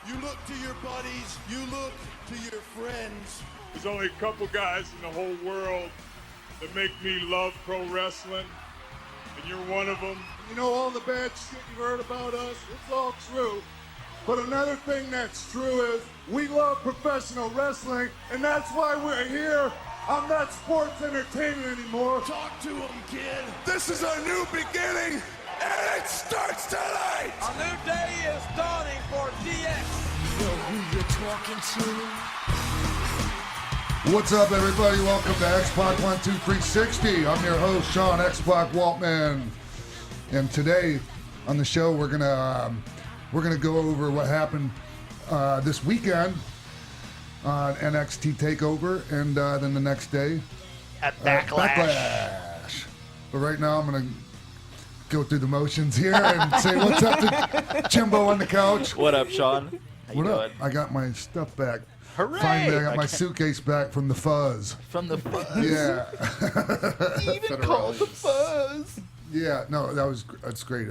You look to your buddies, you look to your friends. There's only a couple guys in the whole world that make me love pro wrestling, and you're one of them. You know, all the bad shit you've heard about us, it's all true. But another thing that's true is we love professional wrestling, and that's why we're here. I'm not sports entertainment anymore. Talk to him, kid. This is a new beginning, and it starts tonight. A new day is dawning for DX. Know who you're talking to? What's up, everybody? Welcome to XPac 12360. I'm your host, Sean XPac Waltman, and today on the show we're gonna go over what happened this weekend on NXT Takeover, and then the next day at Backlash. But right now I'm gonna go through the motions here and say what's up to Jimbo on the couch. What up, Sean? How you What up? doing? I got my stuff back. Hooray! Finally, I got my can't- suitcase back from the Fuzz. From the Fuzz. Yeah. Even called the Fuzz. Yeah, no, that's great.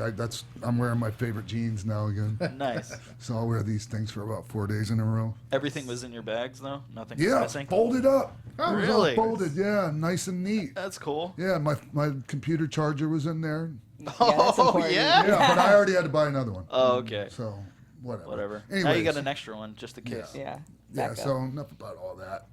I'm wearing my favorite jeans now again. Nice. So I'll wear these things for about 4 days in a row. Everything was in your bags, though? Nothing was Yeah, missing? folded up. Oh, It was really? all folded, yeah, nice and neat. That's cool. Yeah, my computer charger was in there. Oh, yeah? Yeah, but I already had to buy another one. Oh, okay. So, whatever. Whatever. Now Anyways, you got an extra one, just in case. Yeah. Yeah. Yeah, so enough about all that.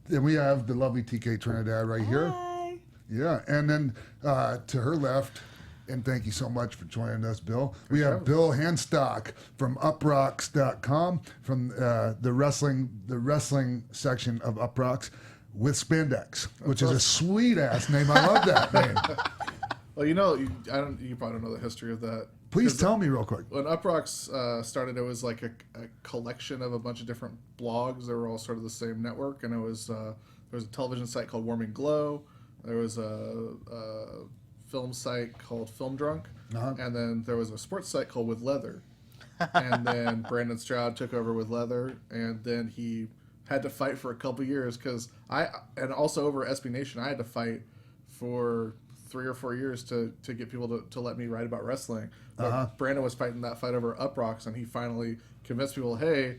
Then we have the lovely TK Trinidad right here. Hi. Yeah, and then to her left, and thank you so much for joining us, Bill. We have Bill Hanstock from uprocks.com, from the wrestling section of Uprocks with spandex, which is a sweet ass name. I love that name. Well, you know, you probably don't know the history of that. Please tell me real quick. When Uprocks started, it was like a collection of a bunch of different blogs. They were all sort of the same network, and it was there was a television site called Warm and Glow. There was a film site called Film Drunk, and then there was a sports site called With Leather. And then Brandon Stroud took over With Leather, and then he had to fight for a couple years and also over SB Nation, I had to fight for 3 or 4 years to get people to let me write about wrestling. But Brandon was fighting that fight over Uprocks, and he finally convinced people, hey,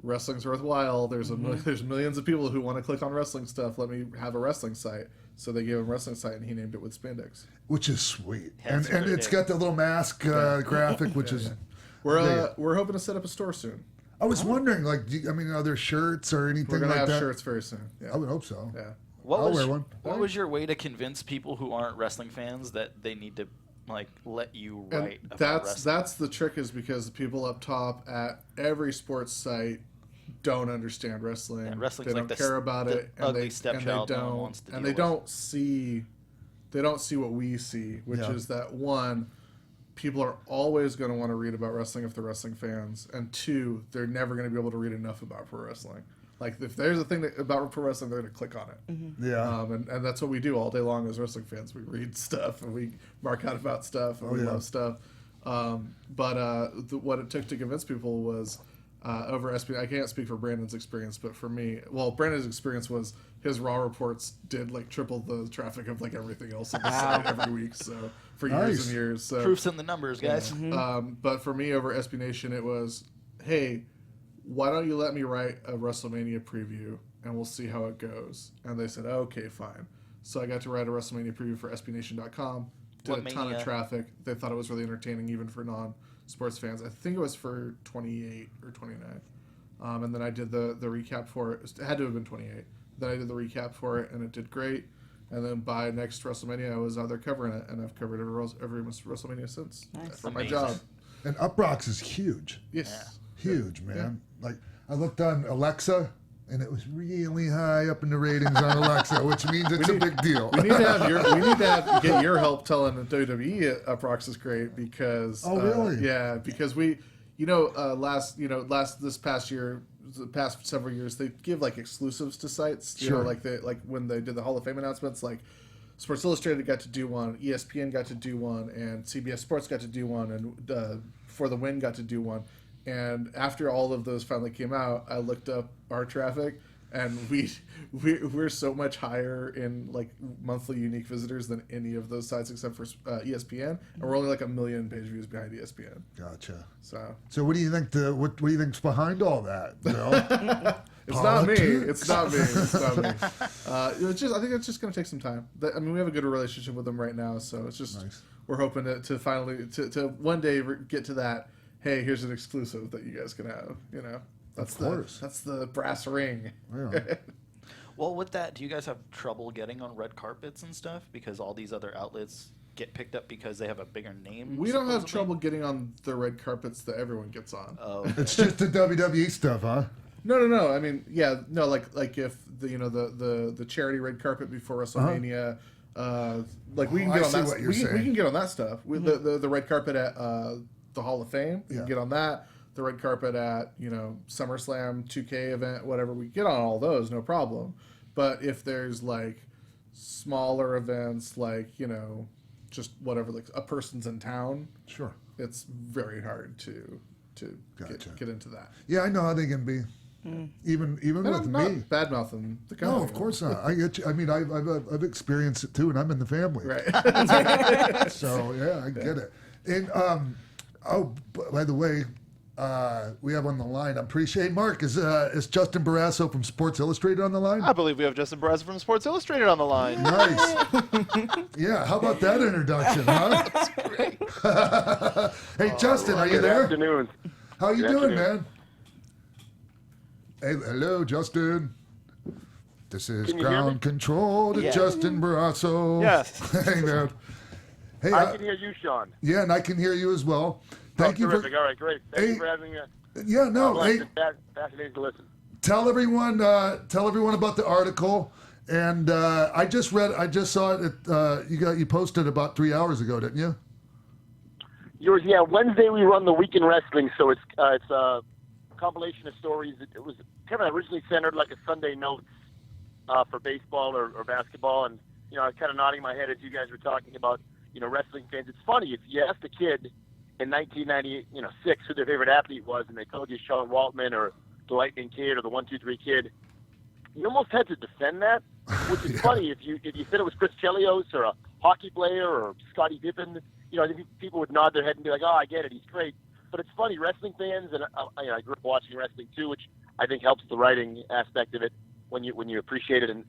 wrestling's worthwhile. There's there's millions of people who want to click on wrestling stuff. Let me have a wrestling site. So they gave him a wrestling site, and he named it With Spandex. Which is sweet. That's And really it's good. got the little mask graphic, which is... We're hoping to set up a store soon. I was wondering, like, are there shirts or anything We're gonna like have that? shirts very soon. Yeah. I would hope so. Yeah. I'll wear one. What was your way to convince people who aren't wrestling fans that they need to let you write And about wrestling? that's the trick, is because the people up top at every sports site don't understand wrestling. Yeah, wrestling's they like don't the care about the it, ugly stepchild no one wants to and deal they with. they don't see what we see, which Yeah. is that, one, people are always going to want to read about wrestling if they're wrestling fans, and two, they're never going to be able to read enough about pro wrestling. Like, if there's a thing about pro wrestling, they're going to click on it. Yeah. And that's what we do all day long as wrestling fans. We read stuff and we mark out about stuff and we love stuff. What it took to convince people was over SB. I can't speak for Brandon's experience, but for me, Brandon's experience was his Raw reports did like triple the traffic of like everything else on the site every week. So for years and years. So Proof's in the numbers, guys. but for me over SB Nation, it was, hey, why don't you let me write a WrestleMania preview and we'll see how it goes? And they said, okay, fine. So I got to write a WrestleMania preview for SBNation.com. Did a ton of traffic. They thought it was really entertaining, even for non-sports fans. I think it was for 28 or 29. And then I did the recap for it. It had to have been 28. Then I did the recap for it, and it did great. And then by next WrestleMania, I was out there covering it, and I've covered every WrestleMania since for my job. And Uprocks is huge. Yes. Huge, man. Like, I looked on Alexa, and it was really high up in the ratings on Alexa, which means it's a big deal. We need to get your help telling the WWE Uprocks is great, because really? Yeah, because this past year, the past several years, they give like exclusives to sites. You know, like when they did the Hall of Fame announcements, like Sports Illustrated got to do one, ESPN got to do one, and CBS Sports got to do one, and For the Win got to do one. And after all of those finally came out, I looked up our traffic, and we're so much higher in like monthly unique visitors than any of those sites except for ESPN, and we're only like 1 million page views behind ESPN. Gotcha. So what do you think? What do you think's behind all that? You know? It's not me. It's not me. It's just, I think it's just going to take some time. I mean, we have a good relationship with them right now, so it's just Nice. We're hoping to finally to one day get to that. Hey, here's an exclusive that you guys can have. You know, that's the brass ring. Yeah. Well, with that, do you guys have trouble getting on red carpets and stuff because all these other outlets get picked up because they have a bigger name? We don't have trouble getting on the red carpets that everyone gets on. Oh, okay. It's just the WWE stuff, huh? No. I mean, yeah, no. Like if the charity red carpet before WrestleMania, like we can get on that. We can get on that stuff. The red carpet at the Hall of Fame. We can get on that. The red carpet at SummerSlam, 2K event, whatever. We get on all those, no problem. But if there's like smaller events, like just whatever, like a person's in town, Sure. it's very hard to Gotcha. get into that. Yeah, I know how they can be. Even with me. Bad mouthing the company. No, of course not. I get you. I mean, I've experienced it too, and I'm in the family. Right. So yeah, I get it. And by the way, we have on the line. I'm pretty sure. Hey, Mark, is Justin Barrasso from Sports Illustrated on the line? I believe we have Justin Barrasso from Sports Illustrated on the line. Nice. Yeah. How about that introduction, huh? That's great. Hey, Justin, are you there? Good afternoon. How you Good doing, afternoon. man? Hey, hello, Justin. This is Can you hear Ground me? Control to Justin Barrasso. Yes. Hey, man. Hey, I can hear you, Sean. yeah, and I can hear you as well. Thank you terrific. for. All right, great. Thank Hey, you for having me. Yeah, no. Hey, Fascinating to listen. tell everyone about the article. And I just saw it. You posted about 3 hours ago, didn't you? Wednesday we run the Week in Wrestling, so it's a compilation of stories. It was kind of originally centered like a Sunday Notes for baseball or basketball, and I was kind of nodding my head as you guys were talking about wrestling fans. It's funny if you asked a kid in 1996 who their favorite athlete was, and they told you Sean Waltman or the Lightning Kid or the 1-2-3 Kid, you almost had to defend that, which is funny. If you said it was Chris Chelios or a hockey player or Scottie Pippen, I think people would nod their head and be like, "Oh, I get it, he's great." But it's funny, wrestling fans, and I grew up watching wrestling too, which I think helps the writing aspect of it when you appreciate it and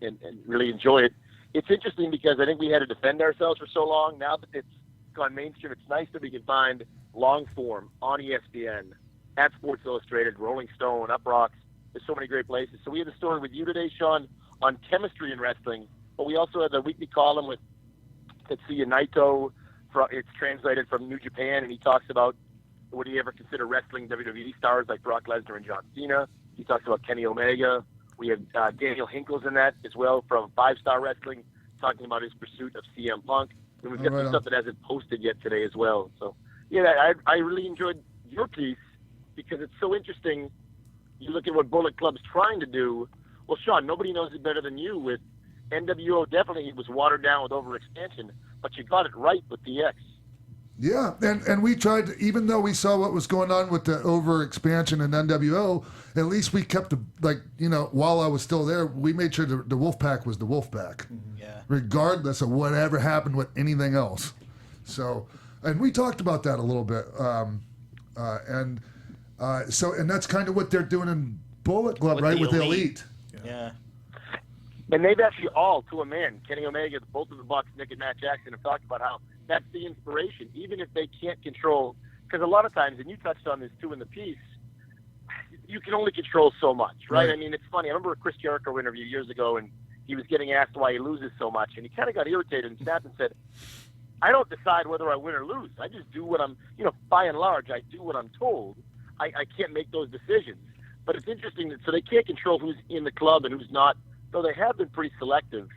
really enjoy it. It's interesting because I think we had to defend ourselves for so long. Now that it's gone mainstream, it's nice that we can find long form on ESPN, at Sports Illustrated, Rolling Stone, Up Rocks. There's so many great places. So we have a story with you today, Sean, on chemistry in wrestling, but we also have the weekly column with Tetsuya Naito. It's translated from New Japan, and he talks about would he ever consider wrestling WWE stars like Brock Lesnar and John Cena. He talks about Kenny Omega. We have Daniel Hinkle's in that as well from 5 Star Wrestling, talking about his pursuit of CM Punk. And we've got some stuff that hasn't posted yet today as well. So, yeah, I really enjoyed your piece because it's so interesting. You look at what Bullet Club's trying to do. Well, Sean, nobody knows it better than you. With NWO, definitely it was watered down with overexpansion, but you got it right with DX. Yeah, and we tried to, even though we saw what was going on with the overexpansion in NWO, at least we kept while I was still there, we made sure the Wolfpack was the Wolfpack. Yeah. Regardless of whatever happened with anything else. So, and we talked about that a little bit. And that's kind of what they're doing in Bullet Club, right? With the Elite. Yeah. And they've actually all, to a man, Kenny Omega, both of the Bucks, Nick and Matt Jackson, have talked about how that's the inspiration, even if they can't control. Because a lot of times, and you touched on this too in the piece, you can only control so much, right? I mean, it's funny. I remember a Chris Jericho interview years ago, and he was getting asked why he loses so much, and he kind of got irritated and snapped and said, I don't decide whether I win or lose. I just do what I'm, by and large, I do what I'm told. I can't make those decisions. But it's interesting that, so they can't control who's in the club and who's not, though they have been pretty selective,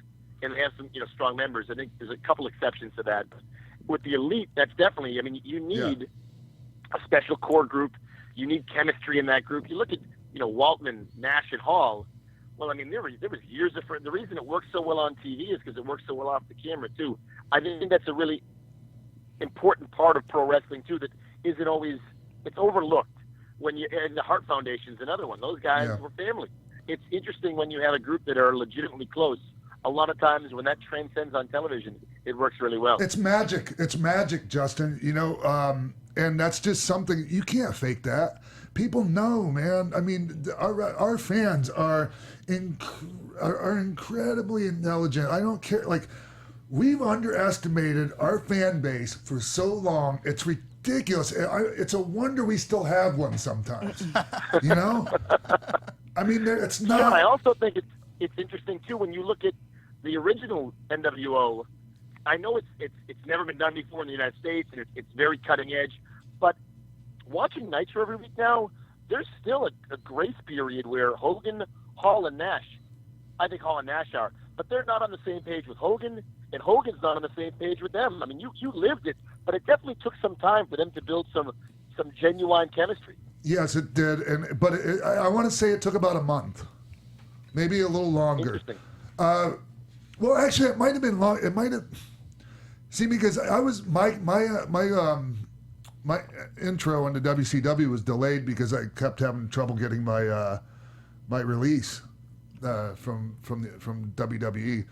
and they have some, strong members. I think there's a couple exceptions to that. But with the Elite, that's definitely, you need a special core group. You need chemistry in that group. You look at, Waltman, Nash, and Hall. Well, there was years of, the reason it works so well on TV is because it works so well off the camera too. I think that's a really important part of pro wrestling too that isn't always, it's overlooked. And the Hart Foundation's another one. Those guys were family. it's interesting when you have a group that are legitimately close. A lot of times when that transcends on television, it works really well. It's magic. It's magic, Justin. And that's just something you can't fake that. People know, man. I mean, our fans are incredibly intelligent. I don't care. Like, we've underestimated our fan base for so long. It's ridiculous. It's a wonder we still have one sometimes. I mean, it's not. Yeah, I also think it's interesting too when you look at the original NWO. I know it's never been done before in the United States, and it's very cutting edge. But watching Nitro every week now, there's still a grace period where Hogan, Hall, and Nash, I think Hall and Nash are, but they're not on the same page with Hogan, and Hogan's not on the same page with them. I mean, you lived it, but it definitely took some time for them to build some genuine chemistry. Yes, it did, but I want to say it took about a month, maybe a little longer. Interesting. Well, actually, it might have been long. It might have. See, because I was my intro into WCW was delayed because I kept having trouble getting my release from WWE.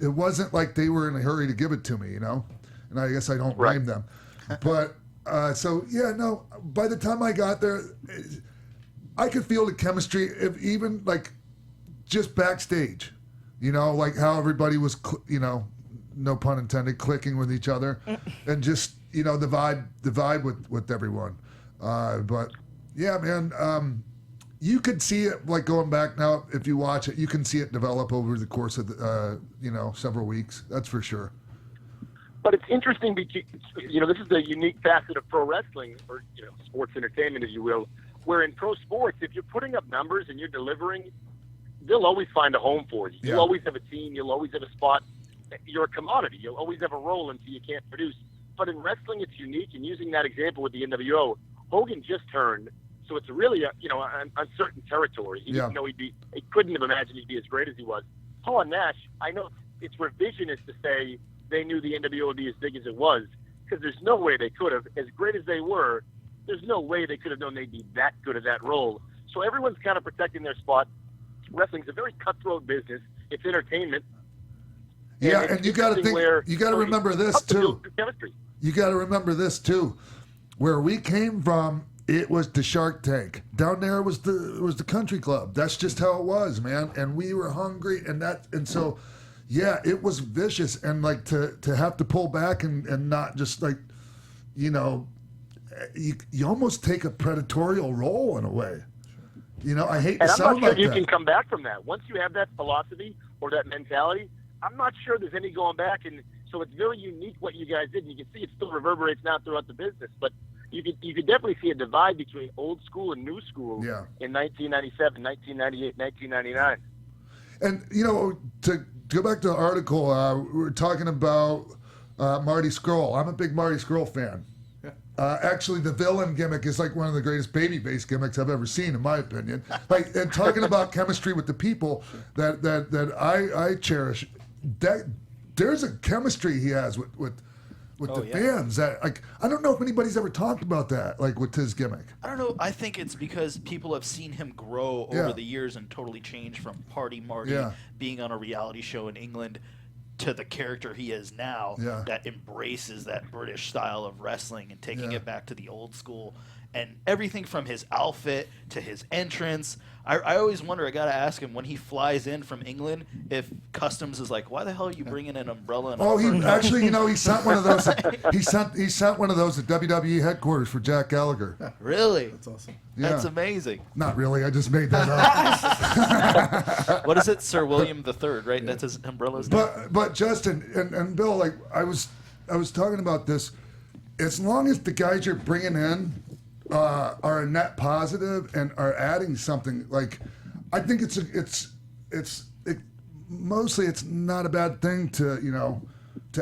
It wasn't like they were in a hurry to give it to me, and I guess I don't blame them. But so yeah, no. By the time I got there, I could feel the chemistry, if even like just backstage, like how everybody was, no pun intended, clicking with each other, and just the vibe with everyone. But yeah, man, you could see it like going back now. If you watch it, you can see it develop over the course of several weeks. That's for sure. But it's interesting because this is the unique facet of pro wrestling, or sports entertainment, if you will, where in pro sports, if you're putting up numbers and you're delivering, they'll always find a home for you. Yeah. You'll always have a team. You'll always have a spot. You're a commodity. You'll always have a role until you can't produce. But in wrestling, it's unique. And using that example with the NWO, Hogan just turned, so it's really an uncertain territory. He didn't know he couldn't have imagined he'd be as great as he was. Hall and Nash, I know it's revisionist to say they knew the NWO would be as big as it was, because there's no way they could have. As great as they were, there's no way they could have known they'd be that good at that role. So everyone's kind of protecting their spot. Wrestling's a very cutthroat business. It's entertainment. Yeah, and you got to think. You got to remember this too. You got to remember this too. Where we came from, it was the Shark Tank. Down there was the Country Club. That's just how it was, man. And we were hungry, and so. Yeah, it was vicious, and like to have to pull back and not just like, you almost take a predatorial role in a way. I hate to sound like that. And I'm not sure you can come back from that. Once you have that philosophy or that mentality, I'm not sure there's any going back. And so it's very unique what you guys did. And you can see it still reverberates now throughout the business. But you could definitely see a divide between old school and new school in 1997, 1998, 1999. And, to go back to the article, we were talking about Marty Scurll. I'm a big Marty Scurll fan. Actually, the villain gimmick is like one of the greatest babyface gimmicks I've ever seen, in my opinion. Like, and talking about chemistry with the people that I cherish, that there's a chemistry he has with the fans that, like, I don't know if anybody's ever talked about that, like, with his gimmick. I don't know. I think it's because people have seen him grow over the years and totally change from Party Marty being on a reality show in England to the character he is now that embraces that British style of wrestling and taking it back to the old school. And everything from his outfit to his entrance. I always wonder, I got to ask him, when he flies in from England, if Customs is like, why the hell are you bringing an umbrella? And Actually, he sent one of those. He sent one of those at WWE headquarters for Jack Gallagher. Really? That's awesome. Yeah. That's amazing. Not really. I just made that up. What is it? Sir William III, right? That's his umbrella's name. But Justin and Bill, like, I was talking about this. As long as the guys you're bringing in are a net positive and are adding something, like, I think mostly it's not a bad thing to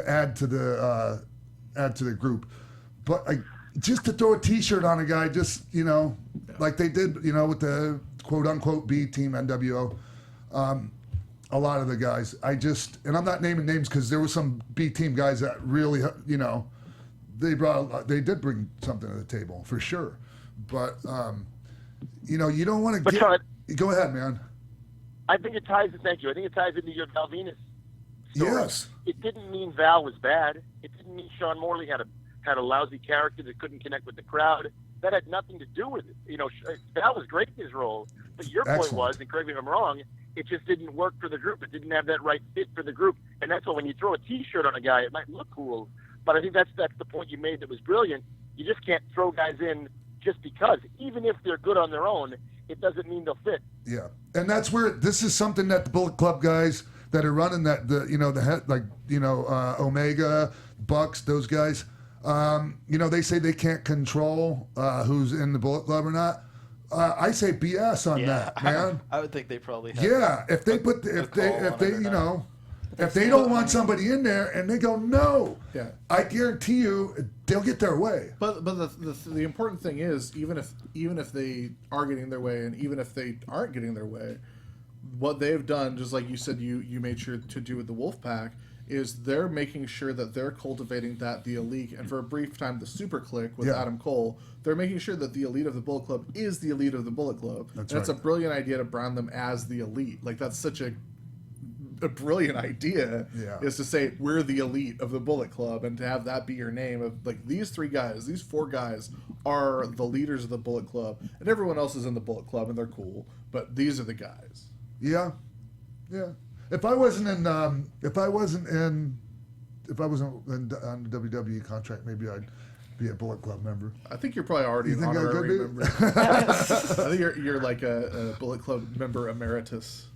add to the group, but just to throw a T-shirt on a guy, just like they did with the quote unquote B team NWO, a lot of the guys, and I'm not naming names because there were some B team guys that really they did bring something to the table for sure, but you don't want to get. Go ahead, man. I think it ties. Thank you. I think it ties into your Val Venus story. Yes. It didn't mean Val was bad. It didn't mean Sean Morley had a lousy character that couldn't connect with the crowd. That had nothing to do with it. You know, Val was great in his role, but your point was, and correct me if I'm wrong, it just didn't work for the group. It didn't have that right fit for the group, and that's why when you throw a T-shirt on a guy, it might look cool, but I think that's the point you made that was brilliant. You just can't throw guys in just because. Even if they're good on their own, it doesn't mean they'll fit. Yeah, and that's where this is something that the Bullet Club guys that are running Omega, Bucks, those guys. They say they can't control who's in the Bullet Club or not. I say BS on that, man. I would think they probably have. Yeah, if they don't want somebody in there and they go no, I guarantee you they'll get their way. But the important thing is even if they are getting their way and even if they aren't getting their way, what they've done, just like you said, you made sure to do with the Wolfpack, is they're making sure that they're cultivating the elite, and for a brief time the Super Clique with Adam Cole, they're making sure that the elite of the Bullet Club is the elite of the Bullet Club. That's a brilliant idea to brand them as the elite. Like, that's such a brilliant idea, is to say we're the elite of the Bullet Club, and to have that be your name of like these four guys are the leaders of the Bullet Club, and everyone else is in the Bullet Club and they're cool, but these are the guys. Yeah. If I wasn't on the WWE contract, maybe I'd be a Bullet Club member. I think you're probably already an honorary member. I think you're like a Bullet Club member emeritus.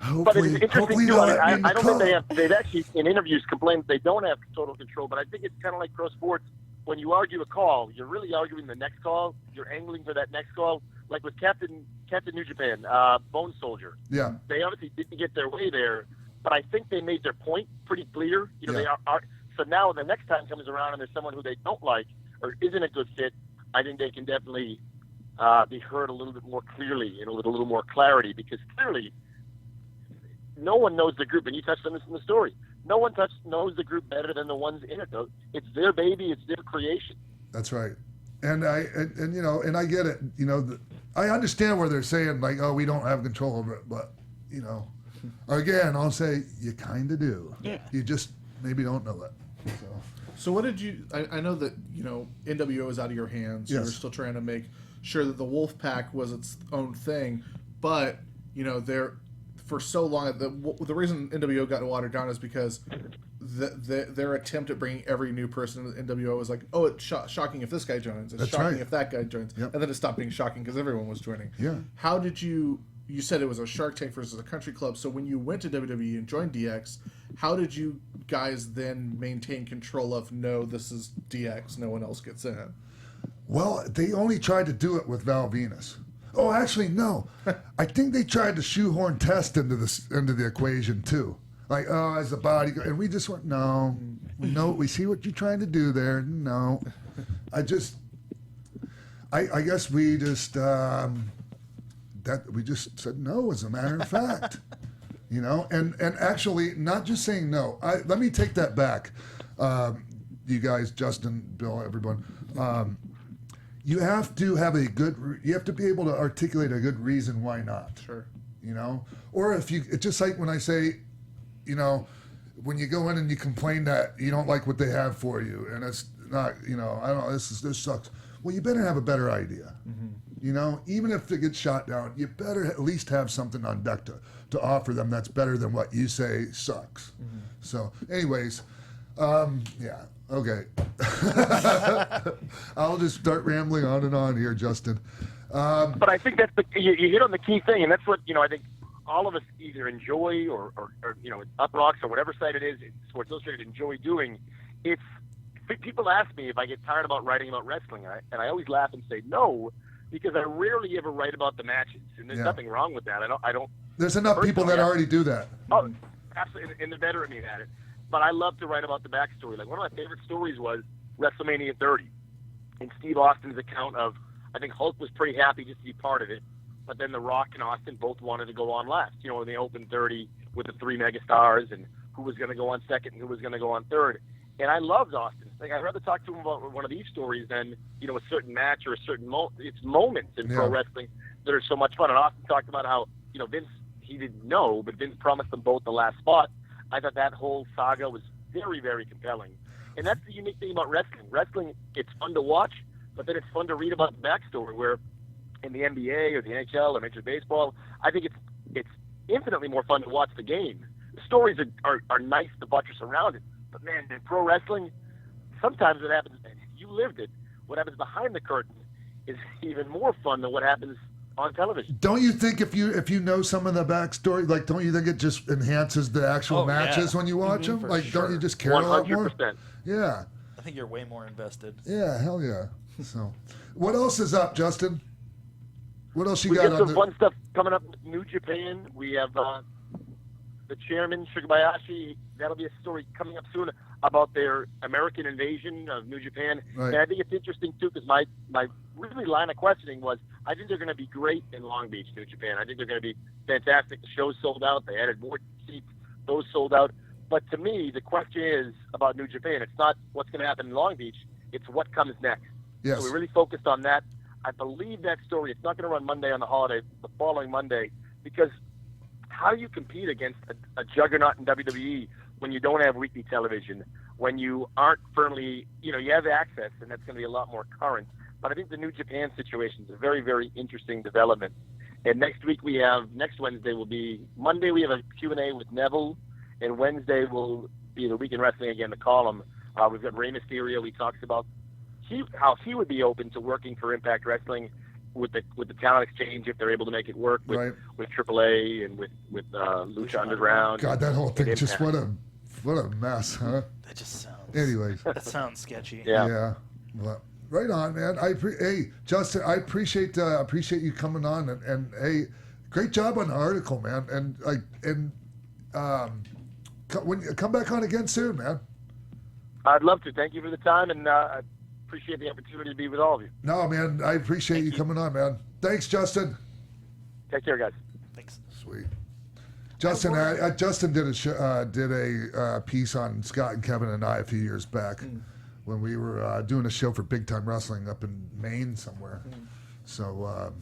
But it's interesting too. I don't think they've actually in interviews complained that they don't have total control. But I think it's kind of like pro sports. When you argue a call, you're really arguing the next call. You're angling for that next call. Like with Captain New Japan, Bone Soldier. Yeah. They obviously didn't get their way there, but I think they made their point pretty clear. They are. So now the next time comes around and there's someone who they don't like or isn't a good fit, I think they can definitely be heard a little bit more clearly and with a little more clarity, because clearly no one knows the group, and you touched on this in the story. No one knows the group better than the ones in it. Though it's their baby, it's their creation. That's right, and I get it. I understand where they're saying like, oh, we don't have control over it, but again, I'll say you kind of do. Yeah. You just maybe don't know it. So what did you? I know that NWO is out of your hands. Yes. You were still trying to make sure that the Wolfpack was its own thing, but they're. For so long, the reason NWO got watered down is because their attempt at bringing every new person into NWO was like, oh, it's shocking if this guy joins. It's shocking if that guy joins. Yep. And then it stopped being shocking because everyone was joining. Yeah. How did you said it was a Shark Tank versus a country club. So when you went to WWE and joined DX, how did you guys then maintain control of, no, this is DX, no one else gets in? Well, they only tried to do it with Val Venus. Oh, actually, no. I think they tried to shoehorn Test into the equation too. Like, oh, as a bodyguard, and we just went, no, we see what you're trying to do there. No, I guess we just we just said no as a matter of fact, and actually not just saying no. Let me take that back, you guys, Justin, Bill, everyone. You have to have you have to be able to articulate a good reason why not. Sure. Or if you, it's just like when I say, when you go in and you complain that you don't like what they have for you, and it's not, I don't know, this sucks. Well, you better have a better idea. Mm-hmm. Even if it gets shot down, you better at least have something on deck to offer them that's better than what you say sucks. Mm-hmm. So, anyways, yeah. Okay. I'll just start rambling on and on here, Justin. But I think that's you hit on the key thing, and that's what I think all of us either enjoy or Up Rocks or whatever site it is, Sports Illustrated, enjoy doing. It's people ask me if I get tired about writing about wrestling, and I always laugh and say no, because I rarely ever write about the matches, and there's nothing wrong with that. I don't. There's enough people that already do that. Oh, absolutely, and they're better at me at it. But I love to write about the backstory. Like, one of my favorite stories was WrestleMania 30 and Steve Austin's account of, I think Hulk was pretty happy just to be part of it, but then The Rock and Austin both wanted to go on last. When they opened 30 with the three megastars and who was going to go on second and who was going to go on third. And I loved Austin. Like, I'd rather talk to him about one of these stories than, a certain match or a certain it's moments in pro wrestling that are so much fun. And Austin talked about how, Vince, he didn't know, but Vince promised them both the last spot. I thought that whole saga was very, very compelling. And that's the unique thing about wrestling. Wrestling, it's fun to watch, but then it's fun to read about the backstory, where in the NBA or the NHL or Major League Baseball, I think it's infinitely more fun to watch the game. The stories are nice to buttress around it. But, man, in pro wrestling, sometimes it happens, and you lived it, what happens behind the curtain is even more fun than what happens on television. Don't you think if you know some of the backstory, like, don't you think it just enhances the actual matches when you watch them? Like, sure. Don't you just care a lot more? 100%. Yeah. I think you're way more invested. Yeah, hell yeah. So, what else is up, Justin? What else We got got some fun stuff coming up with New Japan. We have the chairman, Shigebayashi. That'll be a story coming up soon about their American invasion of New Japan. Right. And I think it's interesting, too, because my really line of questioning was, I think they're going to be great in Long Beach, New Japan. I think they're going to be fantastic. The show's sold out. They added more seats. Those sold out. But to me, the question is about New Japan. It's not what's going to happen in Long Beach. It's what comes next. Yes. So we really focused on that. I believe that story. It's not going to run Monday on the holiday, the following Monday, because how do you compete against a juggernaut in WWE when you don't have weekly television, when you aren't firmly, you have access, and that's going to be a lot more current. But I think the New Japan situation is a very, very interesting development. And next Wednesday will be, Monday we have a Q&A with Neville, and Wednesday will be the Week in Wrestling again, the column. We've got Rey Mysterio. He talks about how he would be open to working for Impact Wrestling with the talent exchange if they're able to make it work with AAA and with Lucha Underground. God, that whole thing, just what a mess, huh? That just sounds. Anyways, that sounds sketchy. Yeah. Well, right on, man. Hey, Justin, I appreciate you coming on, and hey, great job on the article, man. And come back on again soon, man. I'd love to. Thank you for the time, and I appreciate the opportunity to be with all of you. No, man, I appreciate you coming on, man. Thanks, Justin. Take care, guys. Thanks. Sweet. Justin, Justin did a piece on Scott and Keven and I a few years back when we were doing a show for Big Time Wrestling up in Maine somewhere. So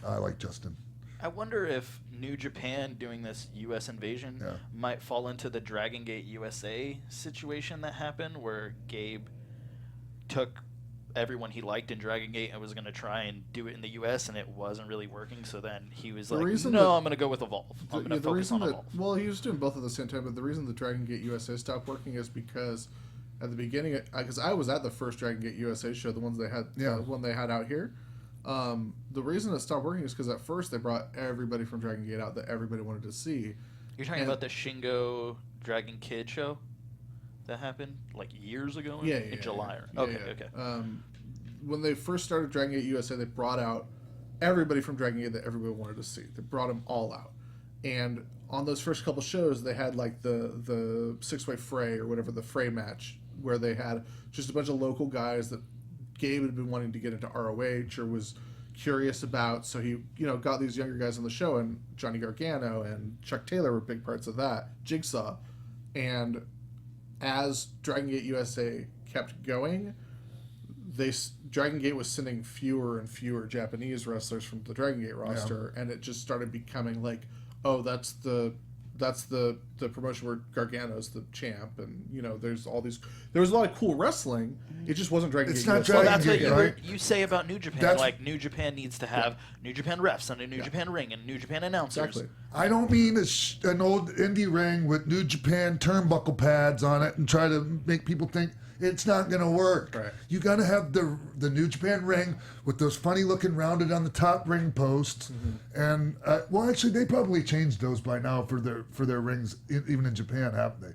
I like Justin. I wonder if New Japan doing this U.S. invasion might fall into the Dragon Gate USA situation that happened, where Gabe took everyone he liked in Dragon Gate and was going to try and do it in the U.S., and it wasn't really working. So then he was I'm going to go with Evolve. I'm going to focus on Evolve. Well, he was doing both at the same time, but the reason the Dragon Gate USA stopped working is because at the beginning, because I was at the first Dragon Gate USA show, the ones they had, one they had out here. The reason it stopped working is because at first they brought everybody from Dragon Gate out that everybody wanted to see. You're talking about the Shingo Dragon Kid show that happened like years ago in July? Okay. When they first started Dragon Gate USA, they brought out everybody from Dragon Gate that everybody wanted to see. They brought them all out. And on those first couple shows, they had like the six-way fray or whatever, the fray match, where they had just a bunch of local guys that Gabe had been wanting to get into ROH or was curious about. So he, got these younger guys on the show, and Johnny Gargano and Chuck Taylor were big parts of that. Jigsaw. And as Dragon Gate USA kept going, Dragon Gate was sending fewer and fewer Japanese wrestlers from the Dragon Gate roster, and it just started becoming like, oh, that's the promotion where Gargano's the champ, and there was a lot of cool wrestling. It just wasn't Dragon Gate. It's not USA. Dragon Gate, That's what right? you say about New Japan. Like New Japan needs to have New Japan refs and a New Japan ring and New Japan announcers. Exactly. I don't mean an old indie ring with New Japan turnbuckle pads on it and try to make people think it's not going to work. Right. You got to have the New Japan ring with those funny looking rounded on the top ring posts, and actually they probably changed those by now for their rings, even in Japan, haven't they?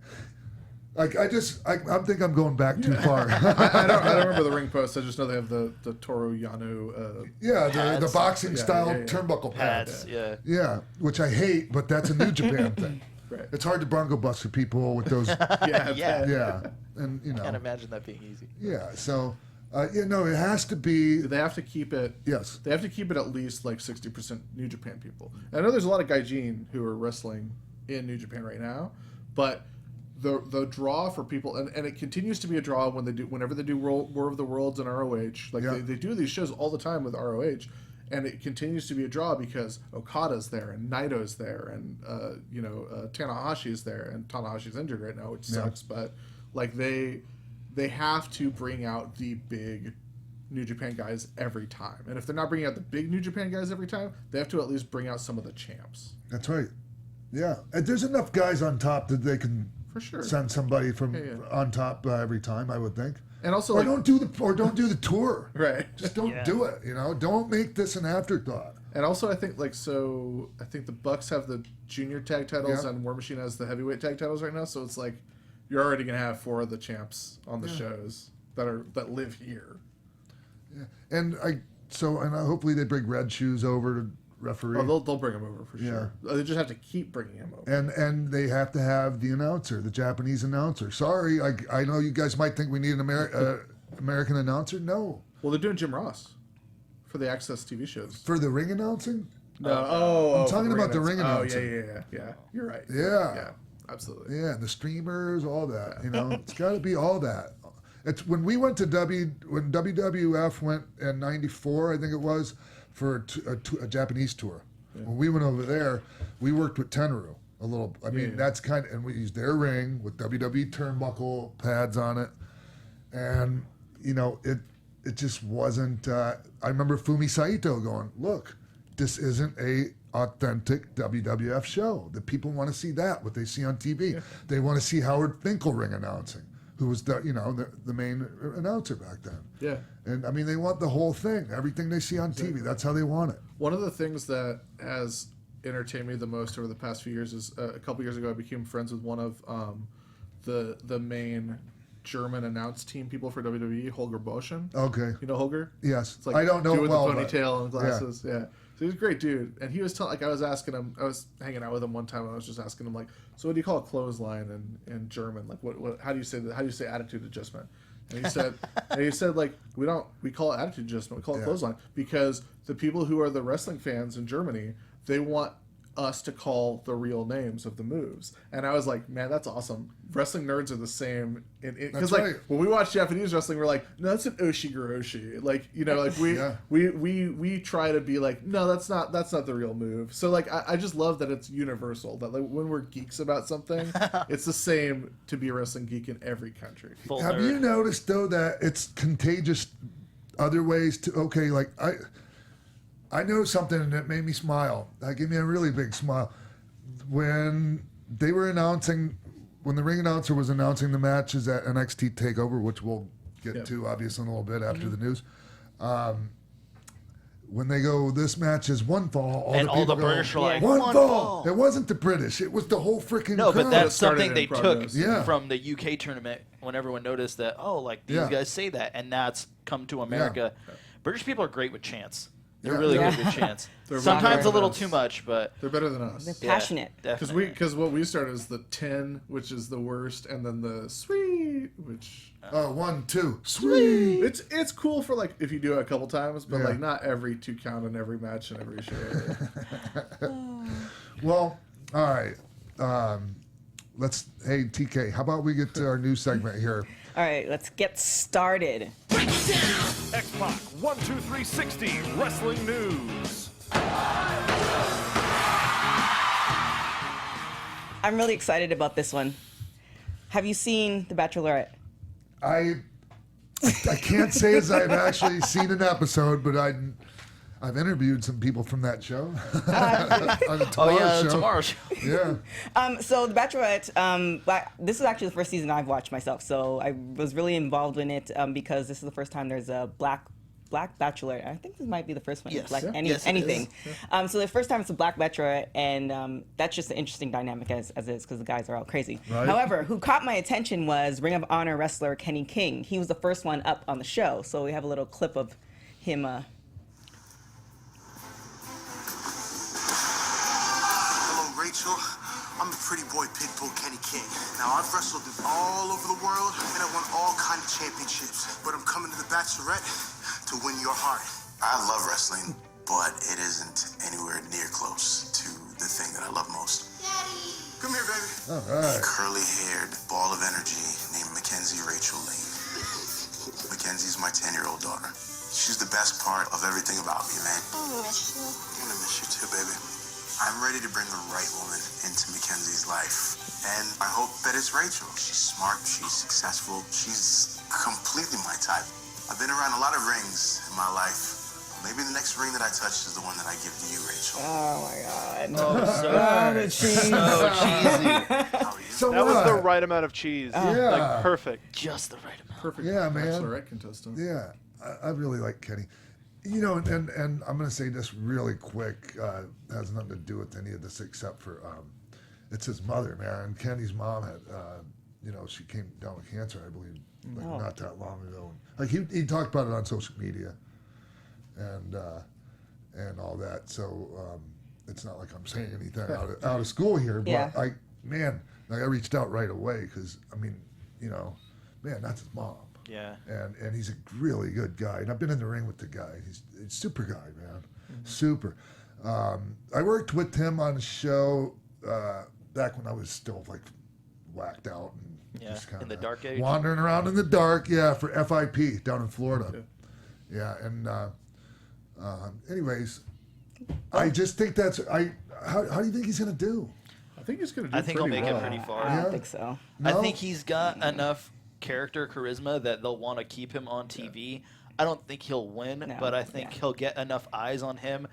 Like I think I'm going back too far. I don't remember the ring posts. I just know they have the Toru Yano. The boxing style turnbuckle pads. Yeah, which I hate, but that's a New Japan thing. Right. It's hard to bronco bust for people with those. Yeah. And I can't imagine that being easy. Yeah. So, it has to be. They have to keep it. Yes. They have to keep it at least like 60% New Japan people. And I know there's a lot of Gaijin who are wrestling in New Japan right now, but the draw for people, and it continues to be a draw whenever they do War of the Worlds and ROH. Like they do these shows all the time with ROH, And it continues to be a draw because Okada's there and Naito's there and Tanahashi's there, and Tanahashi's injured right now, which sucks. But like they have to bring out the big New Japan guys every time. And if they're not bringing out the big New Japan guys every time, they have to at least bring out some of the champs. That's right. Yeah, and there's enough guys on top that they can for sure send somebody from on top every time, I would think. And also, don't do the tour. Right. Just don't do it. Don't make this an afterthought. And also, I think the Bucks have the junior tag titles and War Machine has the heavyweight tag titles right now. So it's like you're already gonna have 4 of the champs on the shows that live here. Yeah, and hopefully they bring Red Shoes over to referee. Oh, they'll bring him over for sure. They just have to keep bringing him over. And they have to have the announcer, the Japanese announcer. Sorry, I know you guys might think we need an American announcer. No. Well, they're doing Jim Ross for the Access TV shows. For the ring announcing? No. I'm talking about the ring announcing. Oh, yeah. You're right. Yeah, absolutely. Yeah, and the streamers, all that. It's got to be all that. It's when we went to when WWF went in '94, I think it was, for a Japanese tour. Yeah. When we went over there, we worked with Tenryu a little. I mean, that's and we used their ring with WWE turnbuckle pads on it, and it just wasn't. I remember Fumi Saito going, "Look, this isn't a authentic WWF show. The people want to see what they see on TV. Yeah. They want to see Howard Finkel ring announcing." Who was the main announcer back then? Yeah, and I mean they want the whole thing, everything they see on TV. That's how they want it. One of the things that has entertained me the most over the past few years is a couple years ago I became friends with one of the main German announce team people for WWE, Holger Boschen. Okay, you know Holger? Yes, it's like I don't know with well, the ponytail and glasses. Yeah. So he's a great dude, and he was I was asking him. I was hanging out with him one time, and I was just asking him so what do you call a clothesline in German? Like what? How do you say that? How do you say attitude adjustment? And he said, we call it attitude adjustment. We call it clothesline because the people who are the wrestling fans in Germany, they want us to call the real names of the moves. And I was like, man, that's awesome. Wrestling nerds are the same. Because when we watch Japanese wrestling, we're like, no, that's an Oshigoroshi. We try to be like, no, that's not the real move. So I just love that it's universal. That when we're geeks about something, it's the same to be a wrestling geek in every country. Have you noticed though that it's contagious other ways to I noticed something that made me smile. That gave me a really big smile. When they were when the ring announcer was announcing the matches at NXT TakeOver, which we'll get to obviously in a little bit after the news. When they go, this match is one fall, all the British are like, one fall. It wasn't the British. It was the whole freaking crowd. But that's something they took from the UK tournament when everyone noticed that, these guys say that, and that's come to America. Yeah. British people are great with chants. They're really good with chants. Sometimes a little too much, but they're better than us. They're passionate. Because what we started is the 10, which is the worst, and then the sweet, which 1, 2, sweet. It's cool for if you do it a couple times, but not every 2 count in every match and every show. Well, all right. Hey TK, how about we get to our new segment here? All right, let's get started. XPac 12360 Wrestling News. I'm really excited about this one. Have you seen The Bachelorette? I can't say as I've actually seen an episode, but I've interviewed some people from that show. On the Tomorrow Show. Yeah. So The Bachelorette, this is actually the first season I've watched myself. So I was really involved in it because this is the first time there's a black Bachelorette. I think this might be the first one. Yes. Anything. Yeah. So the first time it's a black Bachelorette, and that's just an interesting dynamic as is because the guys are all crazy. Right. However, who caught my attention was Ring of Honor wrestler Kenny King. He was the first one up on the show. So we have a little clip of him. Rachel, I'm a pretty boy pitbull Kenny King. Now, I've wrestled all over the world, and I won all kinds of championships. But I'm coming to the Bachelorette to win your heart. I love wrestling, but it isn't anywhere near close to the thing that I love most. Daddy! Come here, baby. All right. Curly-haired ball of energy named Mackenzie Rachel Lane. Mackenzie's my 10-year-old daughter. She's the best part of everything about me, man. I miss you. I'm gonna miss you too, baby. I'm ready to bring the right woman into Mackenzie's life. And I hope that it's Rachel. She's smart, she's successful, she's completely my type. I've been around a lot of rings in my life. Maybe the next ring that I touch is the one that I give to you, Rachel. Oh my God. Oh, so cheesy. So that was the right amount of cheese. Yeah. Like, perfect. Just the right amount. Perfect. Yeah, man. Bachelorette contestant. Yeah, I really like Kenny. You know, and I'm going to say this really quick. Has nothing to do with any of this except for it's his mother, man. Kenny's mom had, she came down with cancer, I believe, not that long ago. Like he talked about it on social media, and all that. So it's not like I'm saying anything out of school here, but I reached out right away because that's his mom. Yeah. And he's a really good guy. And I've been in the ring with the guy. He's a super guy, man. Mm-hmm. Super. I worked with him on a show back when I was still like whacked out and just kind of in the dark age. Wandering around in the dark, for FIP down in Florida. Yeah, and anyways, I just think how do you think he's gonna do? I think he's gonna do. I think he'll make it pretty far. I don't think so. No? I think he's got enough character charisma that they'll want to keep him on TV. I don't think he'll win, but I think he'll get enough eyes on him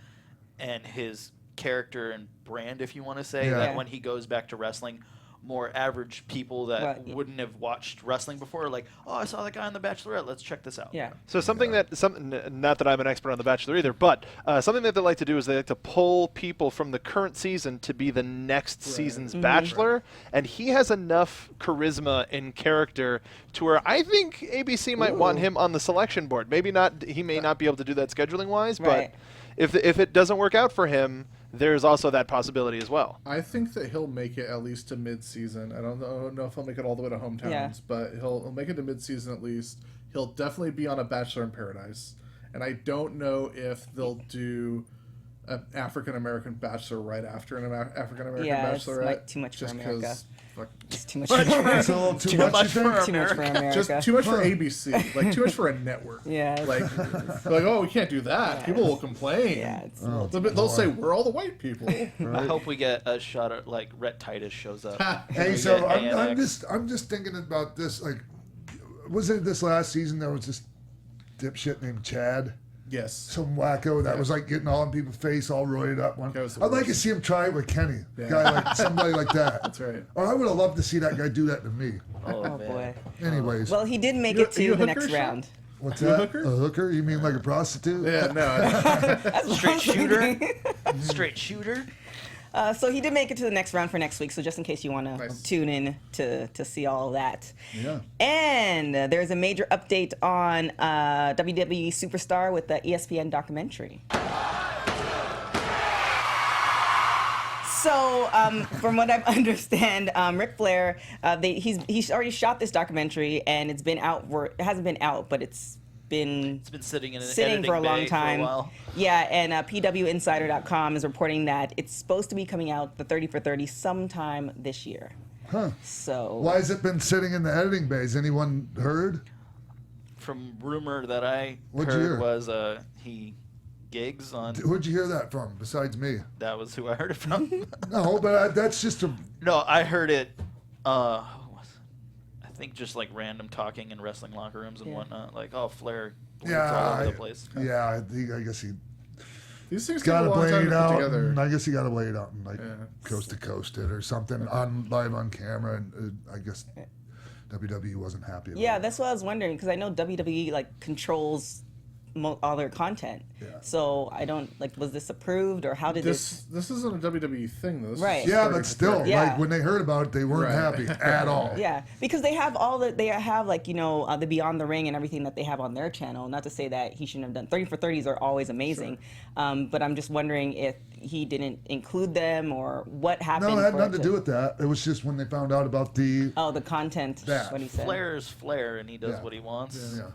and his character and brand, if you want to say, that when he goes back to wrestling, more average people that wouldn't have watched wrestling before are like, oh, I saw that guy on The Bachelorette. Let's check this out. Yeah. So not that I'm an expert on The Bachelor either, but something that they like to do is they like to pull people from the current season to be the next season's Bachelor, and he has enough charisma and character to where I think ABC might want him on the selection board. Maybe not. He may not be able to do that scheduling wise, but if it doesn't work out for him, there's also that possibility as well. I think that he'll make it at least to mid-season. I don't know if he'll make it all the way to hometowns, but he'll make it to mid-season at least. He'll definitely be on a Bachelor in Paradise. And I don't know if they'll do an African-American Bachelor right after an African-American Bachelorette. It's too much for America. It's too much for America. Too much for America. Just too much for ABC. Like, too much for a network. Yeah. Like, oh, we can't do that. People will complain. Yeah. They'll say, we're all the white people. I hope we get a shot at, like, Rhett Titus shows up. Hey, so I'm just thinking about this. Like, was it this last season there was this dipshit named Chad? Yes. Some wacko that was like getting all in people's face, all roided up. I'd like to see him try it with Kenny. Guy like somebody like that. That's right. Or I would have loved to see that guy do that to me. Oh boy. Anyways. Well, he did make it to the next round. What's that? A hooker? You mean like a prostitute? Yeah, no. Straight shooter? Straight shooter? So he did make it to the next round for next week. So just in case you want to tune in to see all that. Yeah. And there's a major update on WWE Superstar with the ESPN documentary. So from what I understand, Ric Flair, he's already shot this documentary and it's been out it hasn't been out, but it's been sitting in for a long time. For a while. Yeah, and PWInsider.com is reporting that it's supposed to be coming out the 30 for 30 sometime this year. Huh. So why has it been sitting in the editing bay? Has anyone heard? From rumor that I What'd you hear? heard was he gigs on. Where'd you hear that from besides me? That was who I heard it from. No, but that's just a. No, I heard it. I think just like random talking in wrestling locker rooms and whatnot. Like, oh, Flair bleeds all over the place. Yeah, I guess he. These things got to take a long play time it to put out. together. I guess he got to play it out and like coast to coast it or something live on camera. And I guess WWE wasn't happy about it. that's what I was wondering because I know WWE like controls all their content. Yeah. So I don't was this approved or how did this? This isn't a WWE thing though. This Right. is Yeah, but still, like when they heard about it, they weren't happy at all. Yeah, because they have the Beyond the Ring and everything that they have on their channel. Not to say that he shouldn't have done 30 for 30s are always amazing, but I'm just wondering if he didn't include them or what happened. No, it had nothing to do with that. It was just when they found out about the content. That. What he said. Flair's Flair, and he does what he wants. Yeah.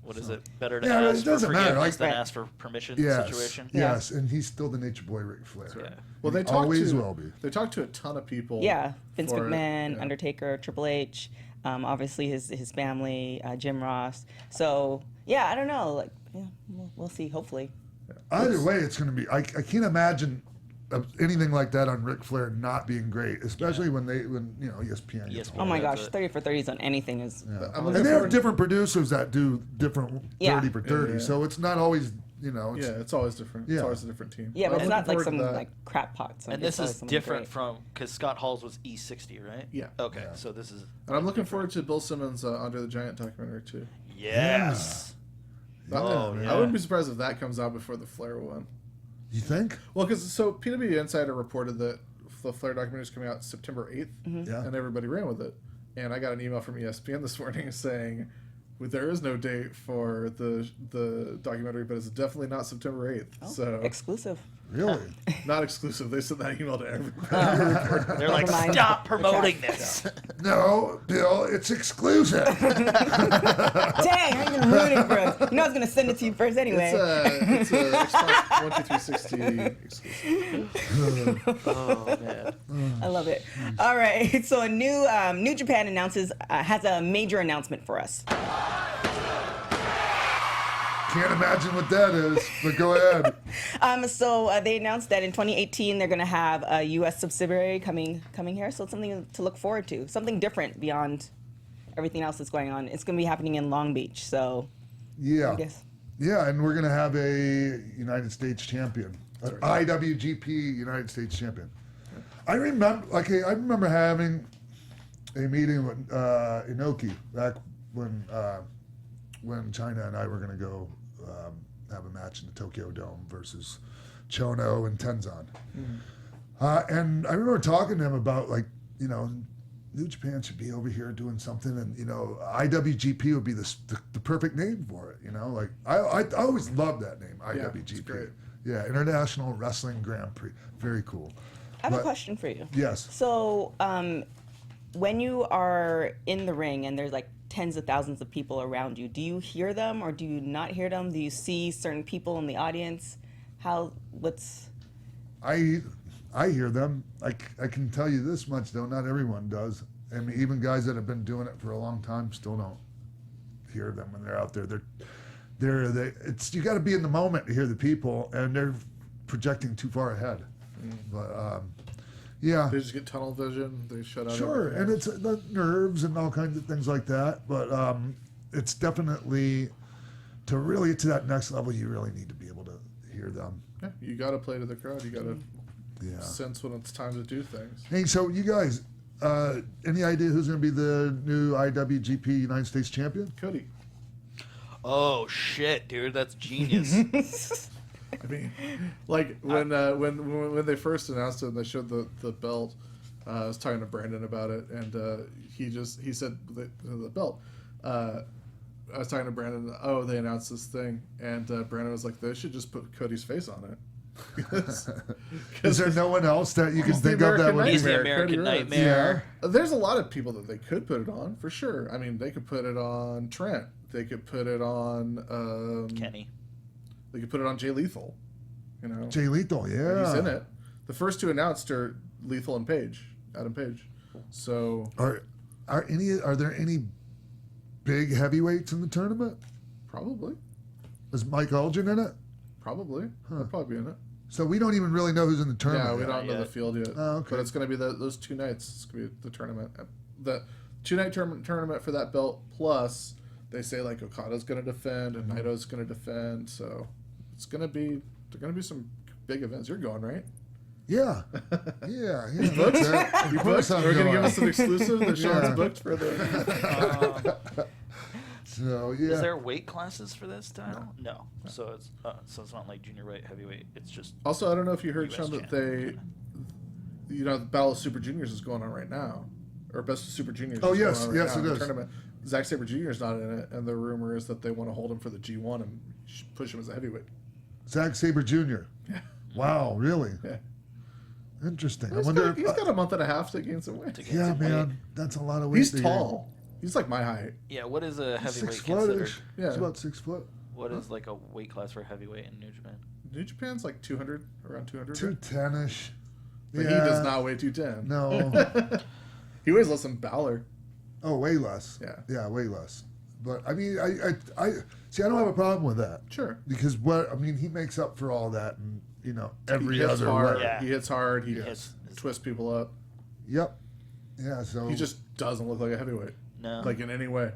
What is it? Better to it ask for doesn't matter. forgiveness than ask for permission situation? Yes, and he's still the Nature Boy Ric Flair. Yeah. Well, they always will be. They talked to a ton of people. Yeah, Vince McMahon, Undertaker, Triple H, obviously his family, Jim Ross. So Yeah, I don't know. Like, yeah, we'll see. Hopefully. Either way, it's going to be. I can't imagine anything like that on Ric Flair not being great, especially when ESPN. Oh my gosh, 30 for 30s on anything is. Yeah. And they have different producers that do different 30 for 30, so it's not always. It's always different. Yeah. It's always a different team. Yeah, but it's not like some like crap pots. And this is different from because Scott Hall's was E60, right? Yeah. Okay, so this is. And I'm looking forward to Bill Simmons' Andre the Giant documentary too. Yes. I wouldn't be surprised if that comes out before the Flair one. You think? Well, because PW Insider reported that the Flair documentary is coming out September 8th, and everybody ran with it. And I got an email from ESPN this morning saying, there is no date for the documentary, but it's definitely not September 8th. Oh, so exclusive. Really? Not exclusive. They sent that email to everybody. They're like, stop promoting this. No, Bill, it's exclusive. Dang, I'm gonna ruin it for us. I was gonna send it to you first anyway. It's a Xbox 12360 exclusive. Oh man, I love it. All right, so a New Japan has a major announcement for us. Can't imagine what that is, but go ahead. So they announced that in 2018 they're going to have a U.S. subsidiary coming here. So it's something to look forward to, something different beyond everything else that's going on. It's going to be happening in Long Beach. So I guess. Yeah, and we're going to have a United States champion, an IWGP United States champion. I remember having a meeting with Inoki back when China and I were going to go have a match in the Tokyo Dome versus Chono and Tenzan. And I remember talking to him about New Japan should be over here doing something, and IWGP would be the perfect name for it. I always loved that name, IWGP. Yeah, International Wrestling Grand Prix. Very cool. I have a question for you. Yes. So when you are in the ring and there's like tens of thousands of people around you, do you hear them or do you not hear them? Do you see certain people in the audience? I hear them. I can tell you this much though, not everyone does. I mean, even guys that have been doing it for a long time still don't hear them when they're out there. You got to be in the moment to hear the people, and they're projecting too far ahead. But yeah, they just get tunnel vision. They shut out. Sure, and it's the nerves and all kinds of things like that. But it's definitely to really get to that next level, you really need to be able to hear them. Yeah, you got to play to the crowd. You got to sense when it's time to do things. Hey, so you guys, any idea who's going to be the new IWGP United States champion? Cody. Oh shit, dude, that's genius. I mean, like when they first announced it and they showed the belt, I was talking to Brandon about it, and he said the belt. I was talking to Brandon. Oh, they announced this thing, and Brandon was like, "They should just put Cody's face on it." Is there no one else that you can think of that would? He's the American Nightmare. Yeah. There's a lot of people that they could put it on for sure. I mean, they could put it on Trent. They could put it on Kenny. They could put it on Jay Lethal. Jay Lethal, yeah. He's in it. The first two announced are Lethal and Adam Page. So are there any big heavyweights in the tournament? Probably. Is Mike Elgin in it? Probably. He'll probably be in it. So we don't even really know who's in the tournament. Yeah, we don't know the field yet. Oh, okay. But it's going to be those 2 nights. It's going to be the tournament. The 2-night tournament for that belt, plus they say like Okada's going to defend and Naito's going to defend. So it's going to be some big events. You're going, right? Yeah. Yeah. You booked? You booked? We're going to give us an exclusive that Sean's booked for the... So, yeah. Is there weight classes for this title? No. So it's not like junior weight, heavyweight. It's just... Also, I don't know if you heard, Sean, that the Battle of Super Juniors is going on right now. Or Best of Super Juniors is going on right now it is. Tournament. Zack Sabre Jr. is not in it, and the rumor is that they want to hold him for the G1 and push him as a heavyweight. Zack Sabre Jr.? Yeah. Wow, really? Yeah. Interesting. He's got a month and a half to gain some weight. Yeah, man. That's a lot of weight. He's tall. He's like my height. Yeah, what is a heavyweight 6 considered? Yeah. He's about 6 foot. What is like a weight class for heavyweight in New Japan? New Japan's like 200, around 200. 210-ish. But he does not weigh 210. No. He weighs less than Balor. Oh, way less. Yeah. Yeah, way less. But I mean, I see. I don't have a problem with that. Sure. Because he makes up for all that, and every he hits other hard. way. Yeah. He hits hard. He twists people up. Yep. Yeah. So he just doesn't look like a heavyweight. No. Like in any way.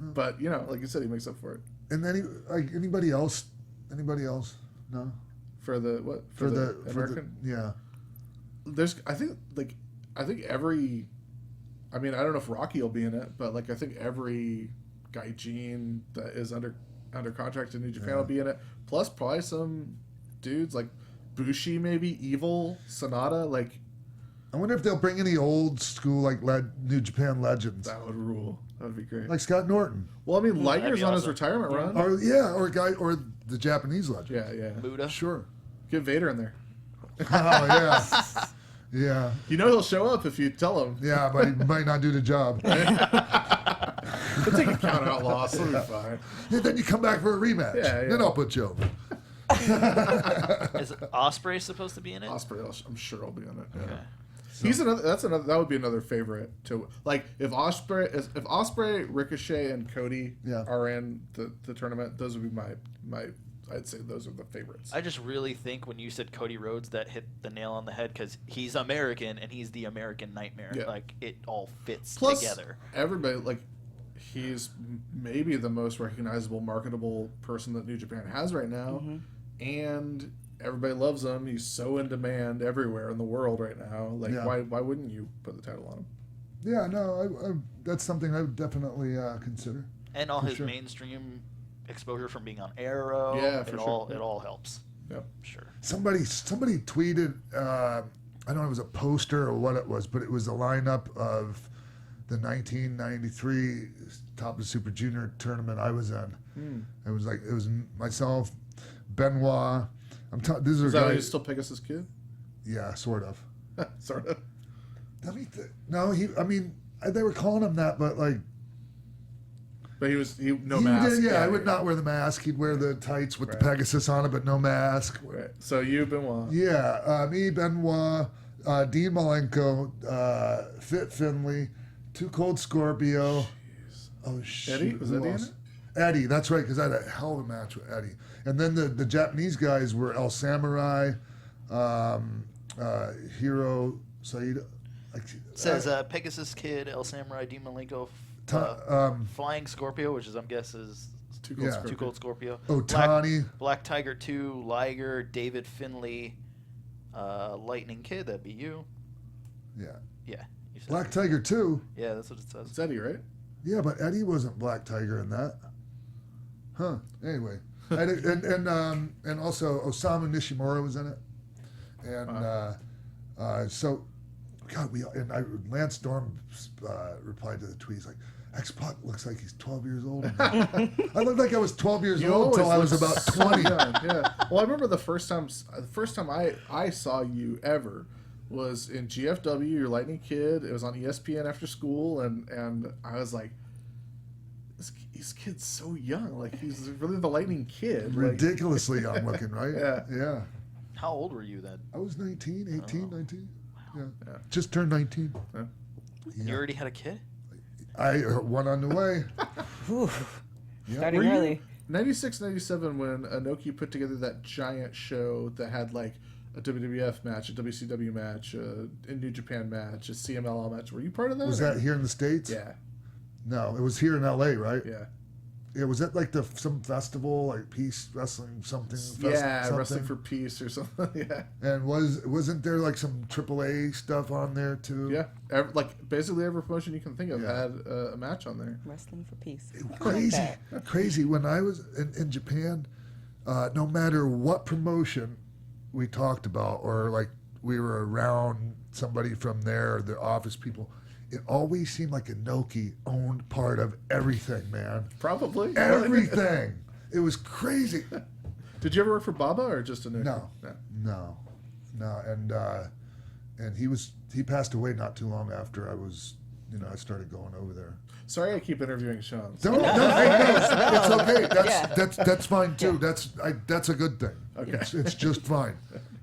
But like you said, he makes up for it. And then anybody else? Anybody else? No. For the what? For the American? Yeah. I think every. I mean, I don't know if Rocky will be in it, but I think every gaijin that is under contract in New Japan will be in it. Plus, probably some dudes like Bushi, maybe Evil, Sonata. I wonder if they'll bring any old school New Japan legends. That would rule. That would be great. Like Scott Norton. Well, I mean, Liger's on his retirement run. Or the Japanese legend. Yeah. Muda. Sure. Get Vader in there. Oh yeah. Yeah. He'll show up if you tell him. Yeah, but he might not do the job. He'll take a count out loss. It'll be fine. And then you come back for a rematch. Yeah. Then I'll put you over. Is Ospreay supposed to be in it? Ospreay, I'm sure he'll be in it. Yeah. Okay. He's another. That would be another favorite to if Ospreay, Ricochet, and Cody are in the tournament. Those would be my. I'd say those are the favorites. I just really think when you said Cody Rhodes, that hit the nail on the head because he's American and he's the American Nightmare. Yeah. It all fits Plus, together. Everybody he's maybe the most recognizable, marketable person that New Japan has right now, and everybody loves him. He's so in demand everywhere in the world right now. Why wouldn't you put the title on him? Yeah, no, that's something I would definitely consider. And all his mainstream exposure from being on Arrow. Yeah, it all helps. Yep. Sure. Somebody tweeted, I don't know if it was a poster or what it was, but it was a lineup of the 1993 Top of Super Junior tournament I was in. It was myself, Benoit. These are Is that guys. why you still Pegasus Kid? Yeah, sort of. Sort of. They were calling him that, but But no mask. I would not wear the mask. He'd wear the tights with the Pegasus on it, but no mask. Right. So you, Benoit. Yeah, me, Benoit, Dean Malenko, Fit Finley, Too Cold Scorpio. Jeez. Oh, shit. Eddie? Was Eddie in it? Eddie, that's right, because I had a hell of a match with Eddie. And then the Japanese guys were El Samurai, Hiro Saida. It says Pegasus Kid, El Samurai, Dean Malenko, Flying Scorpio, which is, I'm guessing, is Too Cold Scorpio. Otani. Black Tiger 2, Liger, David Finley, Lightning Kid, that'd be you. Yeah. Yeah. Black Tiger 2? Yeah, that's what it says. It's Eddie, right? Yeah, but Eddie wasn't Black Tiger in that. Huh. Anyway. and also Osamu Nishimura was in it. And so... God, Lance Storm replied to the tweet. He's like, X-Pac looks like he's 12 years old. I looked like I was 12 years old until I was about 20. Yeah. Well, I remember the first time I saw you ever was in GFW, your Lightning Kid. It was on ESPN after school, and I was like, this kid's so young. He's really the Lightning Kid. Ridiculously young looking, right? Yeah. How old were you then? I was 19, 18, 19. Yeah. Just turned 19. Yeah. You already had a kid? One on the way. Starting early. 96, 97 when Inoki put together that giant show that had a WWF match, a WCW match, a New Japan match, a CMLL match. Were you part of that? Was that here in the States? Yeah. No, it was here in LA, right? Yeah. Yeah, was that some festival, Peace Wrestling something? Something. Wrestling for Peace or something. Yeah. And wasn't there some AAA stuff on there too? Yeah, basically every promotion you can think of had a match on there. Wrestling for Peace. Crazy. When I was in Japan, no matter what promotion we talked about, or we were around somebody from there, the office people. It always seemed like Inoki owned part of everything, man. Probably. Everything. It was crazy. Did you ever work for Baba or just Inoki? No. And he passed away not too long after I started going over there. Sorry, I keep interviewing Sean. No, it's okay. That's fine too. That's a good thing. Okay. It's just fine.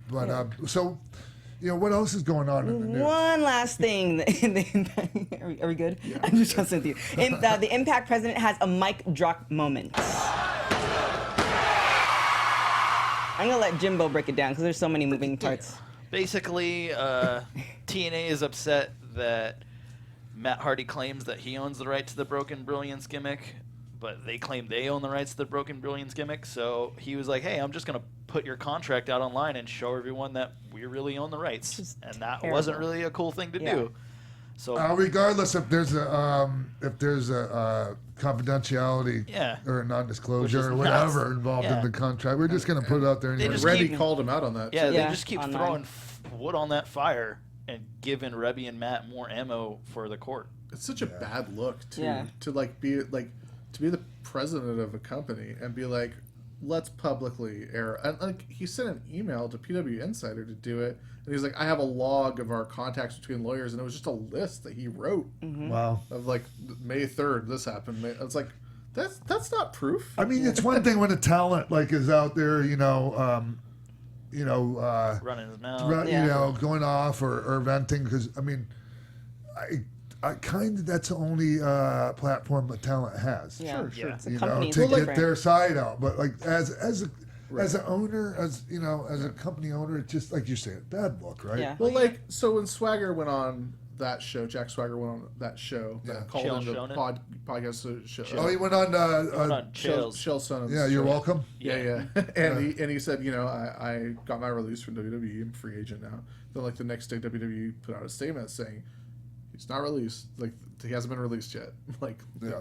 But what else is going on in the news? One last thing. Are we good? Yeah. I'm just messing with you. The Impact president has a mic drop moment. I'm going to let Jimbo break it down because there's so many moving parts. Basically, TNA is upset that Matt Hardy claims that he owns the right to the Broken Brilliance gimmick, but they claim they own the rights to the Broken Brilliance gimmick. So he was like, hey, I'm just going to put your contract out online and show everyone that we really own the rights. And that wasn't really a cool thing to do. So regardless if there's a confidentiality or a non-disclosure or whatever involved in the contract, we're just going to put it out there anyway. Rebby called him out on that. Yeah, they just keep throwing wood on that fire and giving Rebby and Matt more ammo for the court. It's such a bad look to be the president of a company and be like, let's publicly air. And he sent an email to PW Insider to do it, and he's like, I have a log of our contacts between lawyers, and it was just a list that he wrote. Wow. Of like May 3rd, this happened. It's like that's not proof. I mean, it's one thing when a talent is out there, running his mouth, going off or venting. Because I mean, I kind of that's the only platform that talent has. Yeah. Sure. It's a to company get their side out. But as an owner, as a company owner, it's just like you say, bad look, right? Yeah. Well, so when Swagger went on that show, Jack Swagger went on that show, called on the podcast show. Oh, he went on Shell Sonum's Yeah, you're show. welcome. Yeah. And he said, I got my release from WWE. I'm a free agent now. Then the next day, WWE put out a statement saying he's not released. He hasn't been released yet.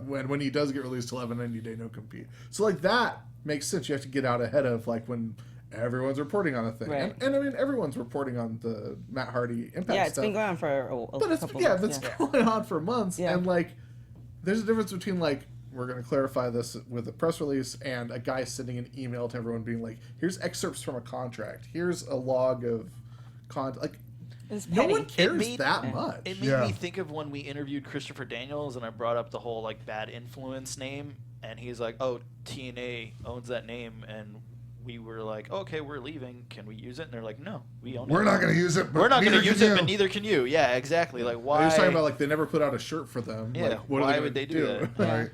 When he does get released, he'll have a 90-day no compete. So that makes sense. You have to get out ahead of when everyone's reporting on a thing. Right. And I mean, everyone's reporting on the Matt Hardy Impact Yeah, it's stuff. been going on for a couple months. Going on for months. Yeah. And there's a difference between we're going to clarify this with a press release and a guy sending an email to everyone being like, here's excerpts from a contract. Here's a log of no one cares that much. It made me think of when we interviewed Christopher Daniels and I brought up the whole bad influence name, and he's like, oh, TNA owns that name, and we were like, okay, we're leaving. Can we use it? And they're like, no, we own it. We're not going to use it. We're not going to use it, but neither can you. Yeah, exactly. Why? He was talking about they never put out a shirt for them. Yeah. Why would they do that? Right.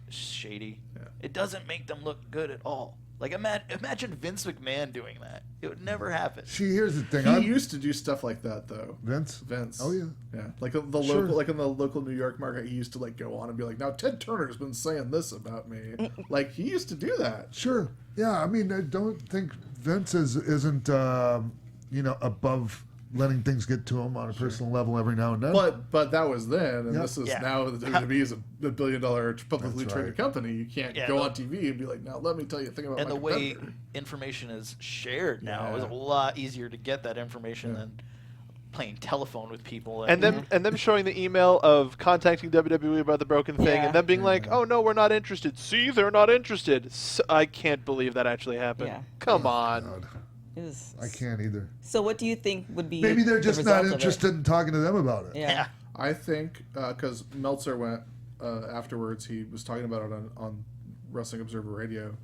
Shady. Yeah. It doesn't make them look good at all. Imagine Vince McMahon doing that. It would never happen. See, here's the thing. He used to do stuff like that, though. Vince. Oh yeah. Yeah. Local, in the local New York market, he used to go on and be like, "Now Ted Turner's been saying this about me." He used to do that. Sure. Yeah. I mean, I don't think Vince isn't above letting things get to him on a personal level every now and then. But that was then, and this is now the WWE is a $1 billion publicly traded company. You can't go on TV and be like, now let me tell you a thing about my competitor. And the way information is shared now is a lot easier to get that information than playing telephone with people. And them showing the email of contacting WWE about the broken thing, and them being like, oh no, we're not interested. See, they're not interested. So, I can't believe that actually happened. Yeah. Come on. God. I can't either. So what do you think would be maybe they're just not interested in talking to them about it. Yeah. I think because Meltzer went afterwards, he was talking about it on Wrestling Observer Radio.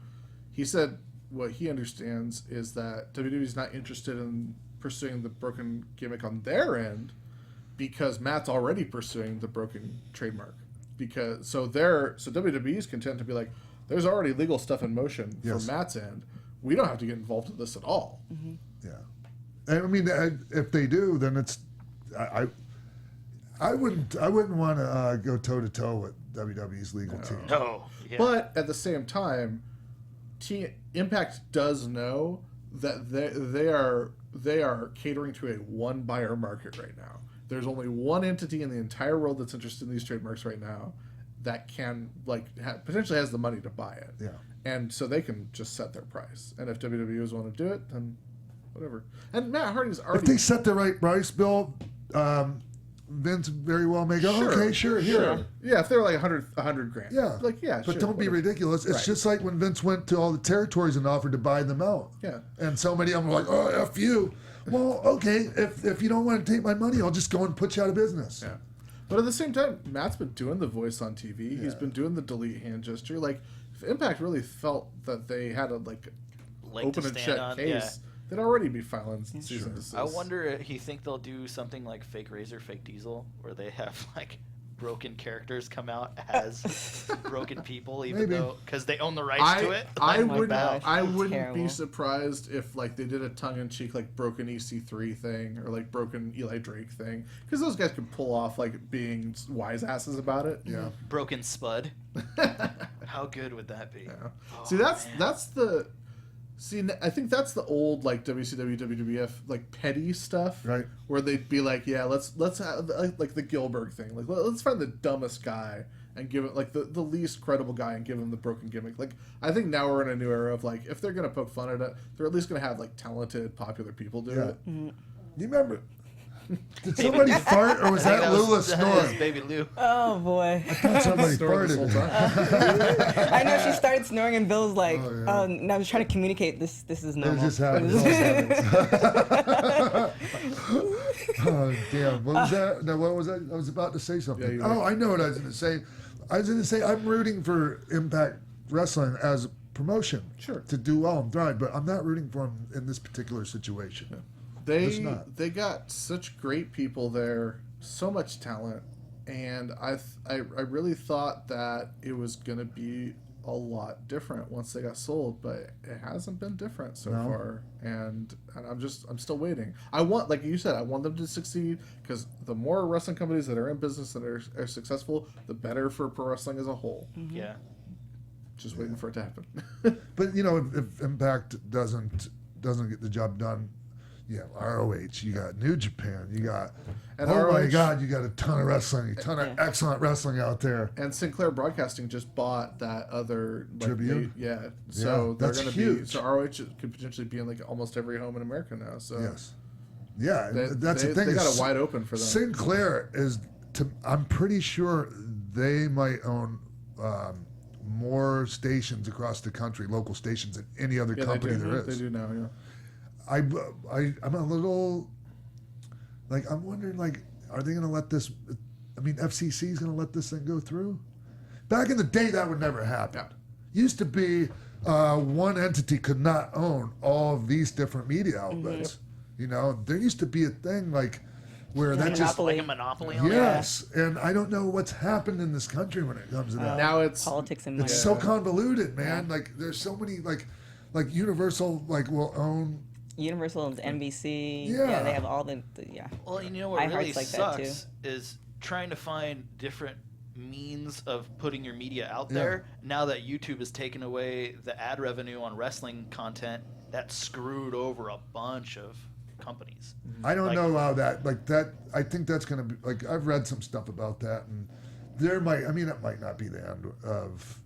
He said what he understands is that WWE's not interested in pursuing the broken gimmick on their end because Matt's already pursuing the broken trademark. So WWE is content to be like, there's already legal stuff in motion from Matt's end. We don't have to get involved in this at all. Mm-hmm. Yeah, and I mean, if they do, then it's I wouldn't want to go toe to toe with WWE's legal team. No, but at the same time, Impact does know that they are catering to a one buyer market right now. There's only one entity in the entire world that's interested in these trademarks right now that can potentially has the money to buy it. Yeah. And so they can just set their price. And if WWE want to do it, then whatever. And Matt Hardy's already... If they set the right price, Bill, Vince very well may go, okay, sure, here. Yeah, if they're $100 grand. Yeah. But don't be ridiculous. It's just like when Vince went to all the territories and offered to buy them out. Yeah. And so many of them were like, oh, F you. Well, okay, if you don't want to take my money, I'll just go and put you out of business. Yeah. But at the same time, Matt's been doing the voice on TV. Yeah. He's been doing the delete hand gesture. If Impact really felt that they had a open and shut case, they'd already be filing cease and desist. I wonder if you think they'll do something like Fake Razor, Fake Diesel, where they have like broken characters come out as broken people, even though because they own the rights to it. I wouldn't be surprised if like they did a tongue-in-cheek like broken EC3 thing or like broken Eli Drake thing, because those guys could pull off like being wise asses about it. Yeah. Broken Spud. How good would that be? Yeah. Oh, See, that's the. See, I think that's the old like WCW, WWF like petty stuff, right? Where they'd be like, yeah, let's have like the Gilbert thing, like let's find the dumbest guy and give it like the least credible guy and give him the broken gimmick. Like I think now we're in a new era of like if they're gonna poke fun at it, they're at least gonna have like talented, popular people do it. Mm-hmm. You remember? Did somebody fart, or was that Lula snoring? Baby Lou. Oh boy! I thought somebody farted. I know she started snoring, and Bill's like, and I was trying to communicate this. This is normal. It just happened. Oh damn! What was that? No, what was that? I was about to say something. Yeah, I know what I was going to say. I was going to say I'm rooting for Impact Wrestling as a promotion, to do well and thrive, but I'm not rooting for them in this particular situation. Yeah. They got such great people there, so much talent, and I really thought that it was gonna be a lot different once they got sold, but it hasn't been different so far, and I'm still waiting. I want, like you said, I want them to succeed, because the more wrestling companies that are in business that are successful, the better for pro wrestling as a whole. Mm-hmm. Yeah. Just waiting for it to happen. But you know, if Impact doesn't get the job done. Yeah, ROH, you got New Japan, you got, my God, you got a ton of wrestling, a ton of excellent wrestling out there. And Sinclair Broadcasting just bought that other Tribune. So they're going to huge. be, so ROH could potentially be in like almost every home in America now. So yes, yeah, that's the thing. They got it wide open for them. Sinclair I'm pretty sure they might own more stations across the country, local stations, than any other company there is. They do now, yeah. I'm a little, like, I'm wondering, like, are they going to let this, I mean, FCC is going to let this thing go through? Back in the day, that would never happen. Yeah. Used to be one entity could not own all of these different media outlets. Mm-hmm. You know, there used to be a thing, like, where that just... Like a monopoly on Yes, and I don't know what's happened in this country when it comes to that. Now it's... Politics and It's so convoluted, man. Yeah. Like, there's so many, like Universal, like, will own... Universal and NBC. Yeah. They have all the Well, you know what really sucks is trying to find different means of putting your media out there. Now that YouTube has taken away the ad revenue on wrestling content, that's screwed over a bunch of companies. I don't know how that, like that, I think that's going to be, like, I've read some stuff about that, and it might not be the end of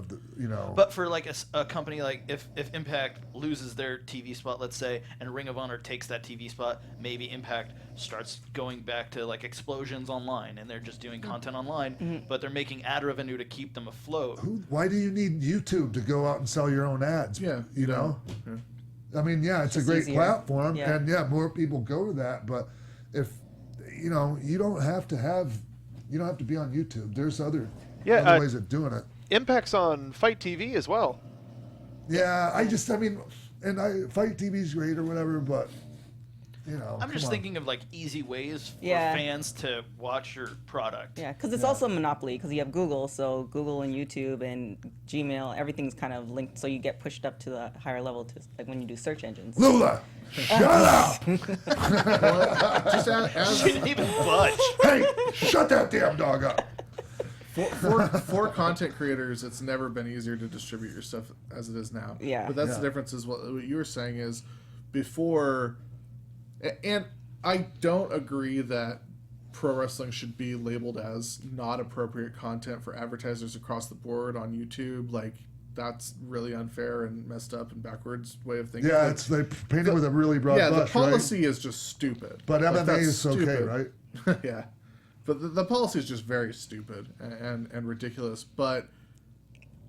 the, you know. But for like a company like if Impact loses their TV spot, let's say, and Ring of Honor takes that TV spot, maybe Impact starts going back to like explosions online, and they're just doing content online, but they're making ad revenue to keep them afloat. Why do you need YouTube to go out and sell your own ads? Yeah, you know. Yeah. I mean, it's a great platform, and more people go to that. But if you know, you don't have to be on YouTube. There's other ways of doing it. Impact's on Fight TV as well. Yeah, Fight TV's great or whatever, but you know. I'm just thinking of like easy ways for fans to watch your product. Yeah, because it's also a monopoly, because you have Google, so Google and YouTube and Gmail, everything's kind of linked, so you get pushed up to the higher level to like when you do search engines. Lula, shut up! She didn't even budge. Hey, shut that damn dog up! For content creators, it's never been easier to distribute your stuff as it is now. Yeah. But that's the difference is what you were saying is before, and I don't agree that pro wrestling should be labeled as not appropriate content for advertisers across the board on YouTube. Like, that's really unfair and messed up and backwards way of thinking. Yeah, they paint it with a really broad brush, the policy is just stupid. But MMA is okay, right? Yeah. But the policy is just very stupid and ridiculous. But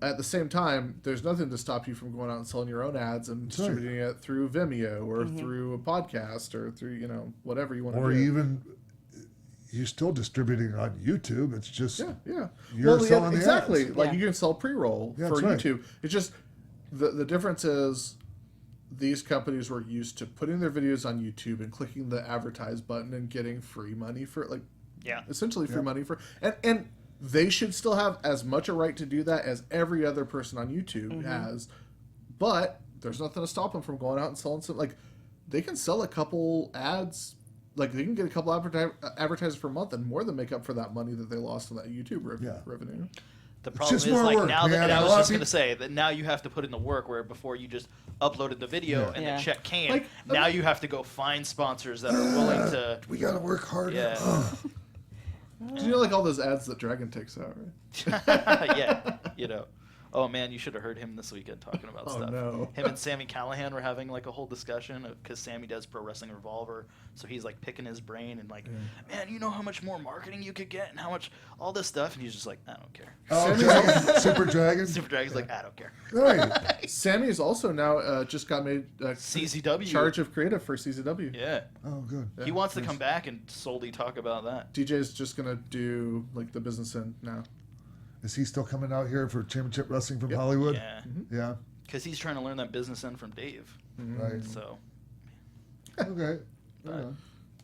at the same time, there's nothing to stop you from going out and selling your own ads and distributing it through Vimeo or through a podcast or through, whatever you want to do. Or even, you're still distributing on YouTube. It's just you're selling the exactly. ads. Like you can sell pre-roll for YouTube. It's just the difference is these companies were used to putting their videos on YouTube and clicking the advertise button and getting free money for it, like essentially free money for and they should still have as much a right to do that as every other person on YouTube has, but there's nothing to stop them from going out and selling some, like they can sell a couple ads, like they can get a couple advertisers per month and more than make up for that money that they lost on that YouTube revenue. The problem is, like, work, now man. that I was just going to say that now you have to put in the work where before you just uploaded the video and the check came. Like, now you have to go find sponsors that are willing to. We got to work harder. Yeah. Do you know, like all those ads that Dragon takes out, right? Yeah, you know. Oh man, you should have heard him this weekend talking about stuff. No. Him and Sammy Callahan were having like a whole discussion because Sammy does Pro Wrestling Revolver, so he's like picking his brain and like, man, you know how much more marketing you could get and how much all this stuff, and he's just like, I don't care. Oh, Super Dragon. Super Dragon's like, I don't care. Right. Sammy's also now just got made CZW charge of creative for CZW. Yeah. Oh, good. He wants to come back and solely talk about that. DJ's just gonna do like the business end now. Is he still coming out here for Championship Wrestling from Hollywood? Yeah. Yeah. Because he's trying to learn that business end from Dave. Right. So. Okay.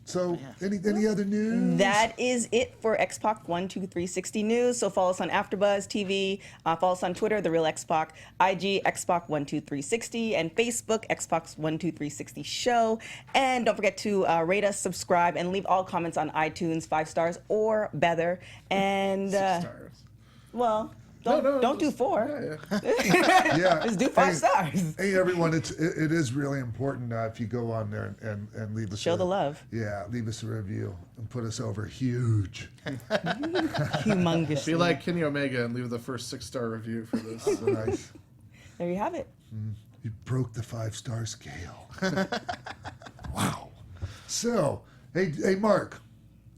So, any other news? That is it for XPac 12360 News. So follow us on AfterBuzz TV, follow us on Twitter, The Real XPac, IG XPac 12360, and Facebook XPac 12360 Show. And don't forget to rate us, subscribe, and leave all comments on iTunes 5 stars or better. And 6 stars. Well, don't do 4. Yeah. Just do 5 stars. Hey everyone, it is really important if you go on there and leave us Show the love. Yeah, leave us a review and put us over huge. Humongous. Be like Kenny Omega and leave the first 6-star review for this. Nice. There you have it. You broke the 5-star scale. Wow. So, hey Mark.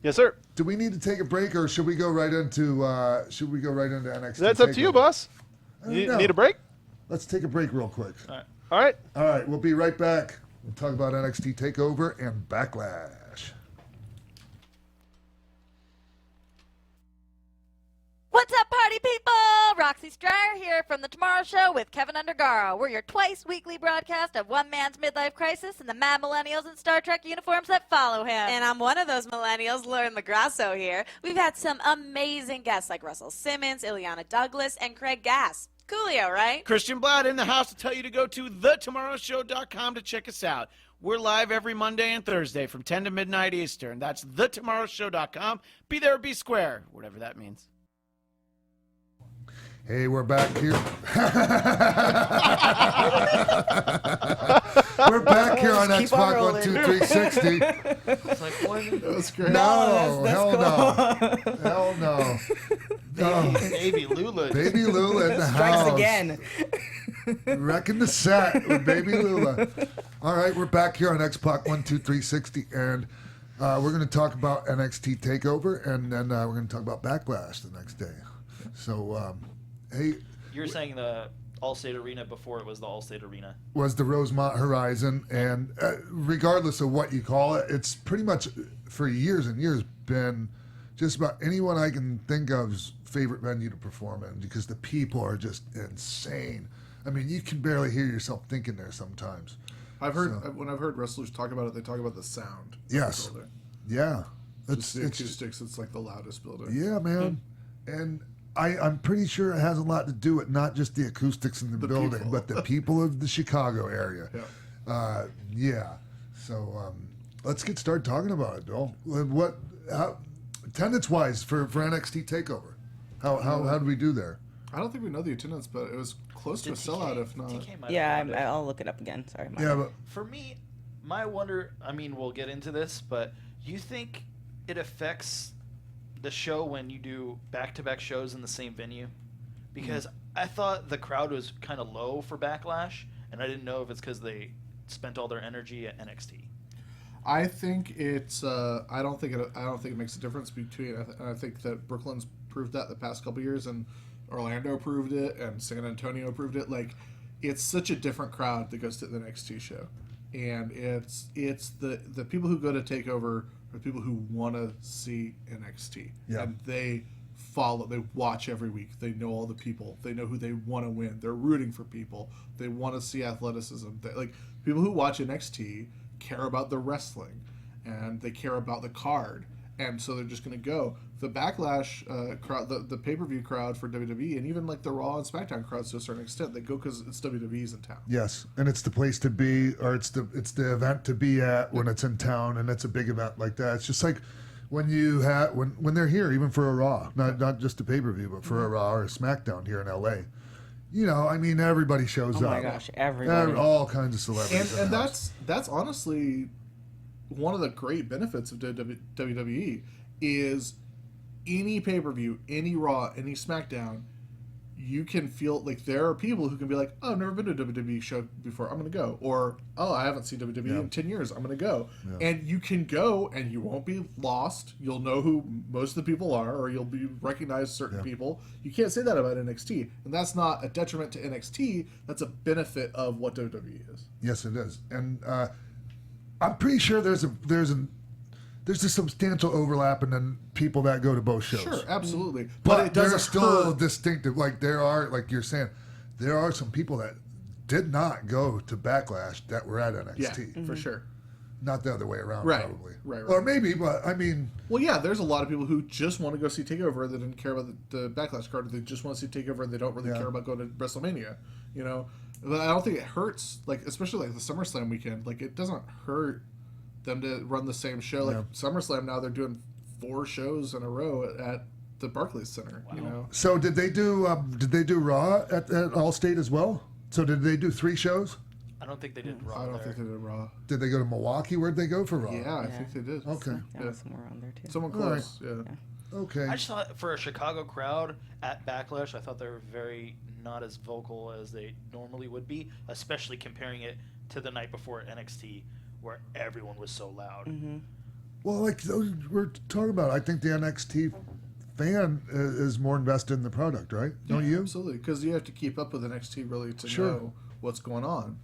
Yes, sir. Do we need to take a break, or should we go right into NXT? That's up to you, boss. You need a break? Let's take a break real quick. All right. All right. We'll be right back. We'll talk about NXT Takeover and Backlash. What's up, party people? Roxy Stryer here from The Tomorrow Show with Keven Undergaro. We're your twice-weekly broadcast of one man's midlife crisis and the mad millennials in Star Trek uniforms that follow him. And I'm one of those millennials, Lauren Magrasso here. We've had some amazing guests like Russell Simmons, Ileana Douglas, and Craig Gass. Coolio, right? Christian Blatt in the house to tell you to go to thetomorrowshow.com to check us out. We're live every Monday and Thursday from 10 to midnight Eastern. That's thetomorrowshow.com. Be there or be square, whatever that means. Hey, we're back here. We're back here on X-Pac 12360. It's like, what? That was great. No, that's hell cool. no. Hell no. Baby Lula. Baby Lula in the Strikes house. again. Wrecking the set with Baby Lula. All right, we're back here on X-Pac 12360, and we're going to talk about NXT TakeOver, and then we're going to talk about Backlash the next day. So, hey. You were saying the Allstate Arena before it was the Allstate Arena. Was the Rosemont Horizon, and regardless of what you call it, it's pretty much for years and years been just about anyone I can think of's favorite venue to perform in, because the people are just insane. I mean, you can barely hear yourself thinking there sometimes. When I've heard wrestlers talk about it, they talk about the sound. Yes. Yeah. It's the acoustics. It's like the loudest building. Yeah, man. And I'm pretty sure it has a lot to do with not just the acoustics in the building, people. but the people of the Chicago area. Yeah. So let's get started talking about it, Bill. Attendance-wise for NXT TakeOver, how did we do there? I don't think we know the attendance, but it was close to a sellout, if not. Yeah, I'll look it up again. Sorry. But for me, my wonder. I mean, we'll get into this, but you think it affects the show when you do back-to-back shows in the same venue? Because I thought the crowd was kind of low for Backlash, and I didn't know if it's because they spent all their energy at NXT. I think it's. I don't think it makes a difference between. I think that Brooklyn's proved that the past couple years, and Orlando proved it, and San Antonio proved it. Like, it's such a different crowd that goes to the NXT show, and it's the people who go to TakeOver are people who want to see NXT, and they they watch every week. They know all the people. They know who they want to win. They're rooting for people. They want to see athleticism. Like people who watch NXT care about the wrestling, and they care about the card, and so they're just going to go. The Backlash crowd, the pay-per-view crowd for WWE, and even like the Raw and SmackDown crowds to a certain extent, they go because it's WWE's in town. Yes, and it's the place to be, or it's the event to be at when it's in town, and it's a big event like that. It's just like when you have when they're here, even for a Raw, not just a pay-per-view, but for a Raw or a SmackDown here in LA. You know, I mean, everybody shows up. Oh my gosh, everybody. All kinds of celebrities. And that's honestly one of the great benefits of WWE is any pay-per-view, any Raw, any SmackDown, you can feel like there are people who can be like, oh, I've never been to a WWE show before, I'm going to go. Or, oh, I haven't seen WWE in 10 years, I'm going to go. Yeah. And you can go and you won't be lost. You'll know who most of the people are, or you'll recognize certain people. You can't say that about NXT. And that's not a detriment to NXT. That's a benefit of what WWE is. Yes, it is. And I'm pretty sure there's a substantial overlap in the people that go to both shows. Sure, absolutely. But it doesn't still distinctive. Like there are, like you're saying, there are some people that did not go to Backlash that were at NXT. Yeah, for sure. Not the other way around, probably. Right. Or maybe, but I mean... Well, yeah, there's a lot of people who just want to go see TakeOver. They didn't care about the Backlash card. They just want to see TakeOver. They don't really care about going to WrestleMania, you know? But I don't think it hurts, like especially like the SummerSlam weekend. Like, it doesn't hurt them to run the same show. Like SummerSlam now, they're doing 4 shows in a row at the Barclays Center. Wow. You know. So did they do Raw at Allstate as well? So did they do 3 shows? I don't think they did Raw. I don't think they did Raw. Did they go to Milwaukee? Where'd they go for Raw? Yeah, I think they did. Okay. Yeah, somewhere around there too. Someone close. Right. Yeah. Okay. I just thought for a Chicago crowd at Backlash, I thought they were very not as vocal as they normally would be, especially comparing it to the night before at NXT, where everyone was so loud. Mm-hmm. Well, like we're talking about, I think the NXT fan is more invested in the product, right? Don't you? Absolutely, because you have to keep up with NXT really to know what's going on.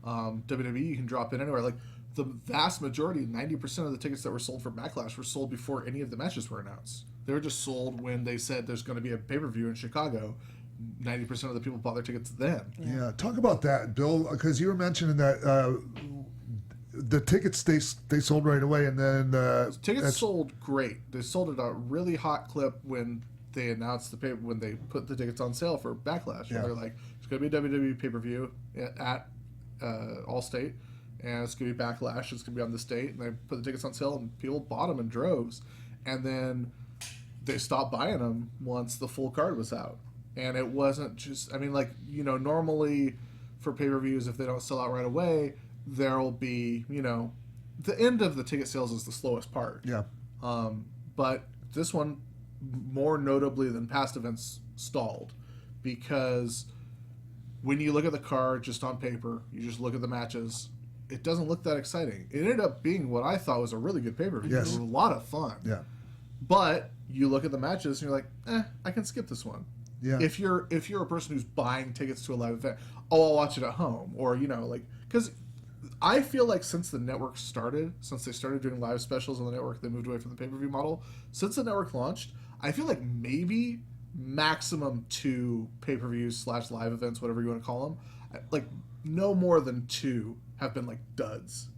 WWE, you can drop in anywhere. Like the vast majority, 90% of the tickets that were sold for Backlash were sold before any of the matches were announced. They were just sold when they said there's going to be a pay-per-view in Chicago. 90% of the people bought their tickets then. Yeah, talk about that, Bill, because you were mentioning that the tickets they sold right away, and then tickets sold great. They sold at a really hot clip when they announced when they put the tickets on sale for Backlash. Yeah. They're like, it's going to be a WWE pay-per-view at Allstate, and it's going to be Backlash. It's going to be on this date, and they put the tickets on sale, and people bought them in droves, and then they stopped buying them once the full card was out. And it wasn't just, I mean, like, you know, normally for pay-per-views, if they don't sell out right away, there'll be, you know, the end of the ticket sales is the slowest part. Yeah. But this one, more notably than past events, stalled because when you look at the card just on paper, you just look at the matches, it doesn't look that exciting. It ended up being what I thought was a really good pay-per-view. Yes. It was a lot of fun. Yeah. But you look at the matches and you're like, I can skip this one. Yeah. If you're a person who's buying tickets to a live event, I'll watch it at home, or you know, like, because I feel like since the network started, since they started doing live specials on the network, they moved away from the pay-per-view model. Since the network launched, I feel like maybe maximum 2 pay-per-views / live events, whatever you want to call them, like no more than 2 have been like duds.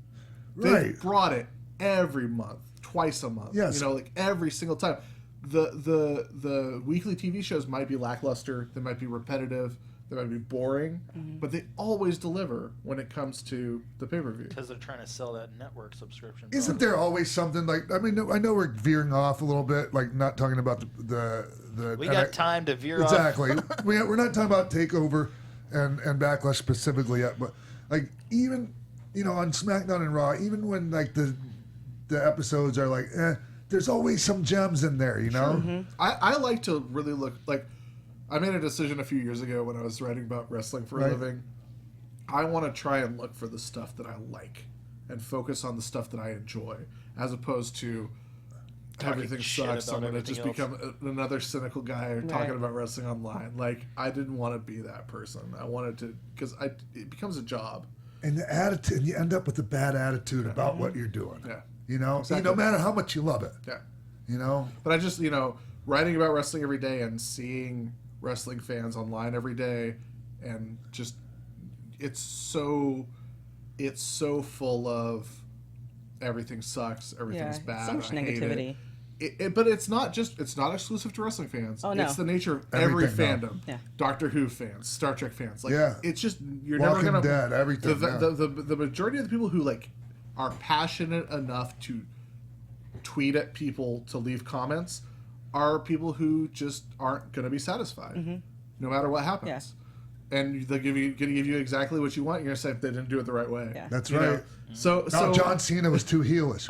Right. They've brought it every month, twice a month. Yes. You know, like every single time. The weekly TV shows might be lackluster, they might be repetitive, they might be boring, but they always deliver when it comes to the pay-per-view. Because they're trying to sell that network subscription. Isn't there always something like, I mean, I know we're veering off a little bit, like not talking about the we got time to veer exactly. off. Exactly. We're not talking about TakeOver and Backlash specifically yet, but like even, you know, on SmackDown and Raw, even when like the episodes are like, there's always some gems in there, you know? Sure. Mm-hmm. I like to really look, like, I made a decision a few years ago when I was writing about wrestling for a living. I want to try and look for the stuff that I like and focus on the stuff that I enjoy, as opposed to everything sucks. I'm going to just become another cynical guy talking about wrestling online. Like, I didn't want to be that person. I wanted to, because it becomes a job. And the attitude, you end up with a bad attitude about what you're doing. Yeah. You know, exactly. no matter how much you love it. Yeah. You know? But I just, you know, writing about wrestling every day and seeing wrestling fans online every day, and just it's so full of everything sucks, everything's bad, so much I hate negativity. But it's not exclusive to wrestling fans. Oh, no. It's the nature of every Everything, fandom. Yeah. Doctor Who fans, Star Trek fans. Like, Yeah. it's just you're Walking never gonna Dead, everything. The majority of the people who like are passionate enough to tweet at people to leave comments are people who just aren't going to be satisfied, no matter what happens. Yeah. And they're gonna give you exactly what you want. You're gonna say they didn't do it the right way. Yeah. That's You right. know? So John Cena was too heelish.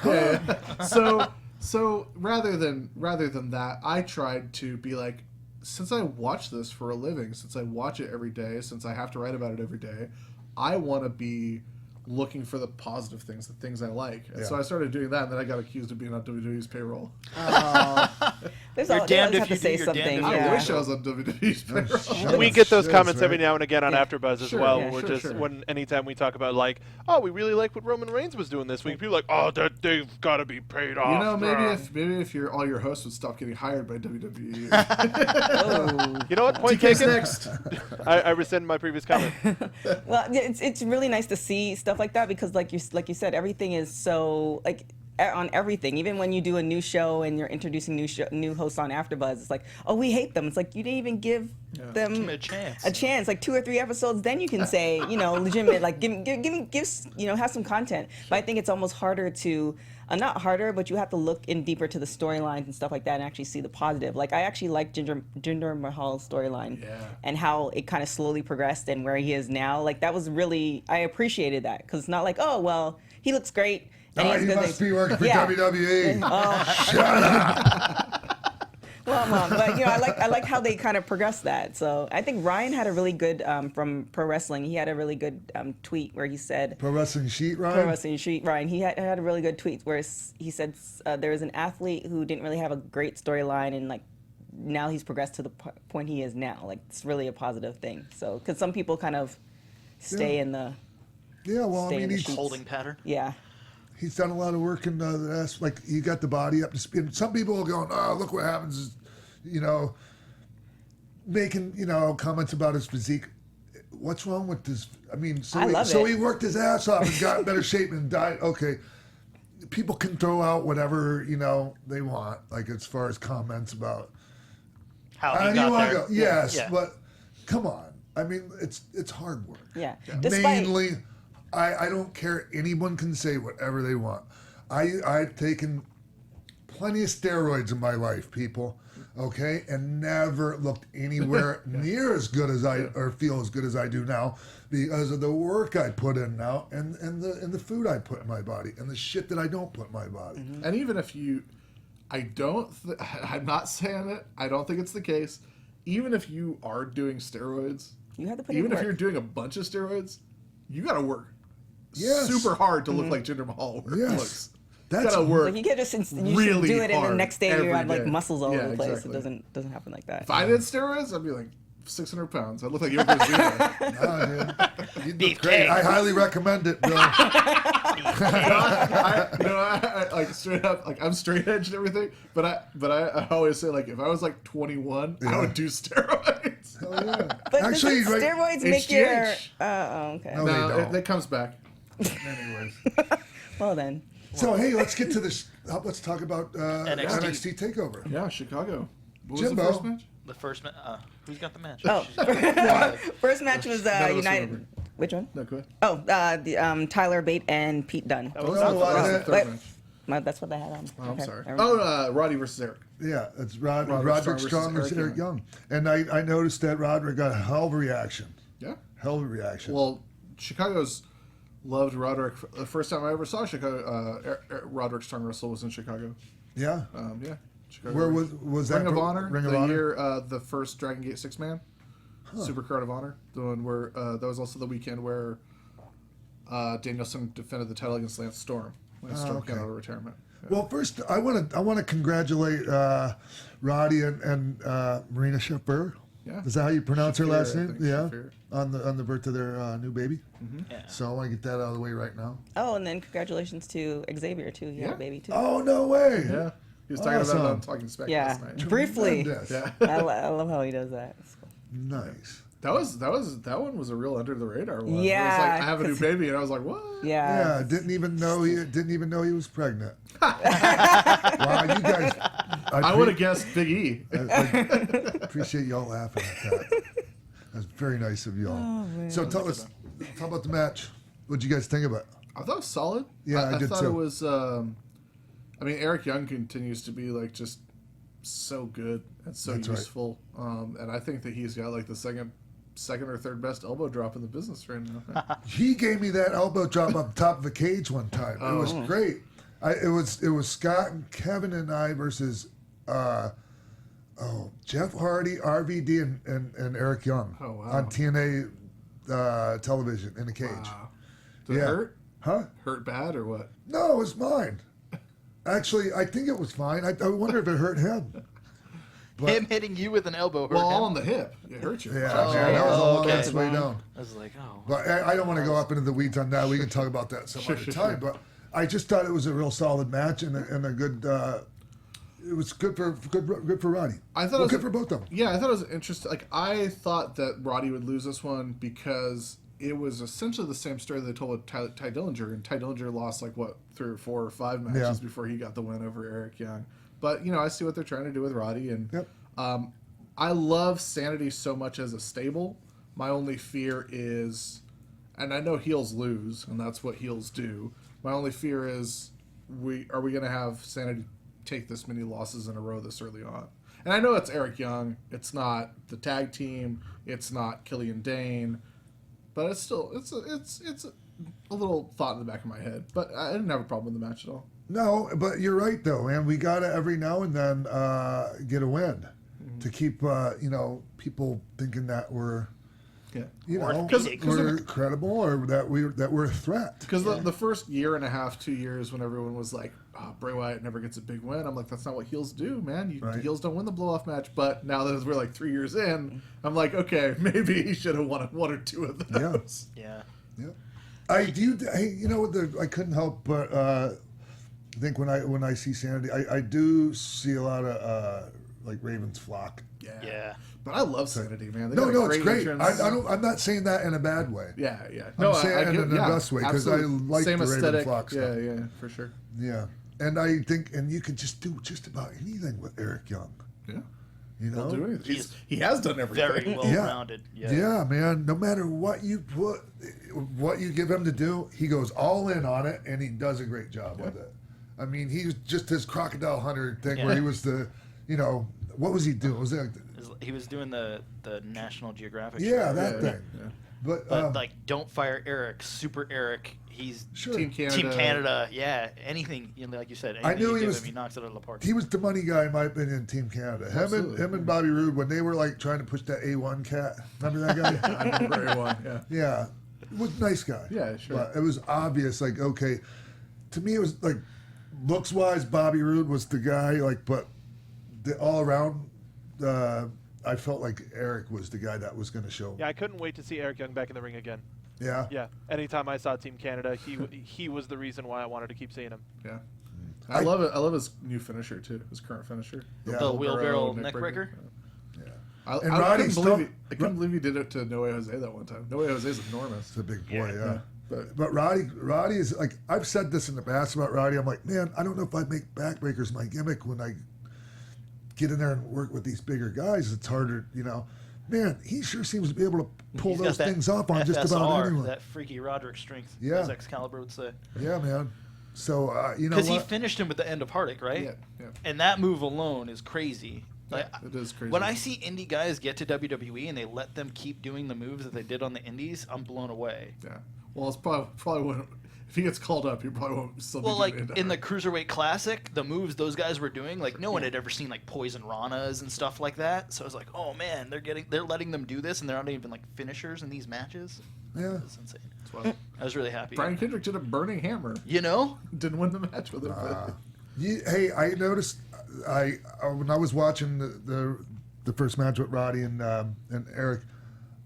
Yeah. So rather than that, I tried to be like, since I watch this for a living, since I watch it every day, since I have to write about it every day, I want to be looking for the positive things, the things I like. And so I started doing that, and then I got accused of being on WWE's payroll. You're damned if you say something. I wish I was on WWE's payroll. We get those comments every now and again on AfterBuzz as Sure, well. yeah, We're sure. when anytime we talk about like, oh, we really like what Roman Reigns was doing this week. People are like, oh, they've got to be paid off. You know, maybe if all your hosts would stop getting hired by WWE. You know what? Point TK's taken. next. I rescind my previous comment. Well, it's really nice to see stuff like that because, like you said, everything is so like on everything. Even when you do a new show and you're introducing new hosts on AfterBuzz, it's like, oh, we hate them. It's like you didn't even give them a chance. A chance, like 2 or 3 episodes. Then you can say, legitimate, like give have some content. But I think it's almost harder to. Not harder, but you have to look in deeper to the storylines and stuff like that and actually see the positive. Like, I actually like Jinder Mahal's storyline and how it kind of slowly progressed and where he is now. Like, that was really, I appreciated that because it's not like, oh, well, he looks great. And he must be working for WWE. Shut up. Well, but I like how they kind of progressed that. So I think Ryan had a really good from Pro Wrestling. He had a really good tweet where he said Pro Wrestling Sheet, Ryan. Pro Wrestling Sheet, Ryan. He had a really good tweet where he said there was an athlete who didn't really have a great storyline and like now he's progressed to the point he is now. Like it's really a positive thing. So because some people kind of stay in the he's holding pattern. Yeah. He's done a lot of work in the like he got the body up to speed. Some people are going, oh, look what happens is, making, comments about his physique. What's wrong with this? I mean, so he worked his ass off and got in better shape and died. Okay. People can throw out whatever, they want, like as far as comments about how he got there. Yes, but come on. I mean, it's hard work. Yeah. Mainly, I don't care. Anyone can say whatever they want. I've taken plenty of steroids in my life, people, okay, and never looked anywhere near as good as or feel as good as I do now because of the work I put in now and the food I put in my body and the shit that I don't put in my body. Mm-hmm. And even if I'm not saying it. I don't think it's the case. Even if you are doing steroids, you have to put even in if work. you're doing a bunch of steroids, you got to work. Yes. Super hard to look like Jinder Mahal looks. That's gotta work. Like you can't just really do it and the next day you have like day. muscles all over the place. Exactly. It doesn't happen like that. If I did steroids, I'd be like 600 pounds. I'd look like you were You'd look great. I highly recommend it, Bill. I like straight up, like I'm straight edge and everything. But I always say like if I was like 21, I would do steroids. Hell yeah. But actually, steroids make your. HGH. Okay. No, they don't. It comes back. Anyways. Well then. So hey, let's get to this. Let's talk about NXT Takeover. Yeah, Chicago. What was Jimbo. the first match? The first match. Who's got the match? Oh, first match was United. Which one? No, go ahead. Oh, the Tyler Bate and Pete Dunne. That was the third match. That's what they had on. Oh, I'm Okay. sorry. Oh, Roddy versus Eric. Yeah, it's Roderick Strong versus Eric Young. And I noticed that Roderick got a hell of a reaction. Yeah. Hell of a reaction. Well, Chicago's loved Roderick. The first time I ever saw Chicago, Roderick Strong wrestle was in Chicago. Yeah. Yeah. Chicago. Where was that? Ring of Honor. Ring of the Honor? year the first Dragon Gate 6-man. Supercard of Honor. The one where that was also the weekend where Danielson defended the title against Lance Storm. Lance Storm came out of retirement. Yeah. Well, first I want to congratulate Roddy and Marina Shafir. Yeah. Is that how you pronounce her last name? Yeah. Shafir. On the birth of their new baby. Mm-hmm. Yeah. So I want to get that out of the way right now. Oh, and then congratulations to Xavier too. He had a baby too. Oh no way! Yeah. He was talking about it on Talking Spec last night. Briefly. Yeah. I love how he does that. Nice. That one was a real under the radar one. Yeah, it was like, I have a new baby, and I was like, what? Yeah. Yeah, didn't even know he was pregnant. Wow, you guys. I would have guessed Big E. I appreciate y'all laughing at that. That's very nice of y'all. Oh, So tell about the match. What'd you guys think of it? I thought it was solid. Yeah, I did thought too. it was. I mean, Eric Young continues to be like just so good and so That's right. useful, and I think that he's got like the second or third best elbow drop in the business right now. He gave me that elbow drop up top of the cage one time. It was great. It was Scott and Keven and I versus Jeff Hardy, RVD, and Eric Young on TNA television in the cage. Wow. Did it hurt? Huh? Hurt bad or what? No, it was mine. Actually, I think it was fine. I wonder if it hurt him. But, him hitting you with an elbow hurt well, him? all on the hip. It hurt you. Yeah, man, that was a long ass way down. I was like, oh. But I don't want to go up into the weeds on that. We can talk about that some other time. But I just thought it was a real solid match and a good. It was good for Roddy. I thought it was good for both of them. Yeah, I thought it was interesting. Like I thought that Roddy would lose this one because it was essentially the same story they told with Ty Dillinger, and Ty Dillinger lost like what 3 or 4 or 5 matches before he got the win over Eric Young. But I see what they're trying to do with Roddy, and I love Sanity so much as a stable. My only fear is, and I know heels lose, and that's what heels do. My only fear is, are we going to have Sanity take this many losses in a row this early on? And I know it's Eric Young. It's not the tag team. It's not Killian Dane. But it's still it's a little thought in the back of my head. But I didn't have a problem with the match at all. No, but you're right though, man. We gotta every now and then get a win to keep people thinking that we're we're credible or that we're a threat. Because the first year and a half, 2 years, when everyone was like, Bray Wyatt never gets a big win, I'm like, that's not what heels do, man. Heels don't win the blow-off match. But now that we're like 3 years in, I'm like, okay, maybe he should have won 1 or 2 of those. Yeah. I couldn't help but I think when I see Sanity, I do see a lot of like Ravens flock. Yeah. But I love Sanity, man. They No, got a it's great. entrance. I'm not saying that in a bad way. Yeah. I'm saying it in the best way because I like Same the aesthetic. Raven flock stuff. Yeah, for sure. Yeah, and I think, and you can just do just about anything with Eric Young. Yeah. He'll do anything. He has done everything. Very well-rounded. Yeah, man. No matter what you give him to do, he goes all in on it, and he does a great job with it. I mean, he was just his Crocodile Hunter thing where he was the, what was he doing? Was it? He was doing the National Geographic. Yeah, that thing. Yeah. But like, don't fire Eric, Super Eric. He's Team Canada. Yeah, anything. Like you said, anything I knew he knocks it out of the park. He was the money guy, in my opinion, in Team Canada. Him and Bobby Roode, when they were like trying to push that A1 cat. Remember that guy? I remember A1. Yeah, was a nice guy. Yeah, sure. But it was obvious. Like, okay, to me, it was like looks wise, Bobby Roode was the guy. Like, but all around. I felt like Eric was the guy that was going to show. Yeah, I couldn't wait to see Eric Young back in the ring again. Yeah? Yeah. Anytime I saw Team Canada, he was the reason why I wanted to keep seeing him. Yeah. I love it. I love his new finisher, too. His current finisher. The wheelbarrow neckbreaker? Yeah. I couldn't believe he did it to Noe Jose that one time. Noe Jose's enormous. It's a big boy, yeah. But Roddy is like, I've said this in the past about Roddy. I'm like, man, I don't know if I'd make backbreakers my gimmick when I get in there and work with these bigger guys. It's harder, Man, he sure seems to be able to pull those things off on just about anyone. That freaky Roderick strength, as Excalibur would say. Yeah, man. So, because he finished him with the end of Heartache, right? Yeah. And that move alone is crazy. Like, it is crazy. When I see indie guys get to WWE and they let them keep doing the moves that they did on the indies, I'm blown away. Yeah. Well, it's probably when if he gets called up, he probably won't still be doing it. Well, in the Cruiserweight Classic, the moves those guys were doing, like no one had ever seen like Poison Ranas and stuff like that. So I was like, oh man, they're letting them do this, and they're not even like finishers in these matches. Yeah, that's insane. I was really happy. Brian Kendrick did a burning hammer. Didn't win the match with him. Hey, I noticed when I was watching the first match with Roddy and Eric,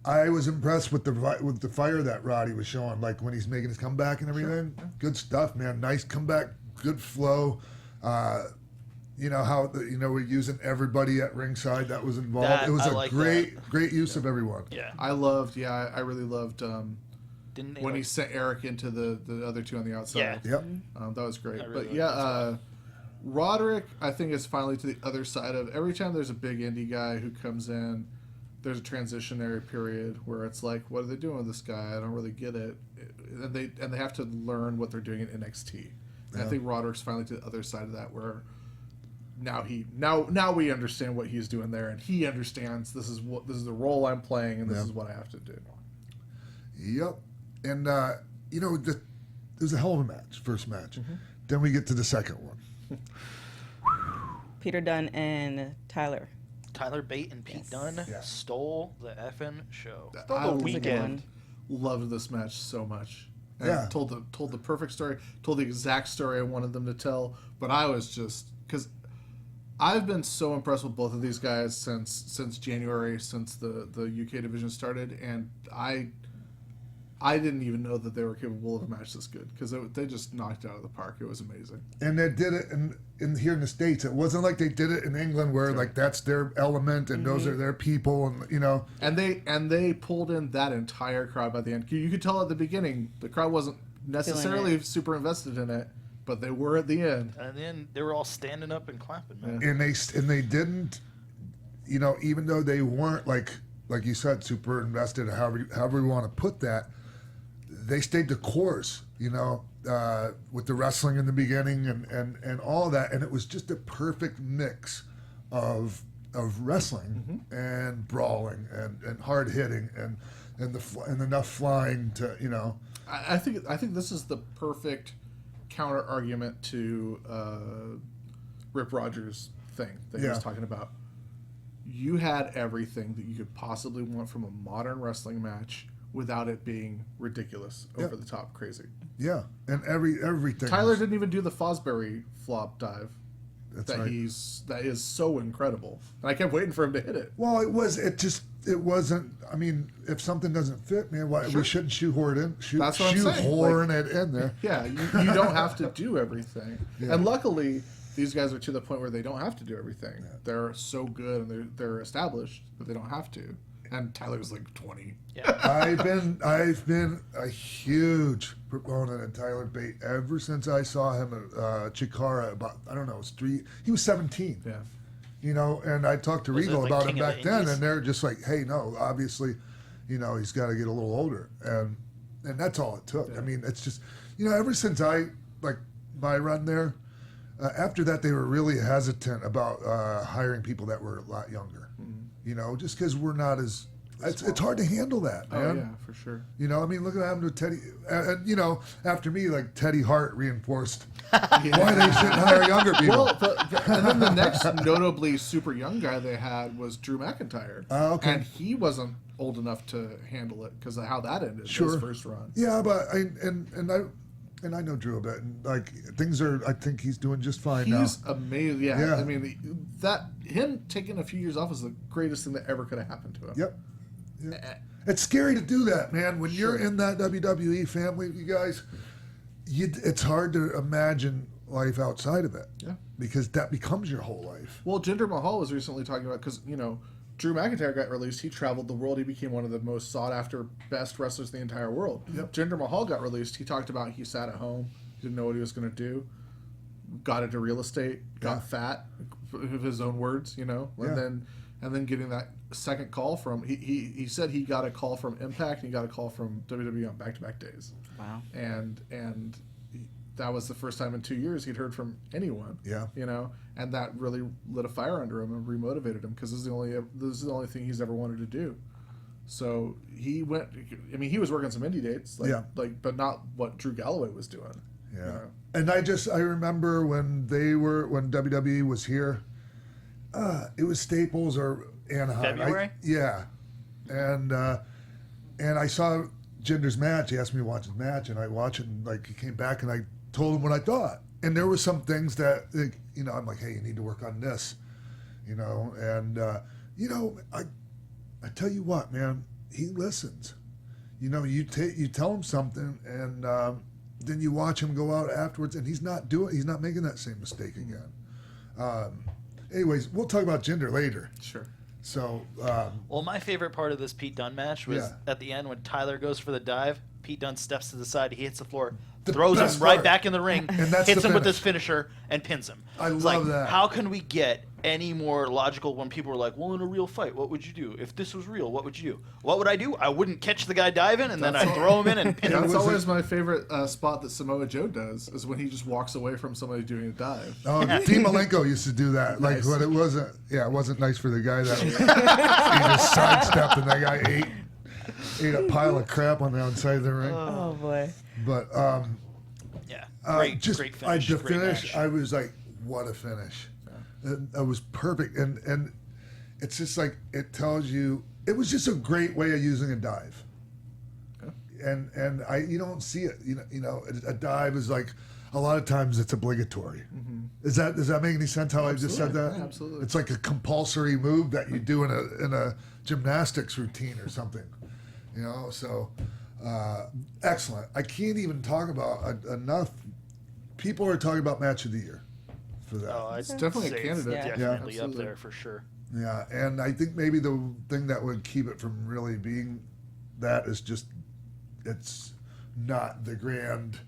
I was impressed with the fire that Roddy was showing, like when he's making his comeback and everything. Sure. Good stuff, man. Nice comeback, good flow. You know how we're using everybody at ringside that was involved. It was great use of everyone. Yeah, I really loved when he sent Eric into the other two on the outside. Yeah, that was great. Really Roderick, I think, is finally to the other side of every time there's a big indie guy who comes in. There's a transitionary period where it's like, what are they doing with this guy? I don't really get it. And they have to learn what they're doing in NXT. And I think Roderick's finally to the other side of that, where now we understand what he's doing there, and he understands this is the role I'm playing, and this is what I have to do. Yep. And it was a hell of a match, first match. Mm-hmm. Then we get to the second one. Peter Dunne and Tyler Bate and Pete Dunne stole the effing show. Stole the weekend. Loved this match so much. And told the perfect story. Told the exact story I wanted them to tell. But I was just because I've been so impressed with both of these guys since January, since the UK division started, and I didn't even know that they were capable of a match this good because they just knocked it out of the park. It was amazing. And they did it in here in the States. It wasn't like they did it in England where like that's their element and those are their people and And they pulled in that entire crowd by the end. You could tell at the beginning the crowd wasn't necessarily super invested in it, but they were at the end. And then they were all standing up and clapping, man. And they didn't, even though they weren't like you said, super invested, however you want to put that. They stayed the course, with the wrestling in the beginning and all that, and it was just a perfect mix of wrestling and brawling and hard hitting and enough flying to I think this is the perfect counter argument to Rip Rogers' thing that he was talking about. You had everything that you could possibly want from a modern wrestling match without it being ridiculous, over the top, crazy. Yeah, and everything. Tyler didn't even do the Fosbury flop dive. That's that right. That is so incredible, and I kept waiting for him to hit it. Well, it wasn't. I mean, if something doesn't fit, man, we shouldn't shoehorn it in. That's what I'm saying. Shoehorn it in there. Yeah, you don't have to do everything, and luckily these guys are to the point where they don't have to do everything. Yeah. They're so good and they're established that they don't have to. And Tyler's like 20. Yeah. I've been a huge proponent of Tyler Bate ever since I saw him at Chikara about, I don't know, he was 17. Yeah. And I talked to Regal about him back then, Indies? and they're just like, hey, no, obviously, he's got to get a little older. And that's all it took. Yeah. I mean, it's just, ever since my run there, after that, they were really hesitant about hiring people that were a lot younger. Just because we're not as... It's hard to handle that, man. Oh, yeah, for sure. I mean, look at what happened to Teddy. And, after me, Teddy Hart reinforced why they shouldn't hire younger people. Well, and then the next notably super young guy they had was Drew McIntyre. Okay. And he wasn't old enough to handle it because of how that ended, Sure. his first run. Yeah, but I know Drew a bit, and things are. I think he's doing just fine now. He's amazing. Yeah, I mean, him taking a few years off was the greatest thing that ever could have happened to him. Yep. It's scary to do that, man. When you're in that WWE family, you guys, it's hard to imagine life outside of it. Yeah. Because that becomes your whole life. Well, Jinder Mahal was recently talking about because Drew McIntyre got released. He traveled the world. He became one of the most sought-after, best wrestlers in the entire world. Yep. Jinder Mahal got released. He talked about he sat at home, didn't know what he was going to do, got into real estate, got fat, of his own words, and then getting that second call from he said he got a call from Impact and he got a call from WWE on back-to-back days. Wow. And that was the first time in 2 years he'd heard from anyone. Yeah. And that really lit a fire under him and remotivated him because this is the only thing he's ever wanted to do. So he went. I mean, he was working some indie dates, but not what Drew Galloway was doing. Yeah. And I remember when WWE was here, it was Staples or Anaheim. February? And I saw Jinder's match. He asked me to watch his match, and I watched it. And he came back, and I told him what I thought. And there were some things that I'm like, hey, you need to work on this, And I tell you what, man, he listens. You tell him something, and then you watch him go out afterwards, and he's not making that same mistake again. Anyways, we'll talk about Jinder later. Sure. So, well, my favorite part of this Pete Dunne match was at the end when Tyler goes for the dive. Pete Dunne steps to the side, he hits the floor, throws him right back in the ring, hits him with his finisher, and pins him. I love that. How can we get any more logical when people were like, well, in a real fight, what would you do? If this was real, what would you do? What would I do? I wouldn't catch the guy diving, and then I'd throw him in and pin him. That's always my favorite spot that Samoa Joe does, is when he just walks away from somebody doing a dive. Oh, Dean Malenko used to do that. Like, but it wasn't nice for the guy that he just sidestepped, and that guy ate a pile of crap on the outside of the ring. Oh boy. But great finish. The finish, I was like, what a finish. It was perfect, and it's just like, it tells you, it was just a great way of using a dive. And you don't see it. You know, a dive is like, a lot of times it's obligatory. Mm-hmm. Does that make any sense? How I just said that? Yeah, absolutely. It's like a compulsory move that you do in a gymnastics routine or something. You know, so excellent. I can't even talk about enough. People are talking about match of the year for that. Oh, it's definitely a candidate. Definitely up there for sure. Yeah, and I think maybe the thing that would keep it from really being that is just it's not the grand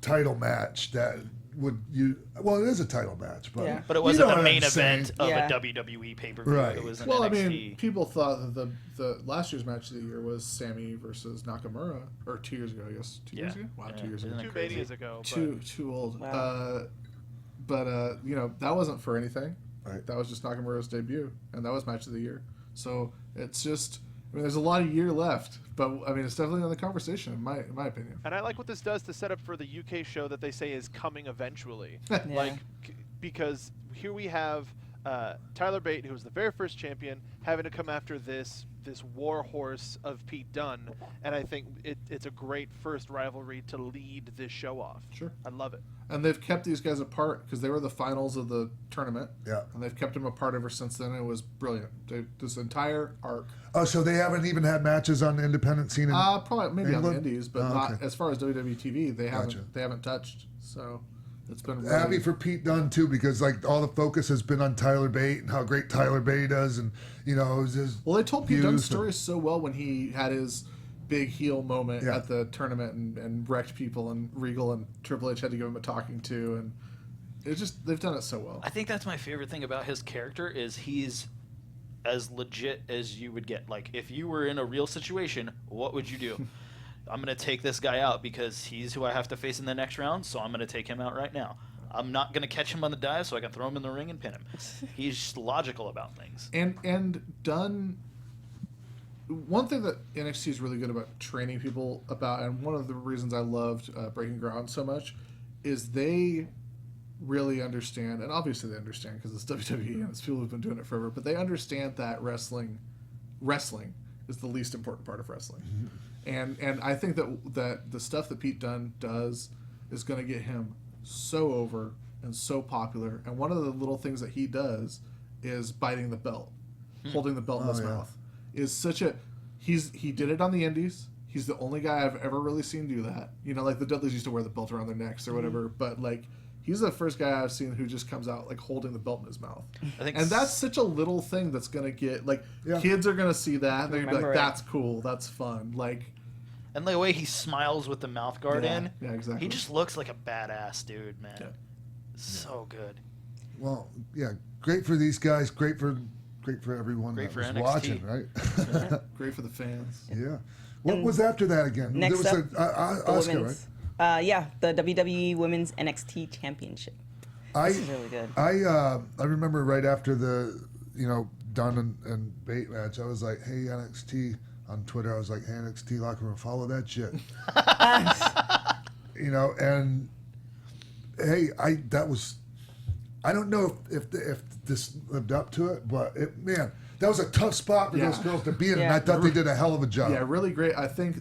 title match that would you. Well, it is a title match, but but it wasn't the main event of a WWE pay-per-view. Right. It was an well, NXT. I mean, people thought that the last year's match of the year was Sammy versus Nakamura, or 2 years ago, I guess. 2 years ago? Wow, 2 years ago. 2 Manias ago. Too old. Wow. But you know, that wasn't for anything. Right. That was just Nakamura's debut, and that was match of the year. So it's just, I mean, there's a lot of year left, but I mean, it's definitely in the conversation, in my opinion. And I like what this does to set up for the UK show that they say is coming eventually. Because here we have Tyler Bate, who was the very first champion, having to come after this war horse of Pete Dunne, and I think it's a great first rivalry to lead this show off. Sure. I love it. And they've kept these guys apart because they were the finals of the tournament. Yeah. And they've kept them apart ever since then. It was brilliant. This entire arc. Oh, so they haven't even had matches on the independent scene? Probably maybe England? on the Indies, but not as far as WWE TV. They Gotcha. haven't touched. So it's been really happy for Pete Dunne too, because like all the focus has been on Tyler Bate and how great Tyler Bate does, and you know, well, they told Pete Dunne's story so well when he had his big heel moment at the tournament and wrecked people, and Regal and Triple H had to give him a talking to, and it's just, they've done it so well. I think that's my favorite thing about his character is he's as legit as you would get. Like, if you were in a real situation, what would you do? I'm going to take this guy out because he's who I have to face in the next round, so I'm going to take him out right now. I'm not going to catch him on the dive so I can throw him in the ring and pin him. He's just logical about things. And Dunne, one thing that NXT is really good about training people about, and one of the reasons I loved Breaking Ground so much, is they really understand, and obviously they understand because it's WWE and it's people who've been doing it forever, but they understand that wrestling is the least important part of wrestling. Mm-hmm. And I think that the stuff that Pete Dunne does is going to get him so over and so popular. And one of the little things that he does is biting the belt, holding the belt in his mouth. Is such a he did it on the Indies. He's the only guy I've ever really seen do that. You know, like the Dudleys used to wear the belt around their necks or whatever, but like he's the first guy I've seen who just comes out like holding the belt in his mouth. And that's such a little thing that's gonna get like kids are gonna see that and they're gonna be like, that's cool, that's fun. Like, and the way he smiles with the mouth guard in, exactly. He just looks like a badass dude, man. Yeah. So good. Well, great for these guys, great for everyone great that for was NXT. Watching, right? Great for the fans. Yeah. What was after that again? Next there was up, Oscar, right? The WWE Women's NXT Championship. This is really good. I remember right after the Dunne and Bate match, I was like, hey, NXT on Twitter. I was like, hey, NXT locker room, follow that shit. And hey, I don't know if this lived up to it, but that was a tough spot for those girls to be in, and I thought they did a hell of a job. Yeah, really great. I think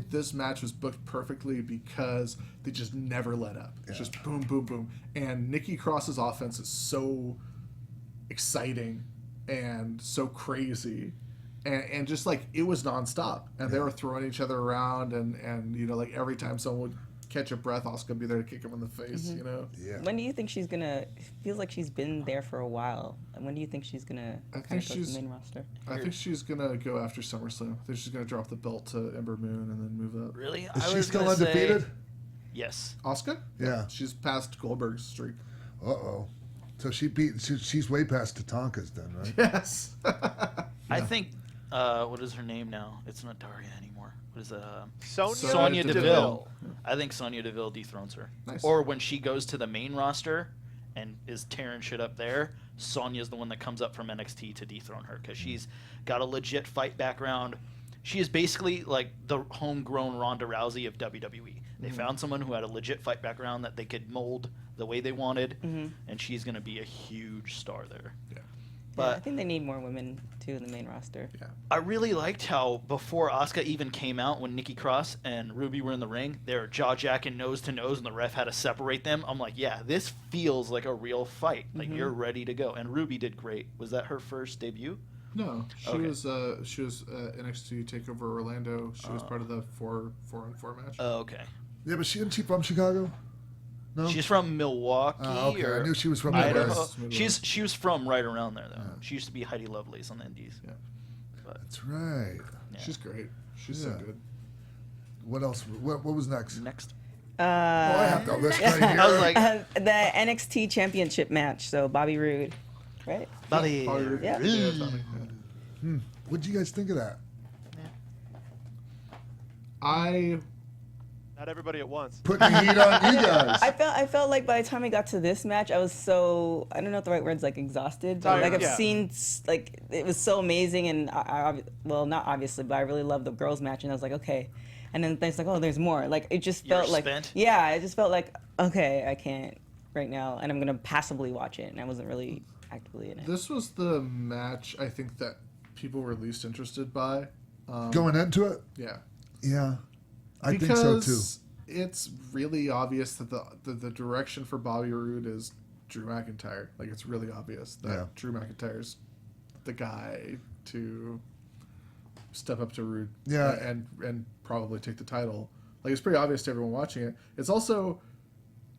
this match was booked perfectly because they just never let up. It's just boom, boom, boom. And Nikki Cross's offense is so exciting and so crazy. And just like it was nonstop. And they were throwing each other around and like every time someone would catch a breath, Asuka will be there to kick him in the face. You know. Yeah. When do you think she's gonna? Feels like she's been there for a while. When do you think she's gonna kind of go to the main roster? I think she's gonna go after SummerSlam. I think she's gonna drop the belt to Ember Moon and then move up. Really? Is she still undefeated? Yes. Asuka? Yeah. She's past Goldberg's streak. Uh-oh. So she's way past Tatanka's then, right? Yes. I think, what is her name now? It's not Daria anymore. What is it? Sonya Deville. I think Sonya Deville dethrones her. Nice. Or when she goes to the main roster and is tearing shit up there, Sonya's the one that comes up from NXT to dethrone her because she's got a legit fight background. She is basically like the homegrown Ronda Rousey of WWE. They found someone who had a legit fight background that they could mold the way they wanted, and she's going to be a huge star there. Yeah. But I think they need more women too in the main roster. Yeah. I really liked how before Asuka even came out, when Nikki Cross and Ruby were in the ring, they were jaw-jacking nose to nose, and the ref had to separate them. I'm like, yeah, this feels like a real fight. Like you're ready to go. And Ruby did great. Was that her first debut? No, she was NXT Takeover Orlando. She was part of the 4-on-4 match. Oh, okay. Yeah, but isn't she from Chicago? No. She's from Milwaukee. Okay, I knew she was from Idaho. Midwest. She was from right around there though. She used to be Heidi Lovelace on the Indies. Yeah. That's right. Yeah. She's great. She's so good. What else? What was next? Oh, I have the list right here. I was like, the NXT Championship match. So Bobby Roode, right? Bobby. Yeah. What did you guys think of that? Not everybody at once. Putting the heat on you guys. I felt like by the time I got to this match, I was so, I don't know if the right word's like exhausted. But Tired, like I've yeah. seen, like it was so amazing, and well, not obviously, but I really loved the girls match, and I was like, okay. And then it's like, oh, there's more. Like it just felt like, yeah, it just felt like, okay, I can't right now, and I'm gonna passively watch it, and I wasn't really actively in it. This was the match I think that people were least interested by. Going into it? Yeah. Yeah. I think so too. It's really obvious that the direction for Bobby Roode is Drew McIntyre. Like it's really obvious that Drew McIntyre's the guy to step up to Roode and probably take the title. Like it's pretty obvious to everyone watching it. It's also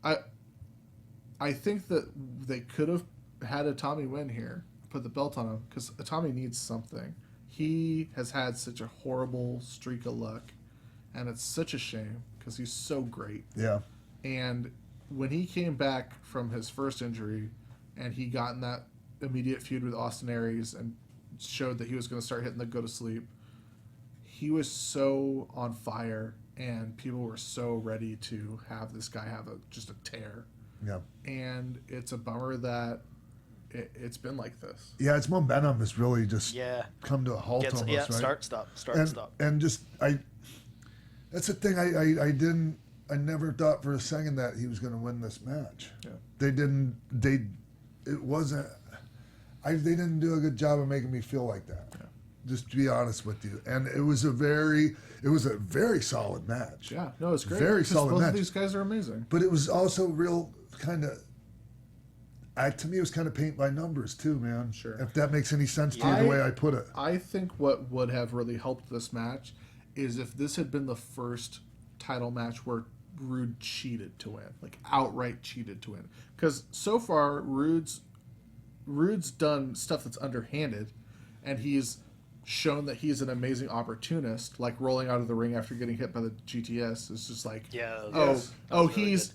I think that they could have had Itami win here, put the belt on him, because Itami needs something. He has had such a horrible streak of luck, and it's such a shame because he's so great. Yeah. And when he came back from his first injury and he got in that immediate feud with Austin Aries and showed that he was going to start hitting the go to sleep, he was so on fire and people were so ready to have this guy have just a tear. Yeah. And it's a bummer that it's been like this. Yeah, its momentum has really just come to a halt almost, right? Start, stop. And just, that's the thing, I never thought for a second that he was going to win this match. Yeah. They didn't do a good job of making me feel like that. Yeah. Just to be honest with you. And it was a very solid match. Yeah, no, it's great. Very solid both match. Of these guys are amazing. But it was also real kind of, to me, it was kind of paint by numbers too, man. Sure. If that makes any sense to you, the way I put it. I think what would have really helped this match is if this had been the first title match where Roode cheated to win, like outright cheated to win. Because so far, Roode's done stuff that's underhanded, and he's shown that he's an amazing opportunist, like rolling out of the ring after getting hit by the GTS. It's just like,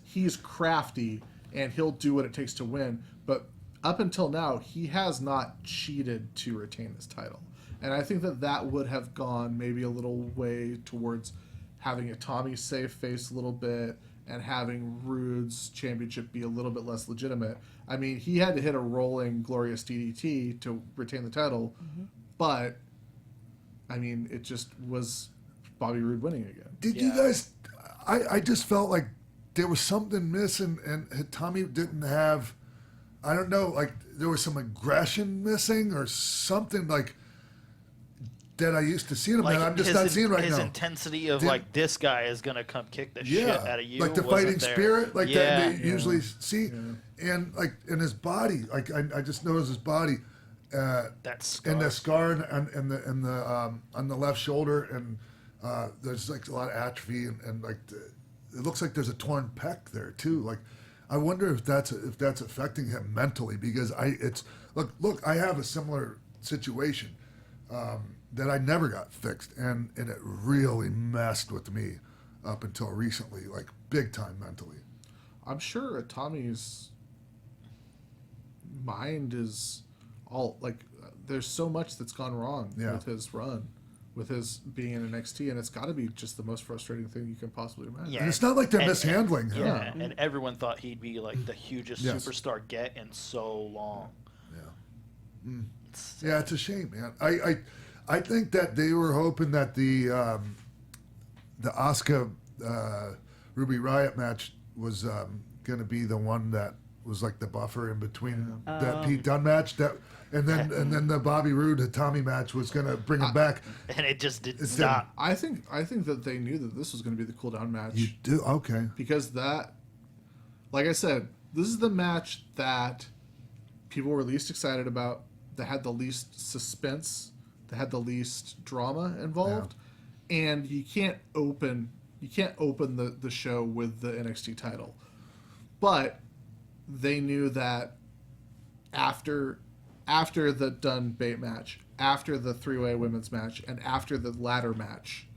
he's crafty, and he'll do what it takes to win. But up until now, he has not cheated to retain this title. And I think that would have gone maybe a little way towards having Itami save face a little bit and having Roode's championship be a little bit less legitimate. I mean, he had to hit a rolling Glorious DDT to retain the title, but, I mean, it just was Bobby Roode winning again. Did you guys... I just felt like there was something missing, and Itami didn't have... I don't know, like, there was some aggression missing or something, like... that I used to see him, and I'm just not seeing right now. His intensity of like, this guy is gonna come kick the shit out of you, like the fighting spirit, like that they usually see, and like in his body, like I just noticed his body, that scar. and the scar and the on the left shoulder, and there's like a lot of atrophy, and like it looks like there's a torn pec there too. Like, I wonder if that's affecting him mentally, because look, I have a similar situation that I never got fixed, and it really messed with me up until recently, like big time mentally. I'm sure Tommy's mind is all like, there's so much that's gone wrong with his run, with his being in NXT, and it's got to be just the most frustrating thing you can possibly imagine. Yeah, and it's not like they're mishandling him. Yeah, and everyone thought he'd be like the hugest superstar get in so long. Yeah. Yeah, it's a shame, man. I think that they were hoping that the Asuka Ruby Riott match was going to be the one that was like the buffer in between that Pete Dunne match, and then the Bobby Roode Tommy match was going to bring him back, and it just didn't stop. I think that they knew that this was going to be the cool down match. You do? Okay. Because that, like I said, this is the match that people were least excited about, that had the least suspense, that had the least drama involved, and you can't open the show with the NXT title. But they knew that after the Dunne bait match, after the three-way women's match, and after the ladder match,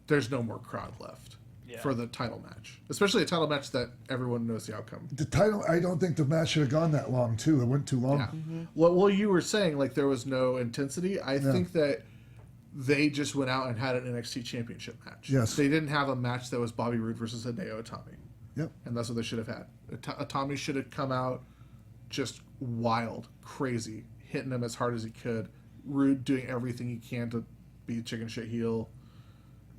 there's no more crowd left for the title match. Especially a title match that everyone knows the outcome. The title, I don't think the match should have gone that long, too. It went too long. Yeah. Well, you were saying, like, there was no intensity. I think that they just went out and had an NXT Championship match. Yes. They didn't have a match that was Bobby Roode versus Hideo Itami. Yep. And that's what they should have had. Itami should have come out just wild, crazy, hitting him as hard as he could. Roode doing everything he can to be chicken shit heel.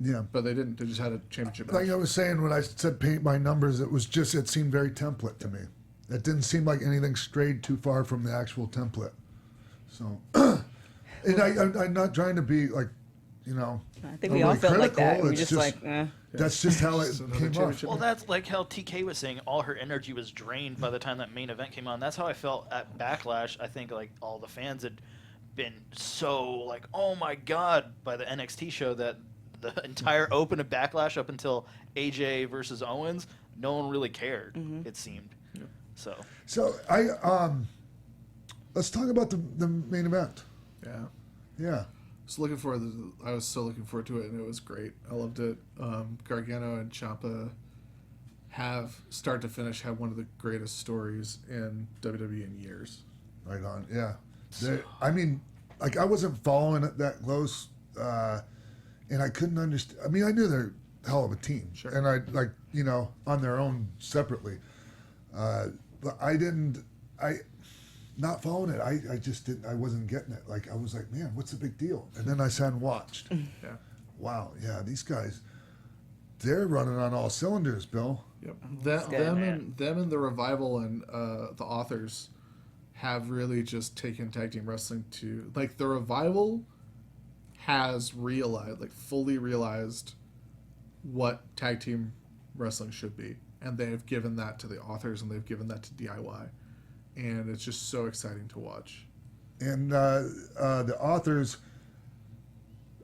Yeah. But they didn't. They just had a championship match. Like I was saying when I said paint by numbers, it seemed very template to me. It didn't seem like anything strayed too far from the actual template. So, and I'm not trying to be like, I think we all felt like that. We It's just like, That's just how it came off. Well, that's like how TK was saying all her energy was drained by the time that main event came on. That's how I felt at Backlash. I think like all the fans had been so like, oh my God, by the NXT show that the entire open of Backlash up until AJ versus Owens, no one really cared, it seemed. Yeah. So let's talk about the main event. Yeah. Yeah. I was so looking forward to it, and it was great. I loved it. Gargano and Ciampa start to finish, have one of the greatest stories in WWE in years. Right on, yeah. I mean, like, I wasn't following it that close, and I couldn't understand. I mean, I knew they're a hell of a team, and I on their own separately, but not following it. I just didn't. I wasn't getting it. Like, I was like, man, what's the big deal? And then I sat and watched. Yeah. Wow. Yeah. These guys, they're running on all cylinders, Bill. Yep. Them and the Revival and the Authors have really just taken tag team wrestling to, like, the Revival has fully realized what tag team wrestling should be, and they have given that to the Authors, and they've given that to DIY. And it's just so exciting to watch. And the Authors,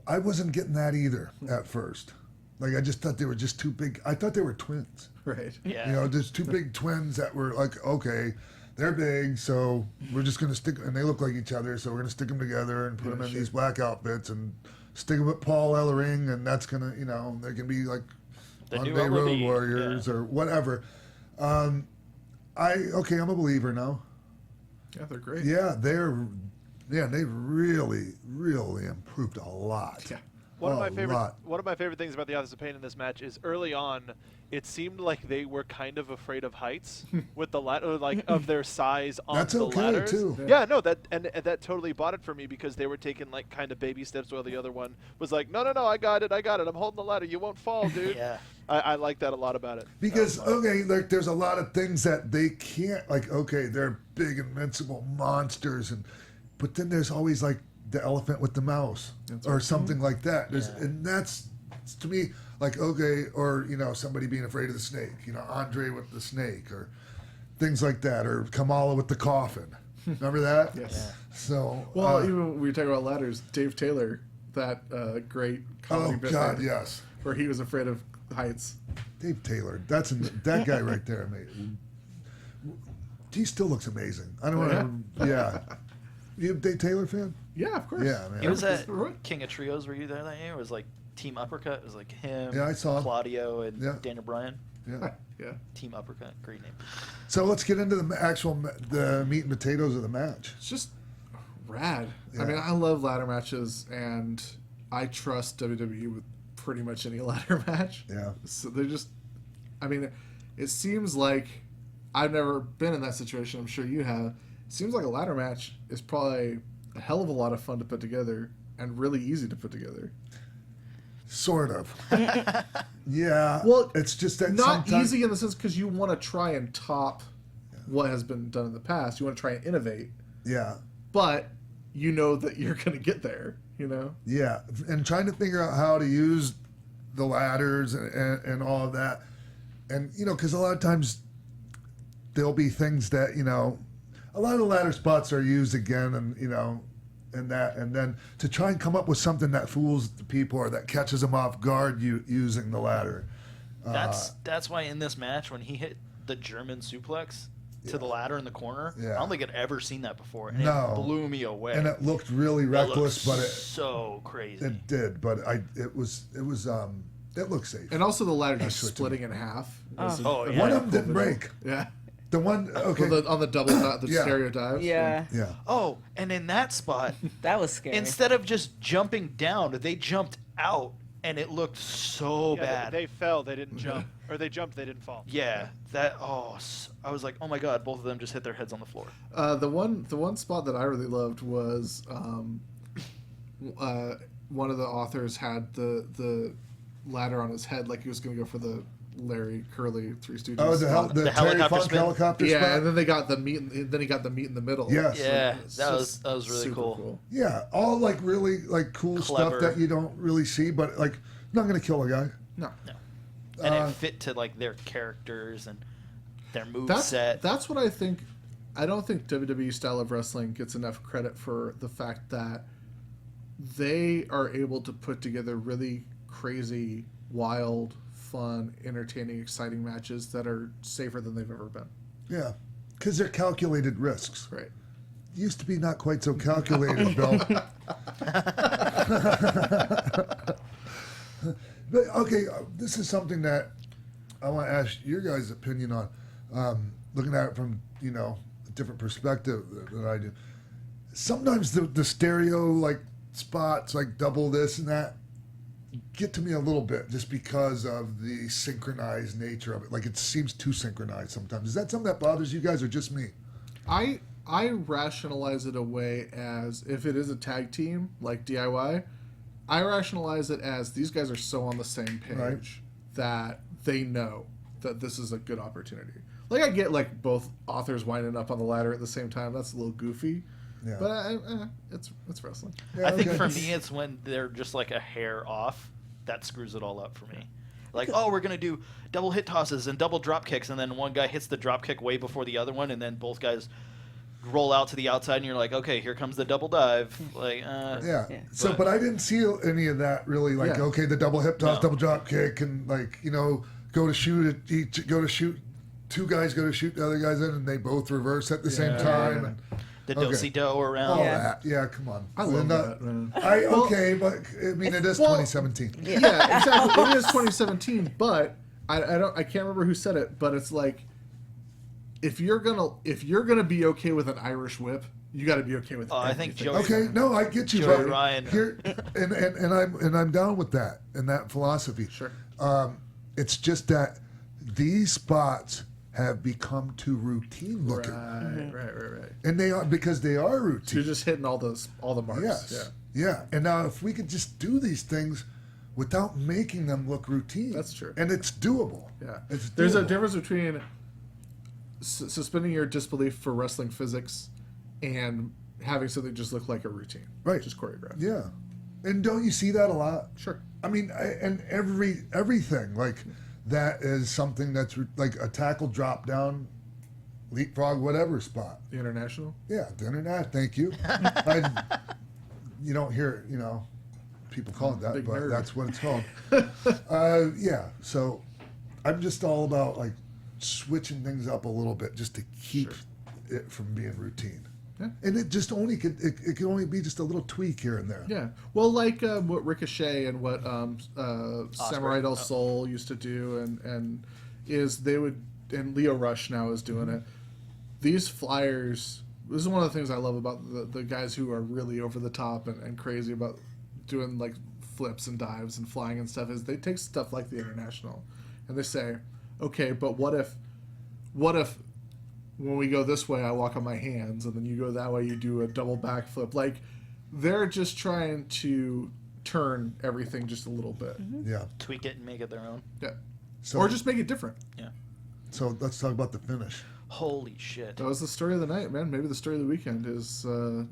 I wasn't getting that either at first. Like, I just thought they were just too big. I thought they were twins. Right. Yeah. There's two big twins that were like, okay, they're big, so we're just going to stick, and they look like each other, so we're going to stick them together and put them in these black outfits and stick them with Paul Ellering, and that's going to, they're going to be like the Monday Road Warriors or whatever. I'm a believer now. Yeah, they're great. Yeah, they really, really improved a lot. Yeah. One of my favorite things about the Authors of Pain in this match is early on, it seemed like they were kind of afraid of heights with the ladder, like of their size on That's the okay ladders. Too. Yeah, no, that totally bought it for me because they were taking like kind of baby steps while the other one was like, no, I got it, I'm holding the ladder, you won't fall, dude. Yeah. I like that a lot about it. Because like there's a lot of things that they can't, like, okay, they're big invincible monsters, but then there's always like the elephant with the mouse or something like that. And that's, to me, like, okay, or somebody being afraid of the snake, Andre with the snake, or things like that, or Kamala with the coffin. Remember that? Yes. Yeah. So even when we talk about ladders, Dave Taylor, that great comedy bit God, yes, where he was afraid of heights. Dave Taylor. That guy right there, mate. He still looks amazing. I don't want to. Yeah. You a Dave Taylor fan? Yeah, of course. Yeah, man. He was at King of Trios. Were you there that year? It was like Team Uppercut. It was like him, I saw Claudio, and Daniel Bryan. Yeah. Yeah. Team Uppercut. Great name. So let's get into the meat and potatoes of the match. It's just rad. Yeah. I mean, I love ladder matches, and I trust WWE with pretty much any ladder match. Yeah. So they're just, I mean, it seems like I've never been in that situation. I'm sure you have. It seems like a ladder match is probably a hell of a lot of fun to put together and really easy to put together. Sort of. Yeah. Well, it's just that not sometimes... easy in the sense because you want to try and top what has been done in the past. You want to try and innovate. Yeah. But you know that you're going to get there, you know? Yeah. And trying to figure out how to use the ladders and all of that. And, because a lot of times there'll be things that, a lot of the ladder spots are used again and, and then to try and come up with something that fools the people or that catches them off guard using the ladder. That's why in this match when he hit the German suplex to the ladder in the corner, I don't think I'd ever seen that before, and it blew me away. And it looked really reckless, but it so crazy. It did, but it looked safe. And also the ladder just splitting in half. One of them didn't break. Yeah. The one, okay. On the double, stereo dives. Yeah. Yeah. Oh, and in that spot, that was scary. Instead of just jumping down, they jumped out, and it looked so bad. They fell, they didn't jump. Or they jumped, they didn't fall. Yeah. I was like, oh my god, both of them just hit their heads on the floor. The one spot that I really loved was one of the authors had the ladder on his head like he was going to go for the Larry Curly Three Stooges. Oh, the helicopter spot? Helicopter yeah, spot? and then they got the meat. Then he got the meat in the middle. Yes. Yeah, that was really cool. Yeah, all like really like cool Clever. stuff that you don't really see, but like not gonna kill a guy. No. And it fit to like their characters and their moveset. That's what I think. I don't think WWE style of wrestling gets enough credit for the fact that they are able to put together really crazy, wild, fun, entertaining, exciting matches that are safer than they've ever been. Yeah, because they're calculated risks. Right. Used to be not quite so calculated, Bill. But okay, this is something that I want to ask your guys' opinion on. Looking at it from a different perspective than I do. Sometimes the stereo like spots, like double this and that, get to me a little bit just because of the synchronized nature of it. Like it seems too synchronized sometimes. Is that something that bothers you guys or just me? I rationalize it away as if it is a tag team like DIY. I rationalize it as these guys are so on the same page that they know that this is a good opportunity. Like I get like both authors winding up on the ladder at the same time. That's a little goofy. Yeah. But it's wrestling. I think for me it's when they're just like a hair off that screws it all up for me. Like, oh, we're gonna do double hit tosses and double drop kicks, and then one guy hits the drop kick way before the other one, and then both guys roll out to the outside, and you're like, okay, here comes the double dive. Like, yeah. So, but I didn't see any of that really. Like, okay, the double hip toss, double drop kick, and like go to shoot two guys go to shoot the other guys in, and they both reverse at the same time. And, the do-si-do around. All that. Yeah, come on. I love that, man. But I mean, it is 2017. Yeah, exactly. It is 2017, but I can't remember who said it, but it's like if you're gonna be okay with an Irish whip, you got to be okay with. I think Joey. Okay, no, I get you, Joey but Ryan. Here, and I'm down with that and that philosophy. Sure. It's just that these spots have become too routine looking. Right. And they are because they are routine. So you're just hitting all the marks. Yes. Yeah. And now if we could just do these things without making them look routine. That's true. And it's doable. Yeah. There's a difference between suspending your disbelief for wrestling physics and having something just look like a routine. Right. Just choreographed. Yeah. And don't you see that a lot? Sure. I mean, and everything like that is something that's like a tackle drop down, leapfrog, whatever spot. The international? Yeah, the international. Thank you. You don't hear, people call it that, Big but nerd. that's what it's called. Yeah, so I'm just all about like switching things up a little bit just to keep it from being routine. Yeah. And it just only it can only be just a little tweak here and there. Yeah. Well, like what Ricochet and what Samurai Del Sol used to do, and is they would, and Leo Rush now is doing it. These flyers. This is one of the things I love about the guys who are really over the top and crazy about doing like flips and dives and flying and stuff. Is they take stuff like the International, and they say, okay, but what if when we go this way, I walk on my hands, and then you go that way, you do a double backflip. Like, they're just trying to turn everything just a little bit. Yeah. Tweak it and make it their own. Yeah. So, or just make it different. Yeah. So let's talk about the finish. Holy shit. That was the story of the night, man. Maybe the story of the weekend is... No,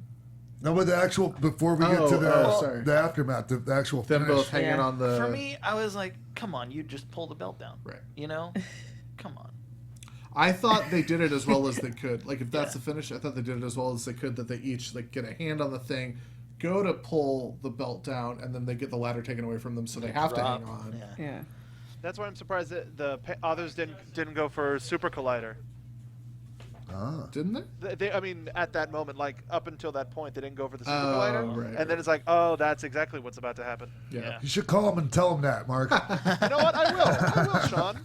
but the actual, before we get to the aftermath, the actual them finish. both hanging on the... For me, I was like, come on, you just pull the belt down. Right. You know? Come on. I thought they did it as well as they could. Like, if that's the finish, I thought they did it as well as they could, that they each like get a hand on the thing, go to pull the belt down, and then they get the ladder taken away from them, so they have to hang on. Yeah. That's why I'm surprised that the others didn't go for Super Collider. Didn't they? I mean, at that moment, like up until that point, they didn't go for the Super Oh, Collider, right, and then it's like, oh, that's exactly what's about to happen. Yeah. You should call him and tell him that, Mark. You know what? I will, Sean.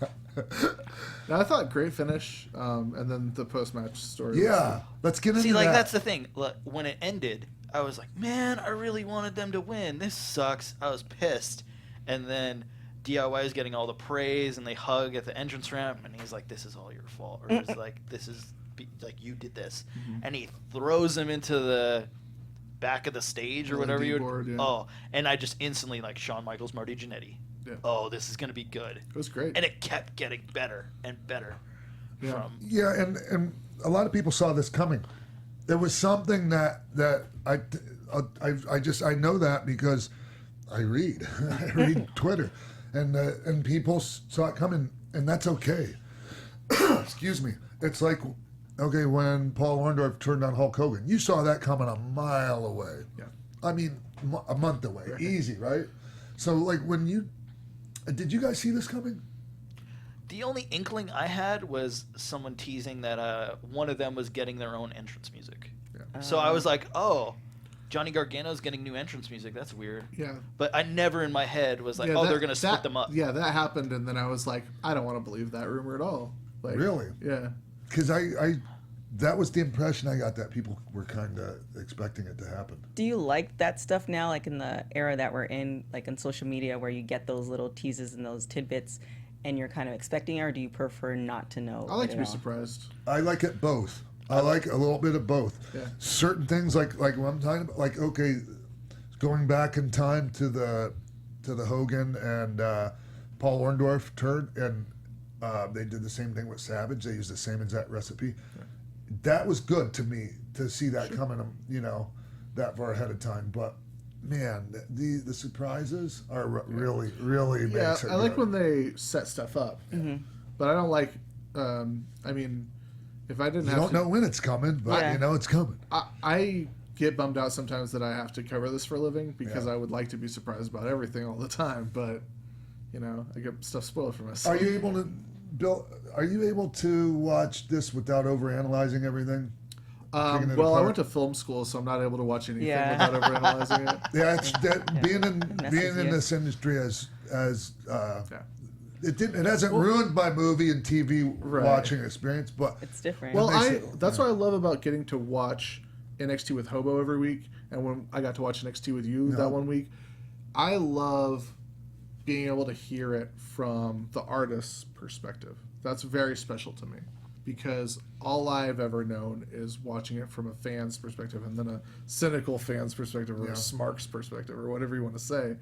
No, I thought great finish, and then the post-match story. Yeah, let's get into See, like, that. that's the thing. Look, when it ended, I was like, man, I really wanted them to win. This sucks. I was pissed. And then DIY is getting all the praise, and they hug at the entrance ramp, and he's like, this is all your fault. Or he's like, this is, like, you did this. Mm-hmm. And he throws him into the back of the stage or whatever you would. board, yeah. Oh, and I just instantly, like, Shawn Michaels, Marty Jannetty. Yeah. Oh, this is going to be good. It was great. And it kept getting better and better. Yeah. Yeah, and a lot of people saw this coming. There was something that I know that because I read Twitter, and people saw it coming, and that's okay. Excuse me. It's like, okay, when Paul Orndorff turned on Hulk Hogan, you saw that coming a mile away. Yeah. I mean, a month away, easy, right? So like did you guys see this coming? The only inkling I had was someone teasing that one of them was getting their own entrance music. Yeah. So I was like, oh, Johnny Gargano's getting new entrance music. That's weird. Yeah. But I never in my head was like, they're going to split them up. Yeah, that happened, and then I was like, I don't want to believe that rumor at all. Like, Really? Yeah. Because that was the impression I got, that people were kind of expecting it to happen. Do you like that stuff now, like in the era that we're in, like in social media, where you get those little teases and those tidbits, and you're kind of expecting it, or do you prefer not to know? I like to be surprised. I like it both. I like a little bit of both. Yeah. Certain things, like what I'm talking about, like, okay, going back in time to the Hogan and Paul Orndorff turn, and they did the same thing with Savage. They used the same exact recipe. Yeah. That was good to me to see that coming, that far ahead of time. But man, the surprises are really makes it I like good. when they set stuff up, but I don't like. I mean, if I didn't, you have don't know when it's coming, but you know it's coming. I get bummed out sometimes that I have to cover this for a living because I would like to be surprised about everything all the time, but I get stuff spoiled for myself. Are you able to, Bill? Are you able to watch this without overanalyzing everything? Well, I went to film school, so I'm not able to watch anything without overanalyzing it. Yeah, it's being in this industry as it hasn't ruined my movie and TV watching experience, but it's different. Well, that's what I love about getting to watch NXT with Hobo every week, and when I got to watch NXT with you that one week, I love being able to hear it from the artist's perspective. That's very special to me, because all I've ever known is watching it from a fan's perspective, and then a cynical fan's perspective, or a smark's perspective, or whatever you want to say.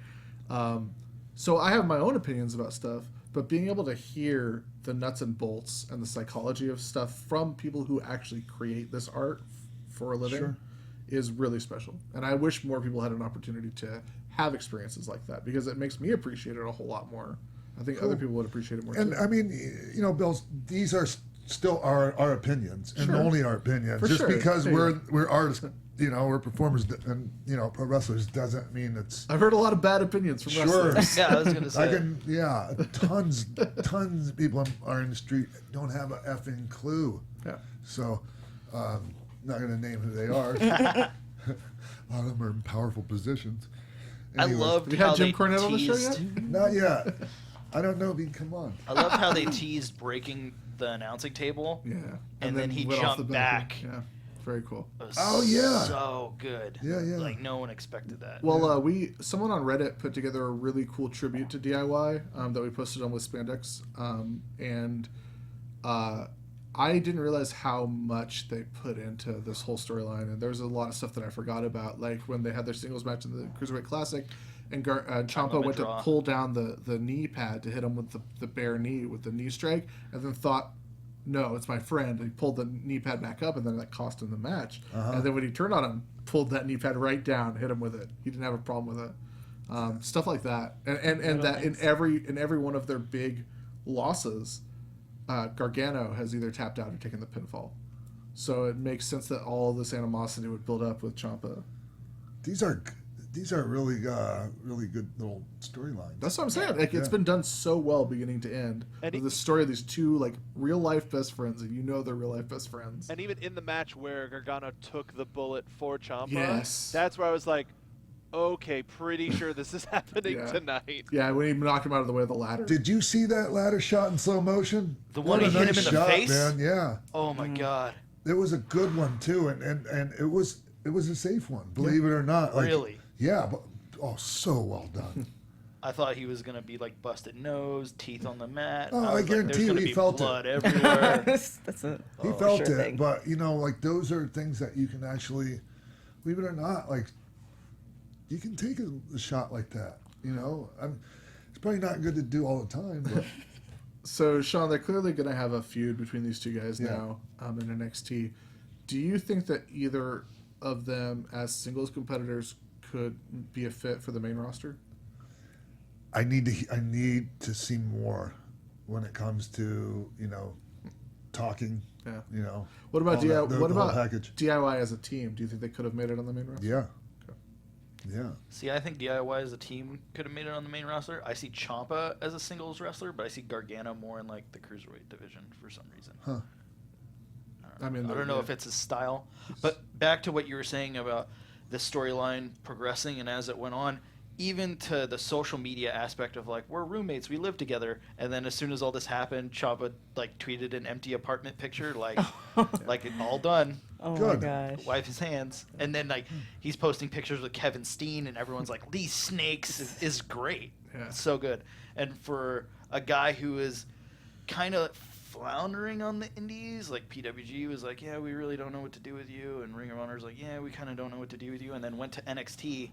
So I have my own opinions about stuff, but being able to hear the nuts and bolts and the psychology of stuff from people who actually create this art for a living is really special. And I wish more people had an opportunity to have experiences like that, because it makes me appreciate it a whole lot more. I think other people would appreciate it more and too. I mean, Bill, these are still our opinions and Sure. only our opinions. For Just sure. because Yeah. we're artists, we're performers, and pro wrestlers doesn't mean it's. I've heard a lot of bad opinions from Sure. wrestlers. Yeah, I was gonna say. Tons of people in our industry don't have a effing clue. Yeah. So, not gonna name who they are. A lot of them are in powerful positions. Anyways. I loved Have you how had Jim they Cornette on the show teased. yet? Not yet. I don't know. Come on. I love how they teased breaking the announcing table. Yeah. And then he went off jumped the back. Yeah. Very cool. It was Oh, yeah. so good. Yeah. Like no one expected that. Well, someone on Reddit put together a really cool tribute to DIY that we posted on with Spandex, and I didn't realize how much they put into this whole storyline, and there's a lot of stuff that I forgot about, like when they had their singles match in the Cruiserweight Classic, and Ciampa went to pull down the knee pad to hit him with the bare knee with the knee strike, and then thought, no, it's my friend. And he pulled the knee pad back up, and then that cost him the match. And then when he turned on him, pulled that knee pad right down, hit him with it. He didn't have a problem with it. Stuff like that, and that in every one of their big losses, Gargano has either tapped out or taken the pinfall. So it makes sense that all this animosity would build up with Ciampa. These are really good little storylines. That's what I'm saying. Like it's been done so well, beginning to end. With the story of these two like real life best friends, and they're real life best friends. And even in the match where Gargano took the bullet for Ciampa, yes, that's where I was like, okay, pretty sure this is happening tonight. Yeah, when he knocked him out of the way of the ladder. Did you see that ladder shot in slow motion? The one he hit him in the face? Man. Yeah. Oh my God. It was a good one too, and it was a safe one, believe it or not. Like, really? Yeah, but so well done. I thought he was gonna be like busted nose, teeth on the mat. Oh, I guarantee you he felt blood it. everywhere. That's it. He felt it, but like those are things that you can actually, believe it or not, like you can take a shot like that. It's probably not good to do all the time, but. So, Sean, they're clearly going to have a feud between these two guys now in NXT. Do you think that either of them as singles competitors could be a fit for the main roster? I need to see more when it comes to talking. Yeah. What about DIY as a team? Do you think they could have made it on the main roster? Yeah. Yeah. See, I think DIY as a team could have made it on the main roster. I see Ciampa as a singles wrestler, but I see Gargano more in like the cruiserweight division for some reason. Huh. I don't know if it's his style. But back to what you were saying about the storyline progressing and as it went on, even to the social media aspect of like, we're roommates, we live together, and then as soon as all this happened, Ciampa like tweeted an empty apartment picture, like like all done. Oh my gosh. Wipe his hands. And then like he's posting pictures with Kevin Steen, and everyone's like, these snakes is great. Yeah. It's so good. And for a guy who is kind of floundering on the indies, like PWG was like, yeah, we really don't know what to do with you, and Ring of Honor's like, yeah, we kind of don't know what to do with you, and then went to NXT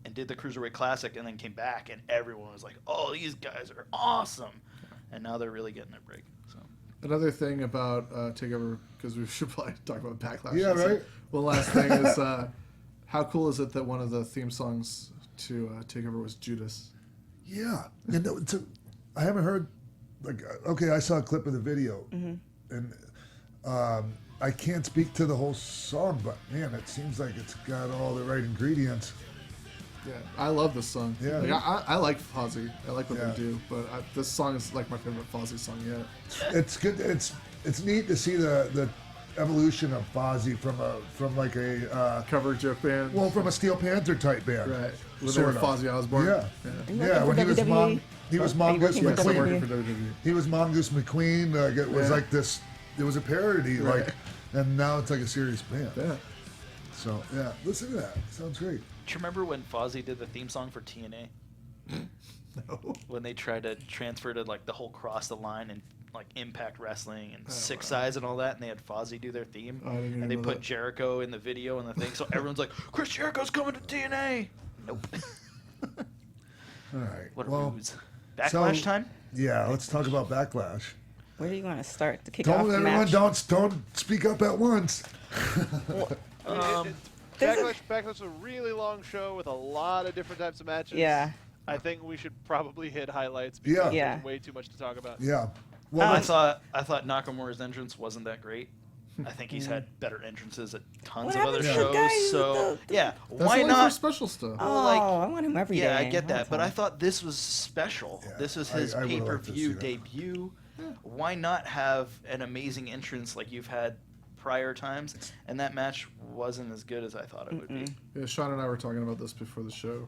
and did the Cruiserweight Classic, and then came back, and everyone was like, oh, these guys are awesome. And now they're really getting their break. So another thing about TakeOver, because we should probably talk about Backlash. Yeah, right. Well, last thing is, how cool is it that one of the theme songs to TakeOver was Judas? Yeah. And I haven't heard, okay, I saw a clip of the video, and I can't speak to the whole song, but man, it seems like it's got all the right ingredients. Yeah, I love this song. Yeah. I like Fozzy. I like what they do, but this song is like my favorite Fozzy song yet. It's good. It's neat to see the evolution of Fozzy from like a cover joke band. Well, from a Steel Panther type band. Right. Sort of Fozzy Osbourne. Yeah. Yeah. When he was Mongoose McQueen. For WWE. He was Mongoose McQueen. It was like this. It was a parody, and now it's like a serious band. Yeah. So yeah, listen to that. Sounds great. do you remember when Fozzy did the theme song for TNA? No. When they tried to transfer to like the whole cross the line and like Impact Wrestling and Six Size and all that, and they had Fozzy do their theme, and they put Jericho in the video and the thing, so everyone's like, Chris Jericho's coming to TNA. Nope. All right. What a ruse. Backlash time? Yeah, let's talk about Backlash. Where do you want to start to kick off the everyone match? Don't speak up at once. Backlash was a really long show with a lot of different types of matches. Yeah. I think we should probably hit highlights because there's way too much to talk about. Yeah. Well, I thought Nakamura's entrance wasn't that great. I think he's had better entrances at tons of other shows. So That's why only not for special stuff? I want him every day. Yeah, I get that, but I thought this was special. Yeah, this was his I would like to pay-per-view see that. debut. Yeah. Why not have an amazing entrance like you've had prior times? And that match wasn't as good as I thought it would be. Yeah, Sean and I were talking about this before the show.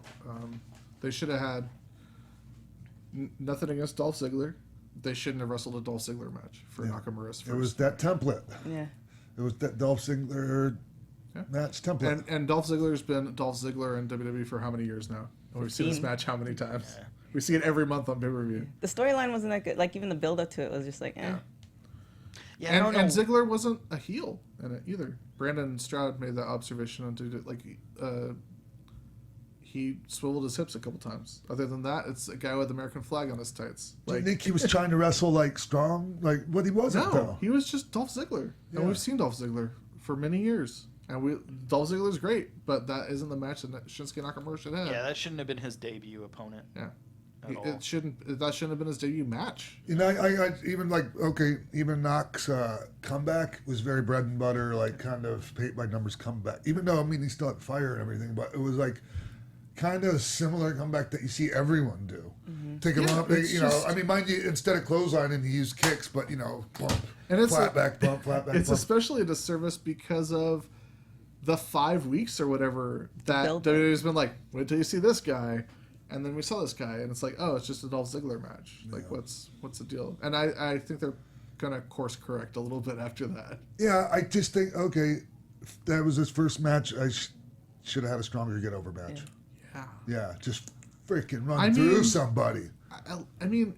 They should have had nothing against Dolph Ziggler. They shouldn't have wrestled a Dolph Ziggler match for Nakamura's first. It was that template. Yeah. It was that Dolph Ziggler match template. And Dolph Ziggler's been Dolph Ziggler in WWE for how many years now? And we've seen this match how many times? Yeah. We see it every month on pay-per-view. The storyline wasn't that good. Like, even the build-up to it was just like, eh. Yeah, and Ziggler wasn't a heel in it either. Brandon Stroud made that observation on Dude. Like, he swiveled his hips a couple times. Other than that, it's a guy with American flag on his tights. Do you think he was trying to wrestle like strong? Like what he wasn't though? No, he was just Dolph Ziggler. Yeah. And we've seen Dolph Ziggler for many years. And Dolph Ziggler's great, but that isn't the match that Shinsuke Nakamura should have. Yeah, that shouldn't have been his debut opponent. Yeah. That shouldn't have been his debut match. You know, I even even Knox comeback was very bread and butter, like kind of paint by numbers comeback. Even though he still had fire and everything, but it was like kind of similar comeback that you see everyone do. Mm-hmm. Take a run up, mind you, instead of clotheslining, he used kicks, but bump, and it's flat back bump, flat back. It's bump. especially a disservice because of the 5 weeks or whatever that WWE's been like, wait till you see this guy. And then we saw this guy, and it's like, oh, it's just a Dolph Ziggler match. Yeah. Like, what's the deal? And I think they're gonna course correct a little bit after that. Yeah, I just think that was his first match. I should have had a stronger get over match. Yeah, just freaking run through somebody. I mean,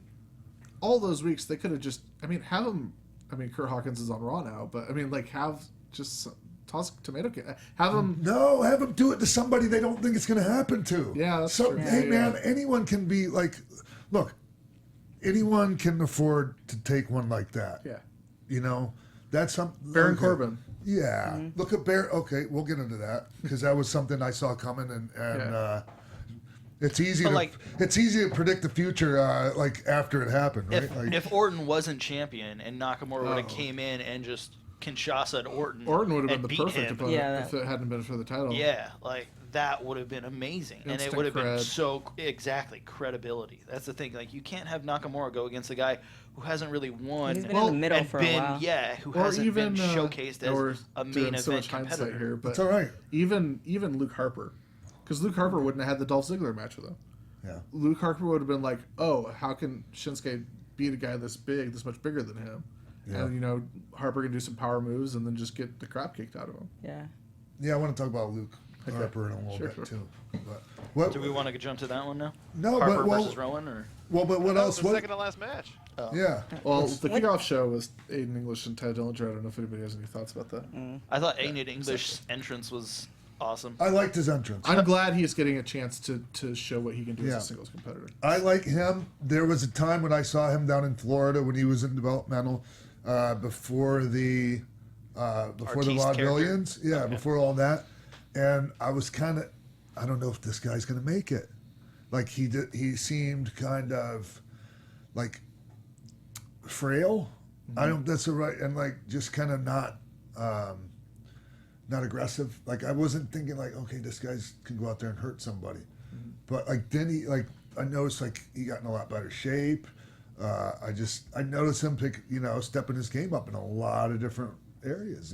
all those weeks they could have just. Have him. Kurt Hawkins is on Raw now, but have just. Toss tomato can. Have them. No, have them do it to somebody they don't think it's going to happen to. Yeah, that's true. Hey, man, anyone can be like, look, anyone can afford to take one like that. Yeah. That's something. Baron Corbin. Yeah. Mm-hmm. Look at Baron. Okay, we'll get into that because that was something I saw coming, and it's easy to predict the future after it happened, right? If Orton wasn't champion and Nakamura would have came in and just Kinshasa and Orton would have been the perfect opponent if it hadn't been for the title. Yeah, that would have been amazing, and it would have been credibility. That's the thing. You can't have Nakamura go against a guy who hasn't really won. He's been in the middle for a while. Yeah, who hasn't been showcased as a main event competitor. Here, but it's all right. Even Luke Harper, because Luke Harper wouldn't have had the Dolph Ziggler match with him. Yeah, Luke Harper would have been like, oh, how can Shinsuke beat a guy this much bigger than him? Yeah. And, Harper can do some power moves and then just get the crap kicked out of him. Yeah. Yeah, I want to talk about Luke Harper in a little bit, too. But do we want to jump to that one now? No, Harper versus Rowan? But what else? The second to last match. Oh. Yeah. Well, the kickoff show was Aiden English and Ty Dillinger. I don't know if anybody has any thoughts about that. I thought Aiden English's entrance was awesome. I liked his entrance. I'm glad he's getting a chance to show what he can do as a singles competitor. I like him. There was a time when I saw him down in Florida when he was in developmental. Before the Vaudevillians, before all that, and I was kind of, I don't know if this guy's gonna make it. He seemed kind of frail. Mm-hmm. I don't. That's the right, and just kind of not aggressive. I wasn't thinking okay, this guy's can go out there and hurt somebody. Mm-hmm. But then I noticed he got in a lot better shape. I noticed him stepping his game up in a lot of different areas,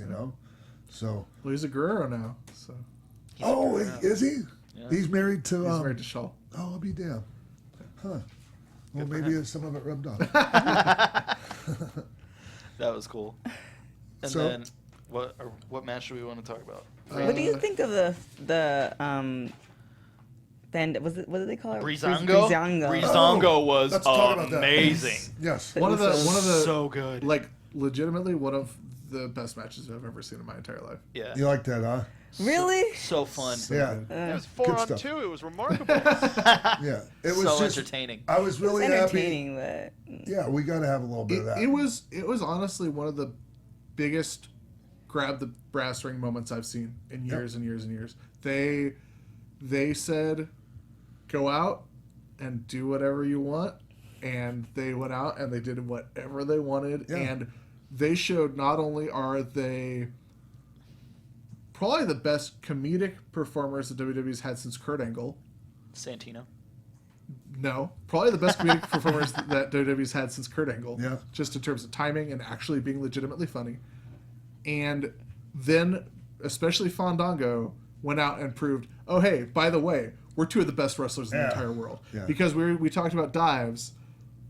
So. Well, he's a Guerrero now. So. Is he? Yeah. He's married to. He's married to Shaw. Oh, I'll be damned. Huh. Well, maybe some of it rubbed off. That was cool. And then, what match do we want to talk about? What do you think of the band? What did they call it? Breezango. Breezango was amazing. Yes. One of the so good. Legitimately one of the best matches I've ever seen in my entire life. Yeah. You like that, huh? Really? So fun. Yeah. It was 4-on-2. It was remarkable. Yeah. It was so just entertaining. I was really entertaining, happy. But Yeah, we got to have a little bit of that. It was honestly one of the biggest grab the brass ring moments I've seen in years and years and years. They said, go out and do whatever you want, and they went out and they did whatever they wanted, and they showed not only are they probably the best comedic performers that WWE's had since Kurt Angle. Santino. No, probably the best comedic performers that WWE's had since Kurt Angle. Yeah. Just in terms of timing and actually being legitimately funny. And then, especially Fandango, went out and proved, oh, hey, by the way, we're two of the best wrestlers in the entire world. Yeah. Because we talked about dives.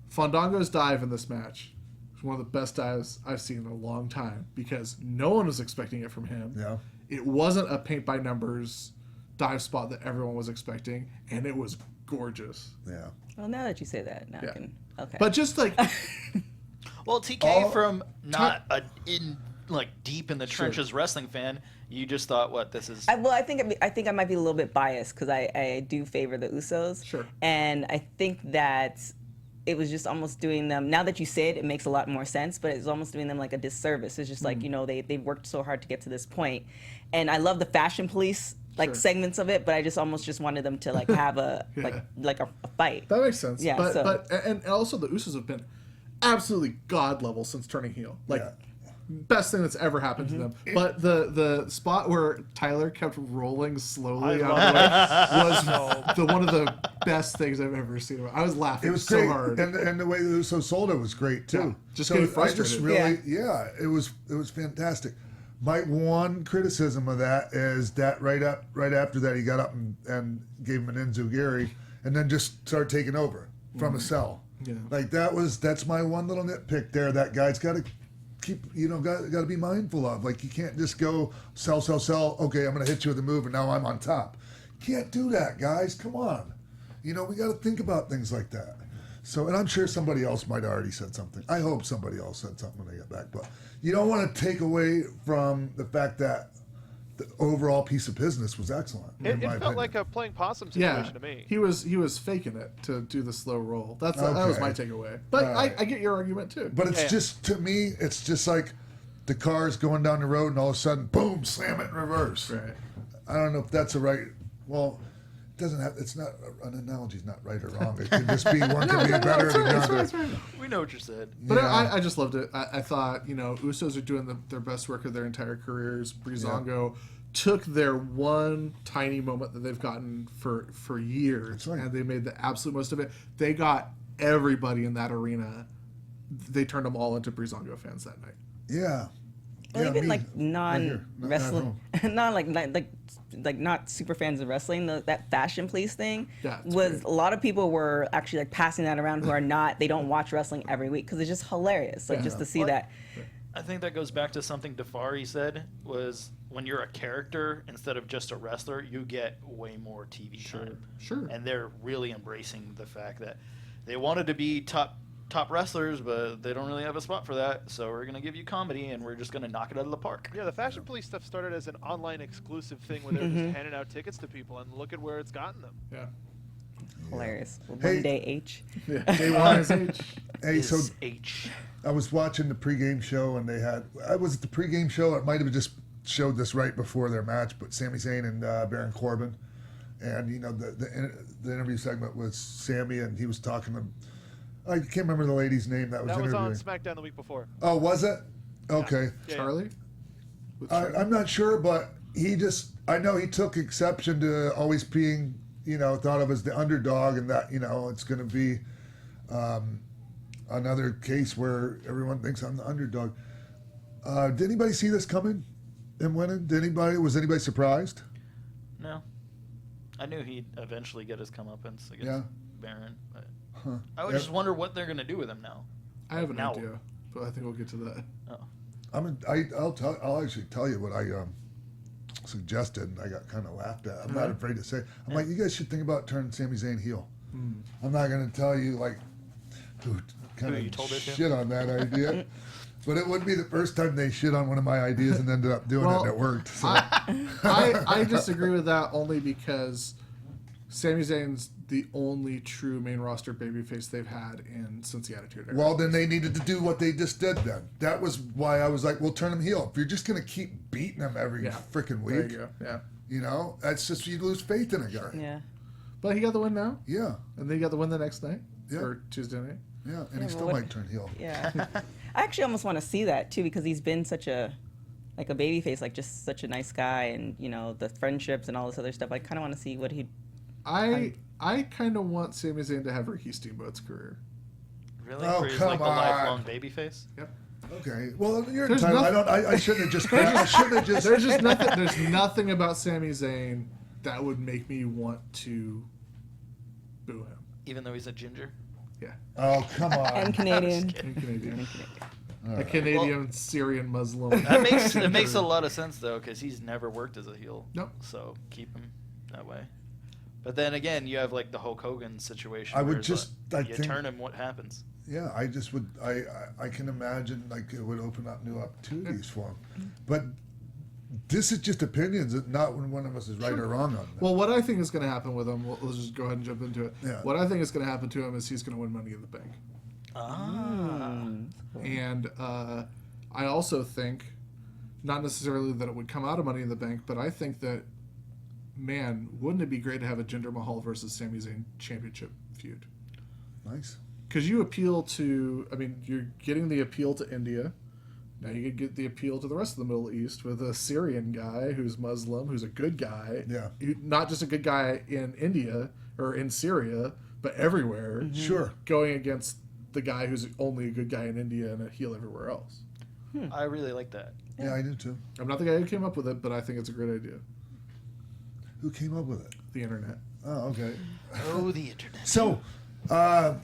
Fandango's dive in this match was one of the best dives I've seen in a long time because no one was expecting it from him. Yeah. It wasn't a paint-by-numbers dive spot that everyone was expecting, and it was gorgeous. Yeah. Well, now that you say that, now I can. Okay. But just like, well, TK from not deep in the trenches wrestling fan, you just thought, what, this is? I think I might be a little bit biased because I do favor the Usos. Sure. And I think that it was just almost doing them. Now that you say it, it makes a lot more sense. But it's almost doing them like a disservice. It's just like they worked so hard to get to this point, and I love the fashion police segments of it, but I just almost just wanted them to have a like a fight. That makes sense. Yeah, but and also the Usos have been absolutely god level since turning heel. Best thing that's ever happened to them. But the spot where Tyler kept rolling slowly out of the way was one of the best things I've ever seen. I was laughing. It was so great. hard. And the way the Usos sold it was great too. Yeah, just getting frustrated. I just really, it was fantastic. My one criticism of that is that right after that he got up and gave him an enziguri and then just started taking over from a cell. Yeah. That's my one little nitpick there. That guy's got to keep, got to be mindful of. You can't just go sell. Okay, I'm going to hit you with a move and now I'm on top. Can't do that, guys. Come on. We got to think about things like that. So, and I'm sure somebody else might have already said something. I hope somebody else said something when they get back. But you don't want to take away from the fact that the overall piece of business was excellent. It felt like a playing possum situation to me. He was faking it to do the slow roll. That was my takeaway. But I get your argument too. But it's just, to me, it's just like the car's going down the road and all of a sudden, boom, slam it in reverse. Right. I don't know if that's it doesn't have. It's not an analogy's not right or wrong. It can just be one can be better than the other. Right. We know what you said. But I just loved it. I thought Usos are doing their best work of their entire careers. Breezango took their one tiny moment that they've gotten for years, and they made the absolute most of it. They got everybody in that arena. They turned them all into Breezango fans that night. Yeah. Well, even non-wrestling, not super fans of wrestling, that fashion police thing was great. A lot of people were actually passing that around who are not, they don't watch wrestling every week because it's just hilarious. Just to see that. I think that goes back to something Dafari said was when you're a character instead of just a wrestler, you get way more TV time. Sure. And they're really embracing the fact that they wanted to be top wrestlers, but they don't really have a spot for that, so we're going to give you comedy, and we're just going to knock it out of the park. Yeah, the Fashion Police stuff started as an online exclusive thing where they were just handing out tickets to people, and look at where it's gotten them. Yeah. Hilarious. One day H. Yeah. Day one is H. Hey, so H. I was watching the pregame show, and I was at the pregame show. It might have just showed this right before their match, but Sami Zayn and Baron Corbin, and the interview segment was Sami, and he was talking to. I can't remember the lady's name that was interviewing. That was on SmackDown the week before. Oh, was it? Okay. Yeah. Charlie? I'm not sure, but I know he took exception to always being, thought of as the underdog, and that, it's going to be another case where everyone thinks I'm the underdog. Did anybody see this coming? Him winning? Was anybody surprised? No. I knew he'd eventually get his comeuppance against Baron, but I would just wonder what they're going to do with him now. I have an idea, but I think we'll get to that. Oh. I'll actually tell you what I suggested, and I got kind of laughed at. I'm not afraid to say. I'm like, you guys should think about turning Sami Zayn heel. I'm not going to tell you who kind of shit on that idea. But it wouldn't be the first time they shit on one of my ideas and ended up doing it and it worked. So. I disagree with that only because Sami Zayn's the only true main roster babyface they've had since the Attitude Era. Well, then they needed to do what they just did then. That was why I was like, well, turn him heel. If you're just going to keep beating him every freaking week, there you go. that's just, you lose faith in a guy. Yeah. But he got the win now. Yeah. And then he got the win the next night. for Tuesday night. Yeah, and he still might turn heel. Yeah. I actually almost want to see that, too, because he's been such a babyface, like just such a nice guy, and, you know, the friendships and all this other stuff. I kind of want to see what he'd... I kind of want Sami Zayn to have Ricky Steamboat's career. Really? Oh, Where he's come like the on. lifelong babyface? Yep. Okay. Well, you're There's entitled. I shouldn't have just. There's just nothing. There's nothing about Sami Zayn that would make me want to boo him. Even though he's a ginger? Yeah. Oh, come on. And Canadian. And Canadian. All A right. Canadian Syrian Muslim. It makes a lot of sense though, because he's never worked as a heel. Nope. So keep him that way. But then again, you have like the Hulk Hogan situation. I would where it's just. like, I you think, turn him, what happens? Yeah, I just would. I can imagine like it would open up new opportunities for him. But this is just opinions. Not when one of us is right or wrong on that. Well, what I think is going to happen with him, let's just go ahead and jump into it. Yeah. What I think is going to happen to him is he's going to win Money in the Bank. And I also think, not necessarily that it would come out of Money in the Bank, but I think that, man, wouldn't it be great to have a Jinder Mahal versus Sami Zayn championship feud? Nice. Because you appeal to, I mean, you're getting the appeal to India. Now you could get the appeal to the rest of the Middle East with a Syrian guy who's Muslim, who's a good guy. Yeah. Not just a good guy in India or in Syria, but everywhere. Mm-hmm. Sure. Going against the guy who's only a good guy in India and a heel everywhere else. I really like that. Yeah, I do too. I'm not the guy who came up with it, but I think it's a great idea. Who came up with it? The internet. Oh, okay. Oh, the internet. So, all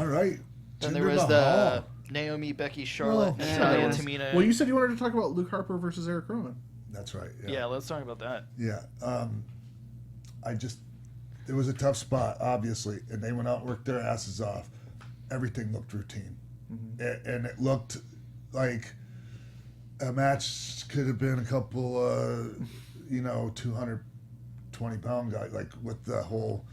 right. Then Jinder there was Mahal. the Naomi, Becky, Charlotte, Well, Natalya, Tamina. Well, you said you wanted to talk about Luke Harper versus Eric Rowan. That's right. Yeah, let's talk about that. Yeah. It was a tough spot, obviously, and they went out and worked their asses off. Everything looked routine. Mm-hmm. And it looked like a match could have been a couple, 220-pound guy, like with the whole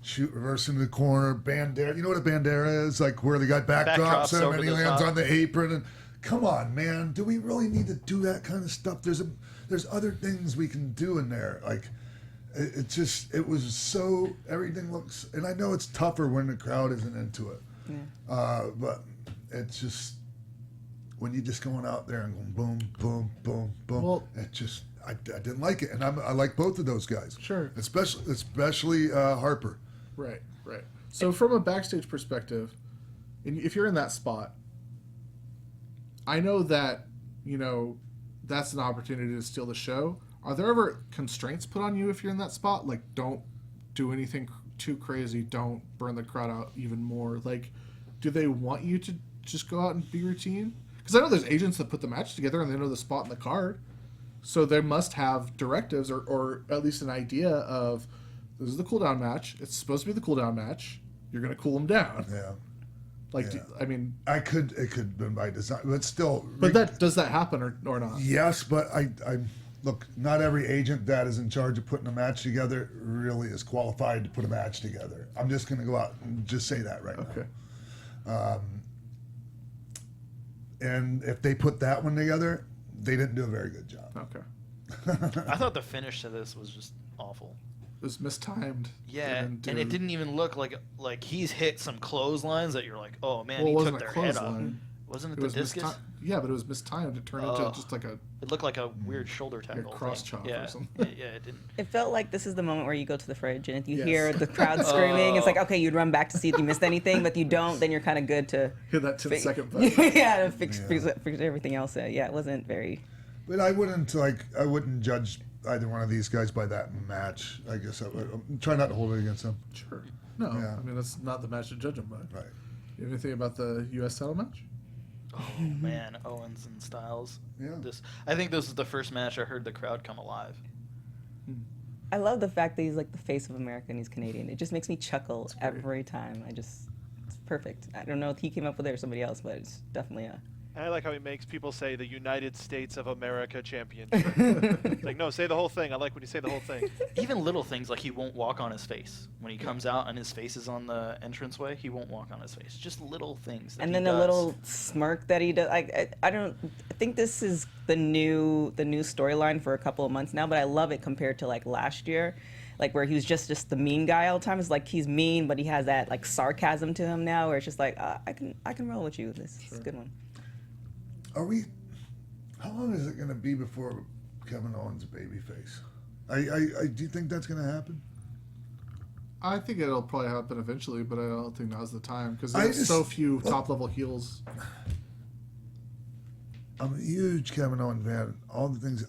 shoot reverse into the corner, bandera. You know what a bandera is? Like where the guy backdrops him and he lands on the apron. And come on, man, do we really need to do that kind of stuff? There's other things we can do in there. Like it was so, everything looks, and I know it's tougher when the crowd isn't into it. Yeah. But it's just, when you're just going out there and going boom, boom, boom, boom, well, it just, I didn't like it. And I like both of those guys. Sure. Especially Harper. Right. So from a backstage perspective, if you're in that spot, I know that, that's an opportunity to steal the show. Are there ever constraints put on you if you're in that spot? Like, don't do anything too crazy. Don't burn the crowd out even more. Like, do they want you to just go out and be routine? Because I know there's agents that put the match together and they know the spot in the card. So they must have directives or at least an idea of, this is the cool-down match. It's supposed to be the cool-down match. You're going to cool them down. Yeah. Like, yeah. it could have been by design, but still. But does that happen or not? Yes, but I look, not every agent that is in charge of putting a match together really is qualified to put a match together. I'm just going to go out and just say that right now. And if they put that one together, they didn't do a very good job. Okay. I thought the finish to this was just awful. It was mistimed. Yeah, and it didn't even look like he's hit some clotheslines that you're like, oh man, Well, he took their head off. Wasn't it the was discus? Yeah, but it was mistimed. It turned into just like a... It looked like a weird shoulder tackle. Cross chop or something. Yeah, it didn't. It felt like this is the moment where you go to the fridge and if you Yes. hear the crowd screaming, it's like, okay, you'd run back to see if you missed anything, but if you don't, then you're kind of good to... Hit that 10-second button. to fix everything else. Yeah, it wasn't very... But I wouldn't judge either one of these guys by that match. I guess I'm trying not to hold it against them. Sure. No, Yeah. I mean, that's not the match to judge them by. Right. You have anything about the U.S. title match? Oh man, Owens and Styles. Yeah. I think this is the first match I heard the crowd come alive. I love the fact that he's like the face of America and he's Canadian. It just makes me chuckle every time. It's perfect. I don't know if he came up with it or somebody else, but it's definitely a... And I like how he makes people say the United States of America Championship. It's like, no, say the whole thing. I like when you say the whole thing. Even little things like he won't walk on his face. When he comes out and his face is on the entranceway, he won't walk on his face. Just little things that and he then does. a little smirk that he does. I think this is the new storyline for a couple of months now, but I love it compared to like last year. Like where he was just the mean guy all the time. It's like he's mean, but he has that like sarcasm to him now where it's just like, I can roll with you. This is a good one. How long is it going to be before Kevin Owens babyface? Do you think that's going to happen? I think it'll probably happen eventually, but I don't think now's the time because there's so few top-level heels. I'm a huge Kevin Owens fan. All the things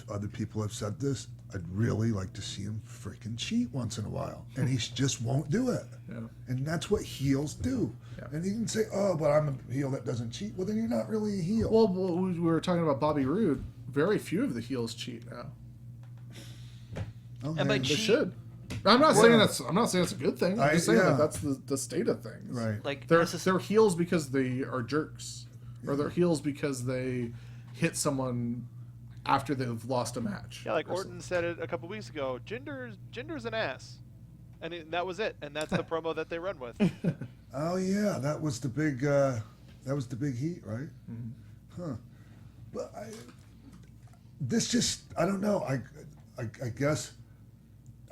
other people have said this. I'd really like to see him freaking cheat once in a while, and he just won't do it. Yeah. And that's what heels do. Yeah. And you can say, "Oh, but I'm a heel that doesn't cheat." Well, then you're not really a heel. Well, we were talking about Bobby Roode. Very few of the heels cheat now. Okay. And they should. I'm not saying it's a good thing. I'm just saying that that's the state of things. Right. Like they're heels because they are jerks, or they're heels because they hit someone after they've lost a match. Yeah, like Orton said it a couple weeks ago. Jinder's an ass, and that was it. And that's the promo that they run with. Oh yeah, that was the big heat, right? Mm-hmm. Huh. But I don't know. I guess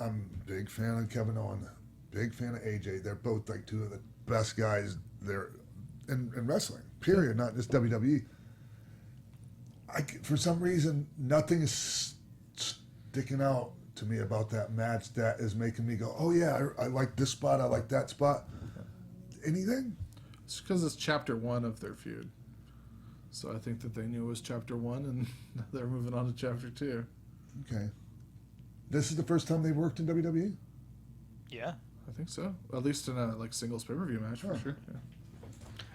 I'm a big fan of Kevin Owens, big fan of AJ. They're both like two of the best guys there in wrestling. Period, not just WWE. For some reason, nothing is sticking out to me about that match that is making me go, oh yeah, I like this spot, I like that spot. Anything? It's because it's chapter 1 of their feud. So I think that they knew it was chapter 1, and they're moving on to chapter 2. Okay. This is the first time they've worked in WWE? Yeah. I think so. At least in a singles pay-per-view match, for sure. Yeah.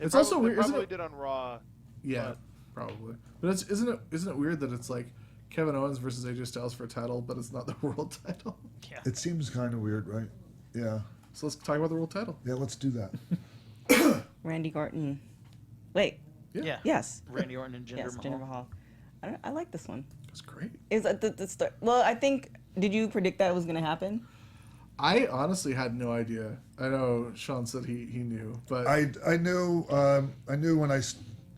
It's also weird. They probably did on Raw. Yeah. Probably, but isn't it weird that it's like Kevin Owens versus AJ Styles for a title, but it's not the world title? Yeah. It seems kind of weird, right? Yeah. So let's talk about the world title. Yeah, let's do that. Randy Orton. Wait. Yeah. Yes. Randy Orton and Jinder Mahal. Jinder Mahal. I like this one. It's great. Is that the start? Well, I think. Did you predict that was going to happen? I honestly had no idea. I know Sean said he knew, but I knew when I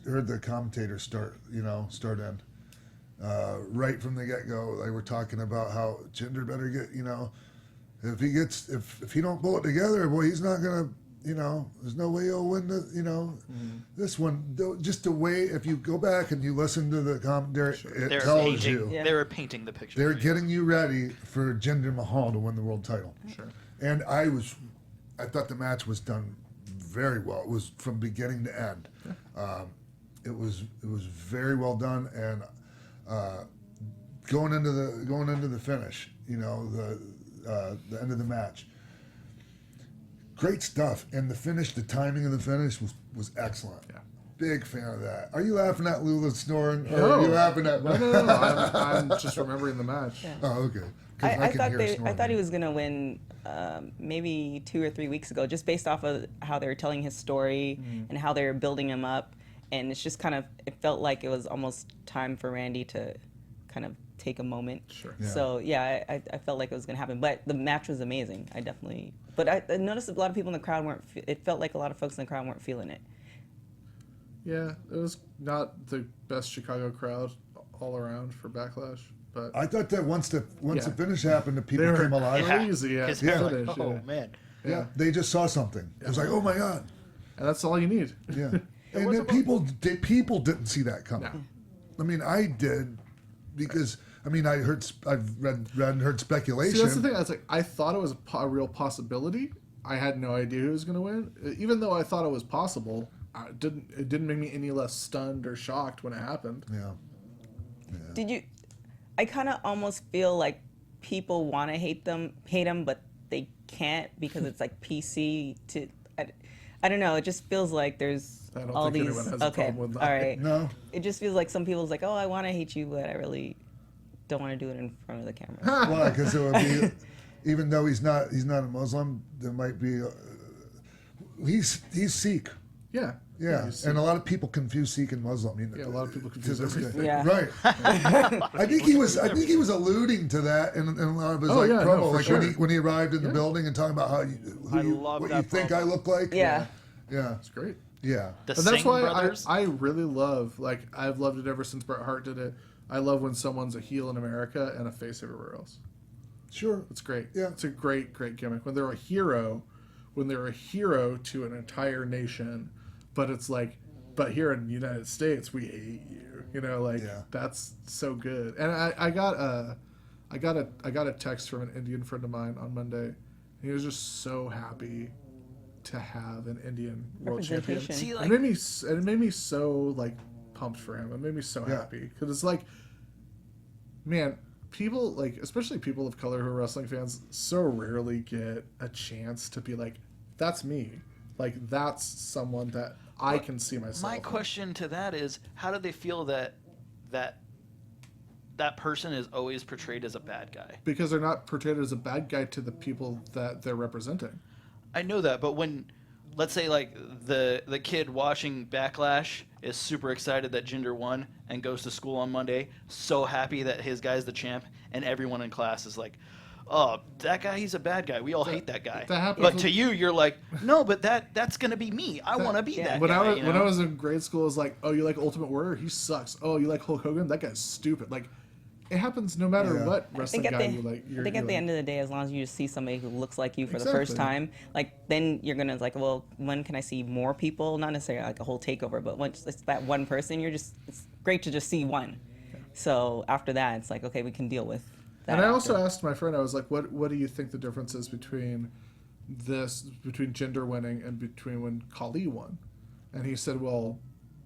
heard the commentators start in. Right from the get-go, they were talking about how Jinder better get, if he don't pull it together, boy, he's not gonna, there's no way he'll win this one. Just the way, if you go back and you listen to the commentary, it tells you. Yeah. They were painting the picture. They're getting you ready for Jinder Mahal to win the world title. Sure. And I thought the match was done very well. It was from beginning to end. Yeah. It was very well done, and going into the finish, the end of the match, great stuff. And the timing of the finish was excellent. Yeah. Big fan of that. Are you laughing at Lula snoring, or are you laughing at? No. I'm just remembering the match. Yeah. Oh, okay. I thought he was gonna win maybe 2 or 3 weeks ago, just based off of how they were telling his story and how they were building him up. And it's just it felt like it was almost time for Randy to kind of take a moment. Sure. Yeah. So, yeah, I felt like it was going to happen. But the match was amazing. But I noticed a lot of people in the crowd it felt like a lot of folks in the crowd weren't feeling it. Yeah, it was not the best Chicago crowd all around for Backlash. But I thought that once the finish happened, the people came alive. Crazy, yeah. Finish, man. Yeah, they just saw something. It was like, oh my God. And that's all you need. Yeah. And then people didn't see that coming. No. I mean, I did, because I've read and heard speculation. See, that's the thing. I thought it was a real possibility. I had no idea who was going to win, even though I thought it was possible. It didn't make me any less stunned or shocked when it happened. Yeah. I kind of almost feel like people want to hate him, but they can't because it's like PC to. I don't know. It just feels like there's all these. Anyone has a problem with that. All right. No. It just feels like some people's like, oh, I want to hate you, but I really don't want to do it in front of the camera. Why? Because it would be, even though he's not a Muslim, there might be. He's Sikh. Yeah. Yeah, and a lot of people confuse Sikh and Muslim. A lot of people confuse everything. Yeah. Right. I think he was alluding to that in a lot of his promo, no, like sure. when he arrived in the building and talking about how what you think I look like. Yeah. Yeah. It's great. Yeah. And that's why I really love, I've loved it ever since Bret Hart did it. I love when someone's a heel in America and a face everywhere else. Sure. It's great. Yeah. It's a great, great gimmick. When they're a hero to an entire nation, but it's like, but here in the United States, we hate you. That's so good. And I got a text from an Indian friend of mine on Monday. He was just so happy to have an Indian world champion. It made me so pumped for him. It made me so happy because it's like, man, people especially people of color who are wrestling fans so rarely get a chance to be like, that's me. That's someone that I can see myself. My question to that is, how do they feel that person is always portrayed as a bad guy? Because they're not portrayed as a bad guy to the people that they're representing. I know that, but when, let's say, the kid watching Backlash is super excited that Jinder won and goes to school on Monday, so happy that his guy's the champ, and everyone in class is like, oh, that guy, he's a bad guy. We all hate that guy. That happens but to you, you're like, no, but that's going to be me. I want to be that guy. When I was in grade school, it was like, oh, you like Ultimate Warrior? He sucks. Oh, you like Hulk Hogan? That guy's stupid. It happens no matter what wrestling guy you like. I think at the end of the day, as long as you just see somebody who looks like you for the first time, then you're gonna well, when can I see more people? Not necessarily a whole takeover, but once it's that one person, it's great to just see one. Yeah. So after that, it's like, okay, we can deal with that. And I also asked my friend, I was like, what do you think the difference is between Jinder winning and between when Khali won? And he said, well,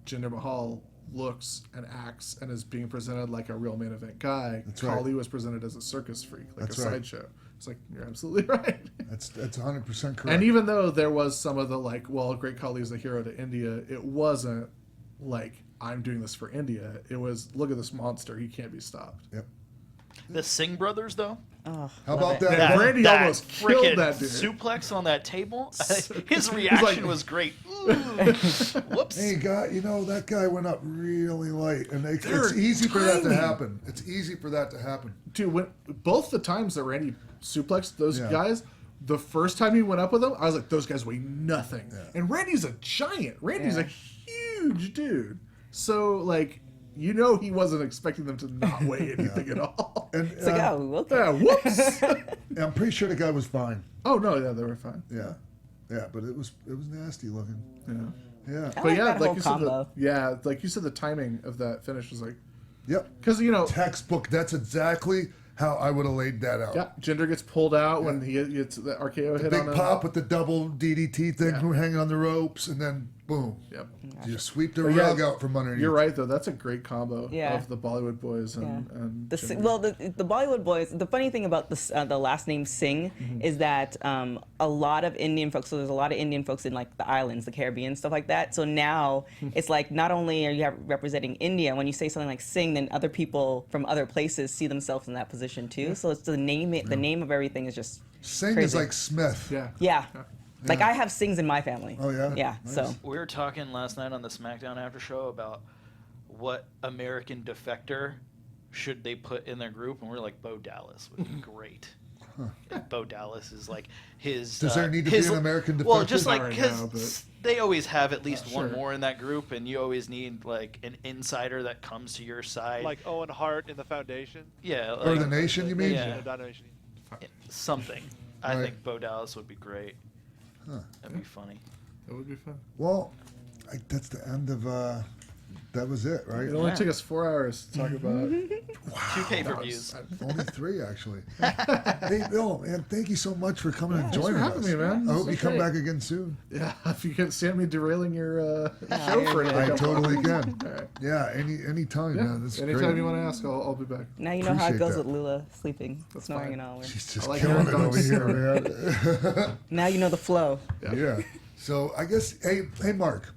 Jinder Mahal looks and acts and is being presented like a real main event guy. Khali was presented as a circus freak, sideshow. It's like, you're absolutely right. That's 100% correct. And even though there was some of the Great Khali is the hero to India, it wasn't like, I'm doing this for India. It was, look at this monster. He can't be stopped. Yep. The Singh brothers, though. Oh, how about that? Randy almost killed that dude. Suplex on that table. His reaction was great. Whoops. Hey, guy, that guy went up really light, and it's easy for that to happen. It's easy for that to happen. Dude, both the times that Randy suplexed those guys, the first time he went up with them, I was like, those guys weigh nothing. Yeah. And Randy's a giant. Randy's a huge dude. So, he wasn't expecting them to not weigh anything at all. And, it's like, oh, okay. Yeah, whoops. I'm pretty sure the guy was fine. Oh, no, yeah, they were fine. Yeah. Yeah, but it was nasty looking. Yeah. Yeah. But yeah, like you said, the timing of that finish was like, yep. Because, textbook, that's exactly how I would have laid that out. Yeah, Jinder gets pulled out when he gets the RKO hit on him. Big pop with the double DDT thing hanging on the ropes, and then boom. Yep. You sweep the rug out from underneath. You're right, though. That's a great combo of the Bollywood boys and the Bollywood boys. The funny thing about the last name Singh is that a lot of Indian folks. So there's a lot of Indian folks in the islands, the Caribbean, stuff like that. So now it's like not only are you representing India, when you say something like Singh, then other people from other places see themselves in that position too. So it's the name. The name of everything is just Singh crazy. is like Smith. Yeah. Like I have Singhs in my family. Oh yeah. Yeah. Nice. So we were talking last night on the SmackDown after show about what American defector should they put in their group, and we're like, Bo Dallas would be great. Bo Dallas is like his. Does there need to be an American defector? Well, just because they always have at least one Sure. more in that group, and you always need an insider that comes to your side. Like Owen Hart in the Foundation? Yeah. Or the Nation, you mean? Yeah. Yeah. Something. I Right. think Bo Dallas would be great. Huh. That'd be funny. That would be fun. Well, that's the end of. That was it, right? It only took us 4 hours to talk about it. Wow. 2 pay-per-views. Only 3, actually. Hey, Bill, man, thank you so much for coming and joining us. Thanks for having me, man. I hope This you come is back again soon. Yeah, if you can stand me derailing your show for anything. I totally can. All right. Yeah, any time, man. This is Anytime great. you want to ask, I'll be back. now you know how it Appreciate goes that. with Lula sleeping, snoring, and all. She's just like killing it having over dogs. here, man. Now you know the flow. Yeah. So I guess, hey, Mark.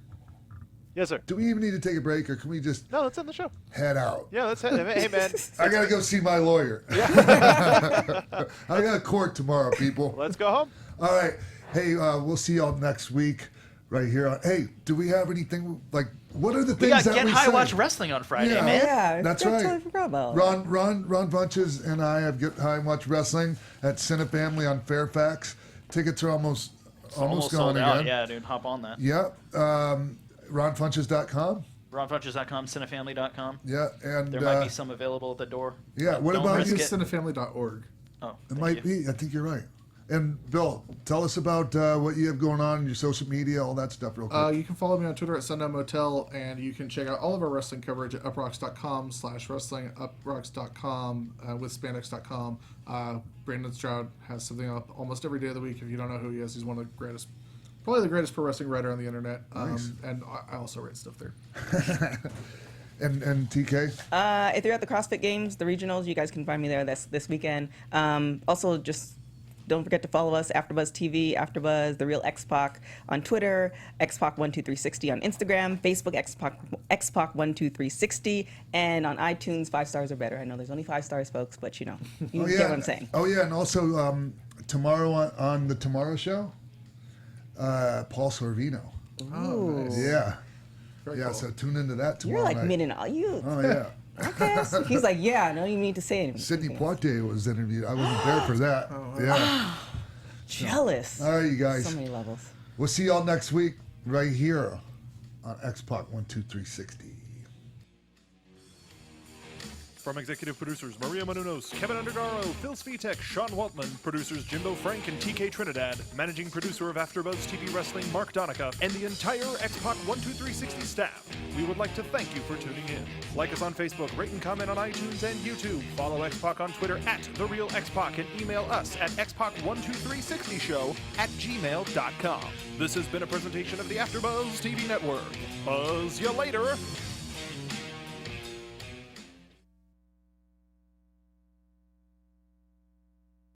Yes, sir. Do we even need to take a break, or can we just No, let's end the show. head out? Yeah, let's head. Hey, man. I gotta go see my lawyer. I got a court tomorrow, people. Let's go home. All right. Hey, we'll see y'all next week. right here. Hey, do we have anything like? What are the We things got that Get we High say? Watch Wrestling on Friday, man. Yeah, That's I right. totally forgot about Ron Bunches and I have Get High Watch Wrestling at Cinefamily on Fairfax. Tickets are almost gone sold out. again. Yeah, dude, hop on that. Yep. RonFunches.com. RonFunches.com, Cinefamily.com. Yeah, and there might be some available at the door. Yeah, what Don't about risk you? it. Cinefamily.org. Oh, It might be. I think you're right. And Bill, tell us about what you have going on, your social media, all that stuff real quick. You can follow me on Twitter at Sundown Motel, and you can check out all of our wrestling coverage at uprocks.com/wrestling, uprocks.com, with spandex.com. Brandon Stroud has something up almost every day of the week. If you don't know who he is, he's one of the greatest, probably the greatest pro wrestling writer on the internet. Nice. And I also write stuff there. And TK? If you're at the CrossFit Games, the regionals, you guys can find me there this weekend. Also, just don't forget to follow us, AfterBuzz TV, AfterBuzz, The Real X-Pac on Twitter, XPac12360 on Instagram, Facebook, XPac12360, and on iTunes, 5 stars or better. I know there's only 5 stars, folks, but you get what I'm saying. Oh, yeah, and also tomorrow on The Tomorrow Show, Paul Sorvino. Oh, nice. Yeah. Very yeah, cool. So tune into that tomorrow You're like night. meaning all you. Oh, yeah. Okay. So he's like, yeah, I know you mean to say anything. Sidney Poitier was interviewed. I wasn't there for that. Yeah. Jealous. All right, you guys. So many levels. We'll see y'all next week right here on XPac 12360. From executive producers Maria Menounos, Keven Undergaro, Phil Svitek, Sean Waltman, producers Jimbo Frank and TK Trinidad, managing producer of AfterBuzz TV Wrestling Mark Donica, and the entire XPac 12360 staff, we would like to thank you for tuning in. Like us on Facebook, rate and comment on iTunes and YouTube. Follow XPac on Twitter at TheRealXPac and email us at xpac12360show@gmail.com. This has been a presentation of the AfterBuzz TV Network. Buzz you later.